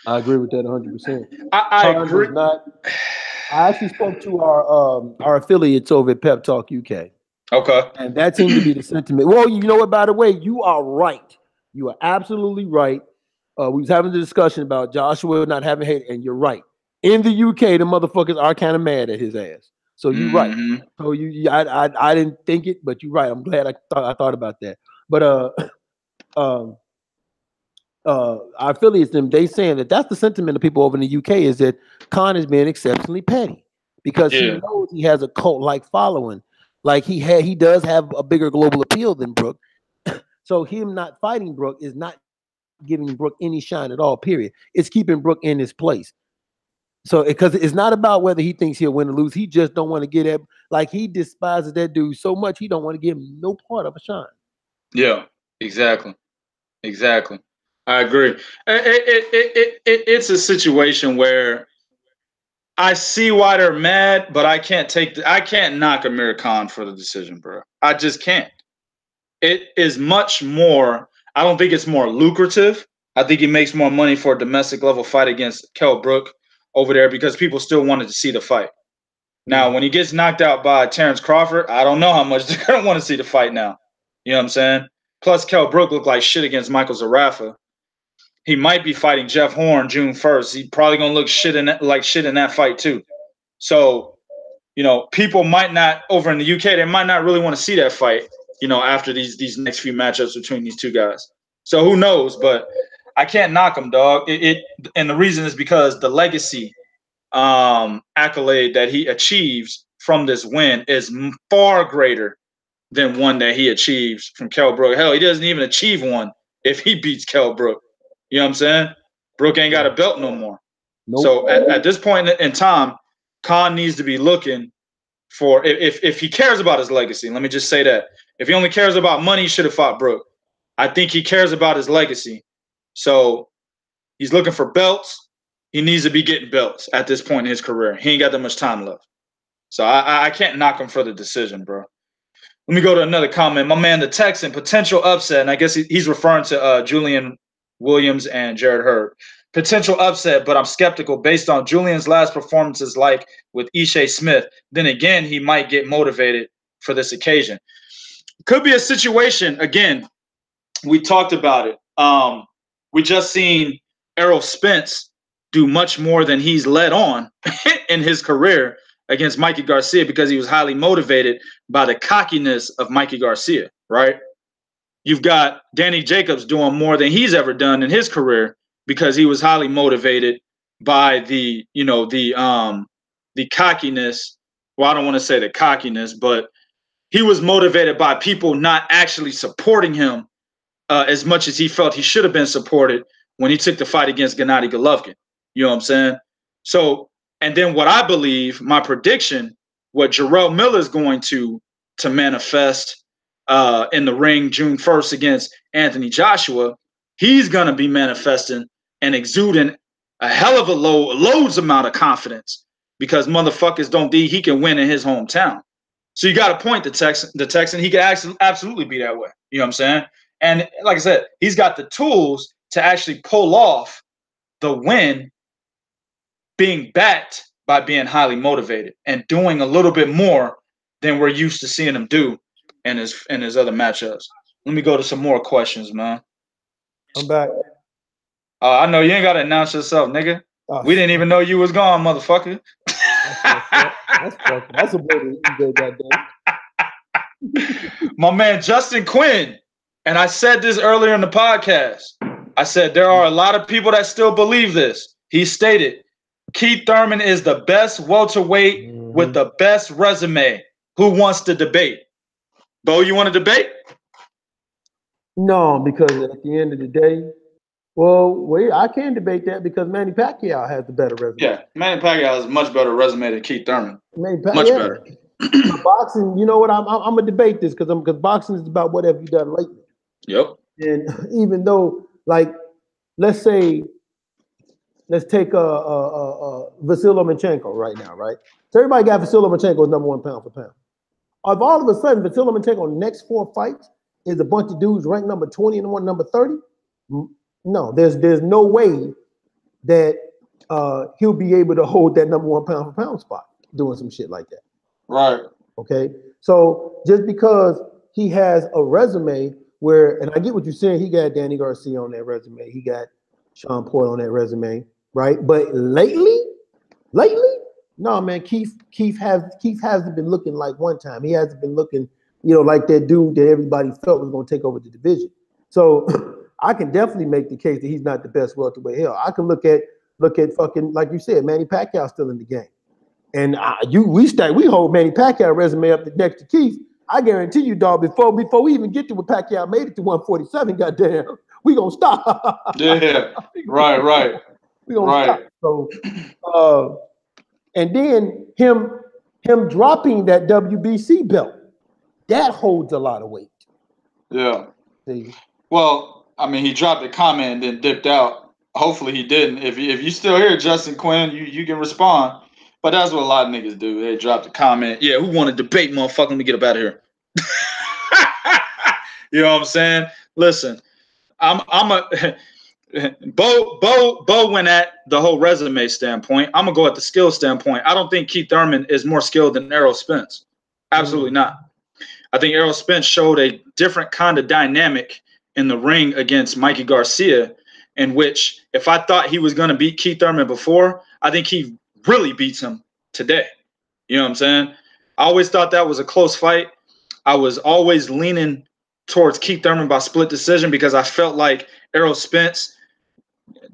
I agree with that 100%. I agree. I actually spoke to our affiliates over at Pep Talk UK. Okay. And that seemed to be the sentiment. Well, you know what, by the way, you are right. You are absolutely right. We was having the discussion about Joshua not having hate, and you're right. In the UK, the motherfuckers are kind of mad at his ass. So you're right. So I didn't think it, but you're right. I'm glad I thought about that. But our affiliates, they saying that's the sentiment of people over in the UK is that Khan is being exceptionally petty because he knows he has a cult-like following. Like he does have a bigger global appeal than Brook. So him not fighting Brook is not giving Brook any shine at all, period. It's keeping Brook in his place. So because it's not about whether he thinks he'll win or lose. He just don't want to get at, like, he despises that dude so much he don't want to give him no part of a shine. Yeah, exactly. I agree. It's a situation where I see why they're mad, but I can't knock Amir Khan for the decision, bro. I just can't. It is much more. I don't think it's more lucrative. I think he makes more money for a domestic level fight against Kell Brook over there because people still wanted to see the fight. Now, when he gets knocked out by Terrence Crawford, I don't know how much they're going to want to see the fight now. You know what I'm saying? Plus, Kell Brook looked like shit against Michael Zarafa. He might be fighting Jeff Horn June 1st. He's probably going to look like shit in that fight too. So, people might not, over in the UK, they might not really want to see that fight, after these next few matchups between these two guys. So who knows? But I can't knock him, dog. And the reason is because the legacy accolade that he achieves from this win is far greater than one that he achieves from Kell Brook. Hell, he doesn't even achieve one if he beats Kell Brook. You know what I'm saying? Brook ain't got a belt no more. Nope. So at this point in time, Khan needs to be looking for, if he cares about his legacy, let me just say that. If he only cares about money, he should have fought Brook. I think he cares about his legacy. So he's looking for belts. He needs to be getting belts at this point in his career. He ain't got that much time left. So I can't knock him for the decision, bro. Let me go to another comment. My man, the Texan, potential upset, and I guess he's referring to Julian Williams and Jarrett Hurd. Potential upset, but I'm skeptical based on Julian's last performances, like with Ishe Smith. Then again, he might get motivated for this occasion. Could be a situation, again, we talked about it. We just seen Errol Spence do much more than he's led on in his career against Mikey Garcia because he was highly motivated by the cockiness of Mikey Garcia, right? You've got Danny Jacobs doing more than he's ever done in his career because he was highly motivated by the cockiness. Well, I don't want to say the cockiness, but he was motivated by people not actually supporting him as much as he felt he should have been supported when he took the fight against Gennady Golovkin. You know what I'm saying? So, and then what I believe, my prediction, what Jarrell Miller is going to manifest in the ring June 1st against Anthony Joshua, he's going to be manifesting and exuding a hell of a loads amount of confidence because motherfuckers don't think he can win in his hometown. So you got to point the Texan. He can absolutely be that way. You know what I'm saying? And like I said, he's got the tools to actually pull off the win being backed by being highly motivated and doing a little bit more than we're used to seeing him do in his other matchups. Let me go to some more questions, man. I'm back. I know you ain't got to announce yourself, nigga. Oh, we didn't even know you was gone, motherfucker. That's a boy that My man Justin Quinn, and I said this earlier in the podcast. I said there are a lot of people that still believe this. He stated, Keith Thurman is the best welterweight with the best resume. Who wants to debate? Bo, you want to debate? No, because at the end of the day, well, I can debate that because Manny Pacquiao has the better resume. Yeah, Manny Pacquiao has a much better resume than Keith Thurman. Much better. Boxing, you know what? I'm gonna debate this because boxing is about what have you done lately. Yep. And even though, like, let's take Vasyl Lomachenko right now, right? So everybody got Vasyl Lomachenko as number 1 pound for pound. If all of a sudden Vasyl Lomachenko next 4 fights is a bunch of dudes ranked number 20 and one number 30, no, there's no way that he'll be able to hold that number 1 pound for pound spot doing some shit like that. Right. Okay. So just because he has a resume where, and I get what you're saying, he got Danny Garcia on that resume, he got Sean Porter on that resume, right? But lately, no, man, Keith hasn't been looking like one time. He hasn't been looking, like that dude that everybody felt was going to take over the division. So I can definitely make the case that he's not the best welterweight. Hell, I can look at fucking, like you said, Manny Pacquiao still in the game, and we hold Manny Pacquiao resume up next to Keith. I guarantee you, dog, before we even get to what Pacquiao made it to 147, goddamn, we gonna stop. Yeah, right. We gonna stop. So, and then him dropping that WBC belt, that holds a lot of weight. Yeah. See? Well, I mean, he dropped a comment and then dipped out. Hopefully he didn't. If you still here, Justin Quinn, you can respond. But that's what a lot of niggas do. They drop a comment. Yeah, who want to debate, motherfucker? Let me get up out of here. You know what I'm saying? Listen, Bo went at the whole resume standpoint. I'm gonna go at the skill standpoint. I don't think Keith Thurman is more skilled than Errol Spence. Absolutely not. I think Errol Spence showed a different kind of dynamic in the ring against Mikey Garcia, in which if I thought he was gonna beat Keith Thurman before, I think he really beats him today. You know what I'm saying? I always thought that was a close fight. I was always leaning towards Keith Thurman by split decision because I felt like Errol Spence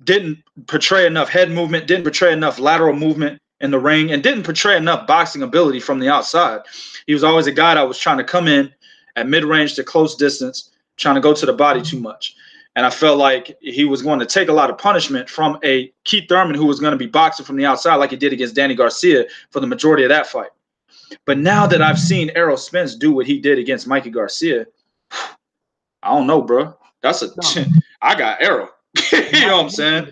didn't portray enough head movement, didn't portray enough lateral movement in the ring, and didn't portray enough boxing ability from the outside. He was always a guy that was trying to come in at mid-range to close distance, trying to go to the body too much. And I felt like he was going to take a lot of punishment from a Keith Thurman who was going to be boxing from the outside like he did against Danny Garcia for the majority of that fight. But now that I've seen Errol Spence do what he did against Mikey Garcia, I don't know, bro. I got Errol. You know what I'm saying?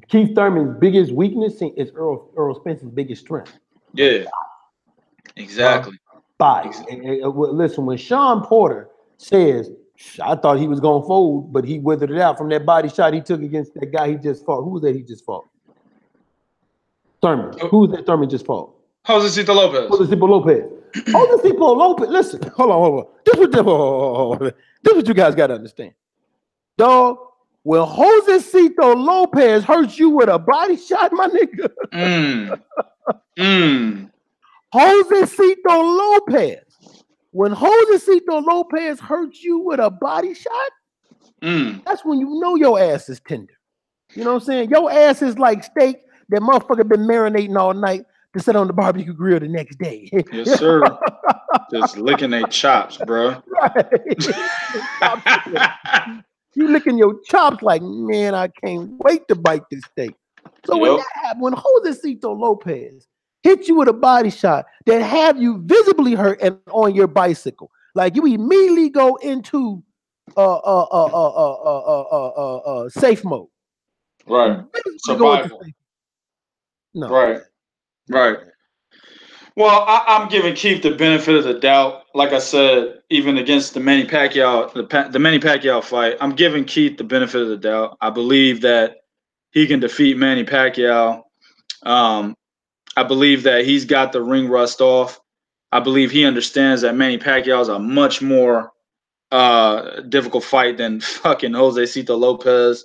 Keith Thurman's biggest weakness is Errol Spence's biggest strength. Yeah, exactly. Body. Listen, when Sean Porter says, I thought he was going to fold, but he withered it out from that body shot he took against that guy he just fought. Who was that he just fought? Thurman. Who was that Thurman just fought? Josecito Lopez. Josecito Lopez. Listen, hold on. This is what you guys got to understand. Dog, when Josecito Lopez hurts you with a body shot, my nigga. Josecito Lopez. When Josecito Lopez hurts you with a body shot, that's when you know your ass is tender. You know what I'm saying? Your ass is like steak that motherfucker been marinating all night to sit on the barbecue grill the next day. Yes, sir. Just licking their chops, bro. Right. You licking your chops like, man, I can't wait to bite this steak. So when that happened, when Josecito Lopez hit you with a body shot that have you visibly hurt and on your bicycle, like you immediately go into safe mode. Right. Survival. No. Right. Well, I'm giving Keith the benefit of the doubt. Like I said, even against the Manny Pacquiao, the Manny Pacquiao fight, I'm giving Keith the benefit of the doubt. I believe that he can defeat Manny Pacquiao. I believe that he's got the ring rust off. I believe he understands that Manny Pacquiao is a much more difficult fight than fucking Josecito Lopez.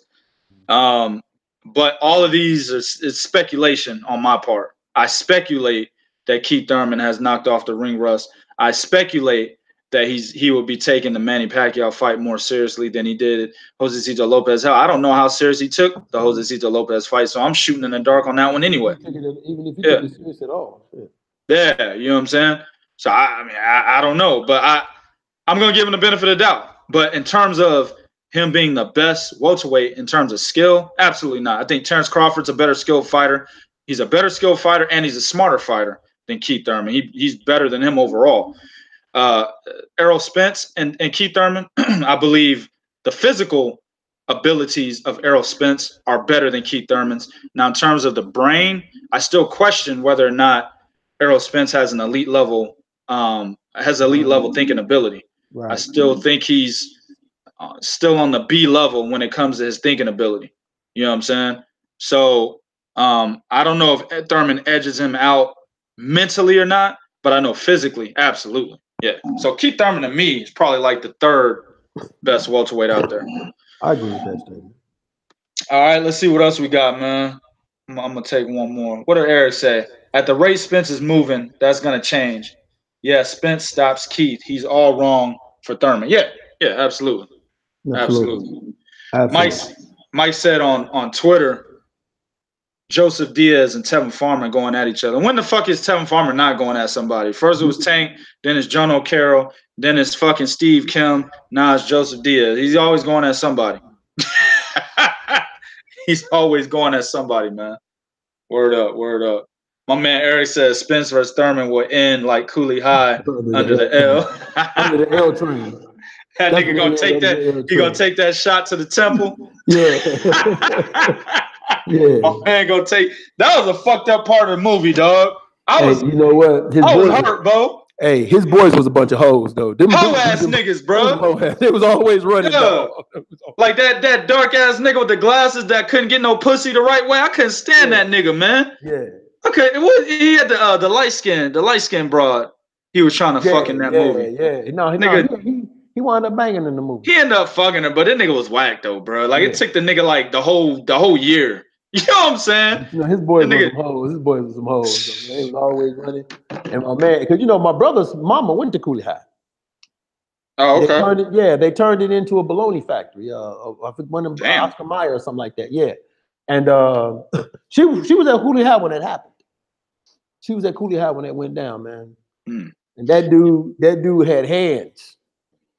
But all of these is speculation on my part. I speculate that Keith Thurman has knocked off the ring rust. I speculate that he would be taking the Manny Pacquiao fight more seriously than he did Josecito Lopez. Hell, I don't know how serious he took the Josecito Lopez fight, so I'm shooting in the dark on that one anyway. Even if he took it serious at all. Yeah, you know what I'm saying? So I don't know, but I'm gonna give him the benefit of the doubt. But in terms of him being the best welterweight in terms of skill, absolutely not. I think Terrence Crawford's a better skilled fighter. He's a better skilled fighter, and he's a smarter fighter than Keith Thurman. He's better than him overall. Errol Spence and Keith Thurman, I believe the physical abilities of Errol Spence are better than Keith Thurman's. Now, in terms of the brain, I still question whether or not Errol Spence has an elite level thinking ability. Right. I still think he's still on the B level when it comes to his thinking ability. You know what I'm saying? So I don't know if Thurman edges him out mentally or not, but I know physically, absolutely. Yeah. So Keith Thurman to me is probably like the third best welterweight out there. I agree with that statement. All right, let's see what else we got, man. I'm gonna take one more. What did Eric say? At the rate Spence is moving, that's gonna change. Yeah, Spence stops Keith. He's all wrong for Thurman. Yeah, absolutely. Mike said on Twitter, Joseph Diaz and Tevin Farmer going at each other. When the fuck is Tevin Farmer not going at somebody? First it was Tank, then it's John O'Carroll, then it's fucking Steve Kim, now it's Joseph Diaz. He's always going at somebody. He's always going at somebody, man. Word up. My man Eric says Spence versus Thurman will end like Cooley High under the L. Under the L train. That nigga gonna take that. He gonna take that shot to the temple. Yeah. Yeah. My man gonna take. That was a fucked up part of the movie, dog. You know what? I was hurt, bro. Hey, his boys was a bunch of hoes, though. Hoe ass niggas, bro. It was always running. Yeah. Like that dark ass nigga with the glasses that couldn't get no pussy the right way. I couldn't stand that nigga, man. Yeah. Okay, he had the light skin broad. He was trying to fuck in that movie. Yeah. No, he wound up banging in the movie. He ended up fucking her, but that nigga was whack though, bro. Like it took the nigga like the whole year. You know what I'm saying? You know, his boys were some hoes. His boys were some hoes. So, man, he was always running. And my man, because my brother's mama went to Cooley High. Oh, okay. They turned it into a bologna factory. I think one of them, Oscar Mayer or something like that. Yeah. And she was at Cooley High when that happened. She was at Cooley High when that went down, man. Mm. And that dude had hands.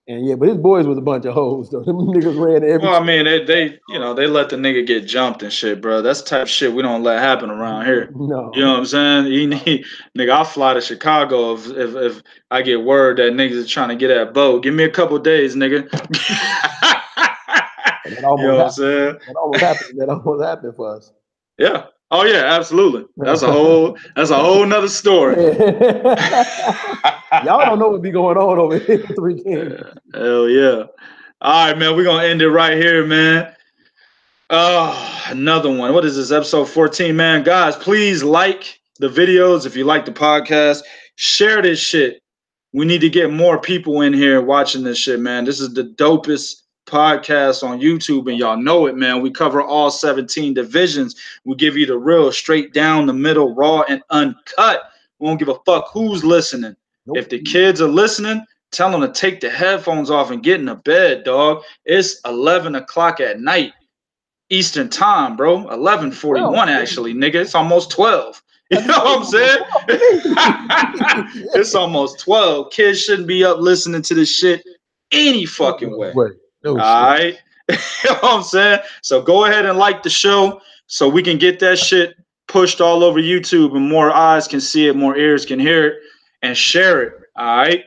And but his boys was a bunch of hoes though. Them niggas ran every. Well, I mean, they let the nigga get jumped and shit, bro. That's the type of shit we don't let happen around here. No. You know what I'm saying? Nigga, I'll fly to Chicago if I get word that niggas is trying to get at Bo. Give me a couple days, nigga. You know what I'm saying? That almost happened for us. Yeah. Oh yeah, absolutely. That's a whole nother story. Y'all don't know what be going on over here at Three Kings. Hell yeah. All right, man. We're gonna end it right here, man. Another one. What is this? Episode 14, man. Guys, please like the videos if you like the podcast. Share this shit. We need to get more people in here watching this shit, man. This is the dopest podcast on YouTube, and y'all know it, man. We cover all 17 divisions. We give you the real, straight down the middle, raw and uncut. We don't give a fuck who's listening. Nope. If the kids are listening, tell them to take the headphones off and get in the bed, dog. It's 11 o'clock at night Eastern time, bro. 11:41 actually, nigga. It's almost 12. You know what I'm saying? It's almost 12. Kids shouldn't be up listening to this shit any fucking way. All right. You know what I'm saying? So go ahead and like the show so we can get that shit pushed all over YouTube and more eyes can see it, more ears can hear it, and share it. All right.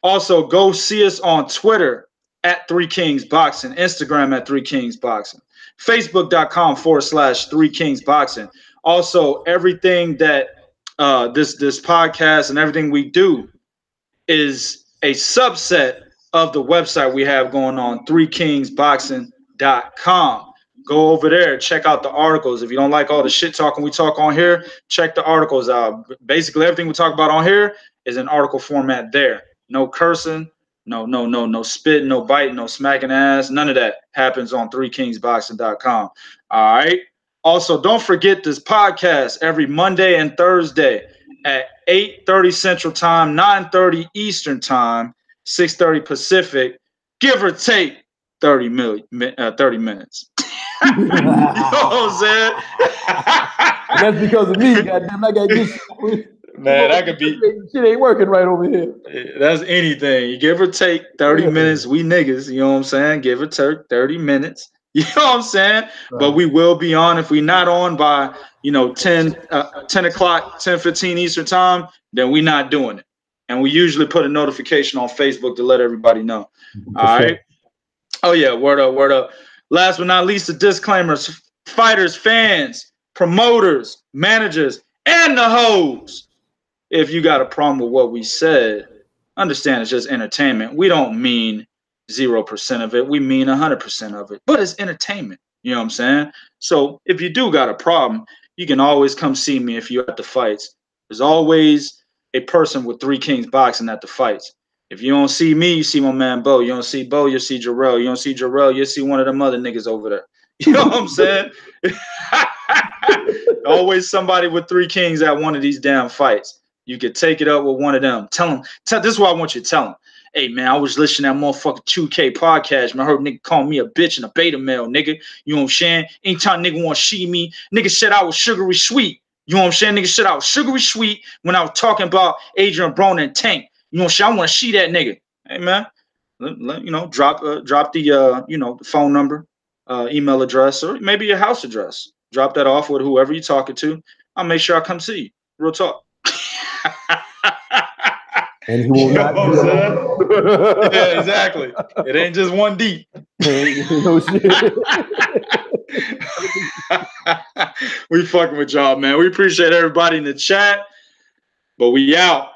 Also, go see us on Twitter at 3 Kings Boxing, Instagram at 3 Kings Boxing, Facebook.com/3 Kings Boxing. Also, everything that this podcast and everything we do is a subset of the website we have going on, 3kingsboxing.com. Go over there, check out the articles. If you don't like all the shit talking we talk on here, check the articles out. Basically, everything we talk about on here is in article format there. No cursing, no spitting, no biting, no smacking ass. None of that happens on 3kingsboxing.com. All right. Also, don't forget this podcast every Monday and Thursday at 8:30 Central Time, 9:30 Eastern Time. 6:30 Pacific, give or take 30 minutes. You know what I'm saying? That's because of me. Goddamn, I got good shit. Man, that could be shit ain't working right over here. That's anything. You give or take 30 minutes. We niggas, you know what I'm saying? Give or take 30 minutes. You know what I'm saying? Right. But we will be on. If we're not on by, 10 o'clock, 10:15 Eastern time, then we're not doing it. And we usually put a notification on Facebook to let everybody know. All right. Oh yeah, word up, word up. Last but not least, the disclaimers: fighters, fans, promoters, managers, and the hoes. If you got a problem with what we said, understand it's just entertainment. We don't mean 0% of it. We mean 100% of it. But it's entertainment. You know what I'm saying? So if you do got a problem, you can always come see me if you're at the fights. There's always a person with 3 Kings boxing at the fights. If you don't see me, you see my man Bo. You don't see Bo, you'll see Jarrell. You don't see Jarrell, you'll see one of them other niggas over there. You know what I'm saying? Always somebody with 3 Kings at one of these damn fights. You could take it up with one of them. Tell them. This is what I want you to tell them. Hey, man, I was listening to that motherfucking 2K podcast. Man, I heard nigga call me a bitch and a beta male, nigga. You know what I'm saying? Anytime nigga want to see me, nigga said I was sugary sweet. You know what I'm saying? Nigga said I was sugary sweet when I was talking about Adrian Broner and Tank. You know what I'm saying? I want to see that nigga. Hey, man, drop the, the phone number, email address, or maybe your house address. Drop that off with whoever you're talking to. I'll make sure I come see you. Real talk. And he will not. Yeah, exactly. It ain't just one deep. No shit. We fucking with y'all, man. We appreciate everybody in the chat, but we out.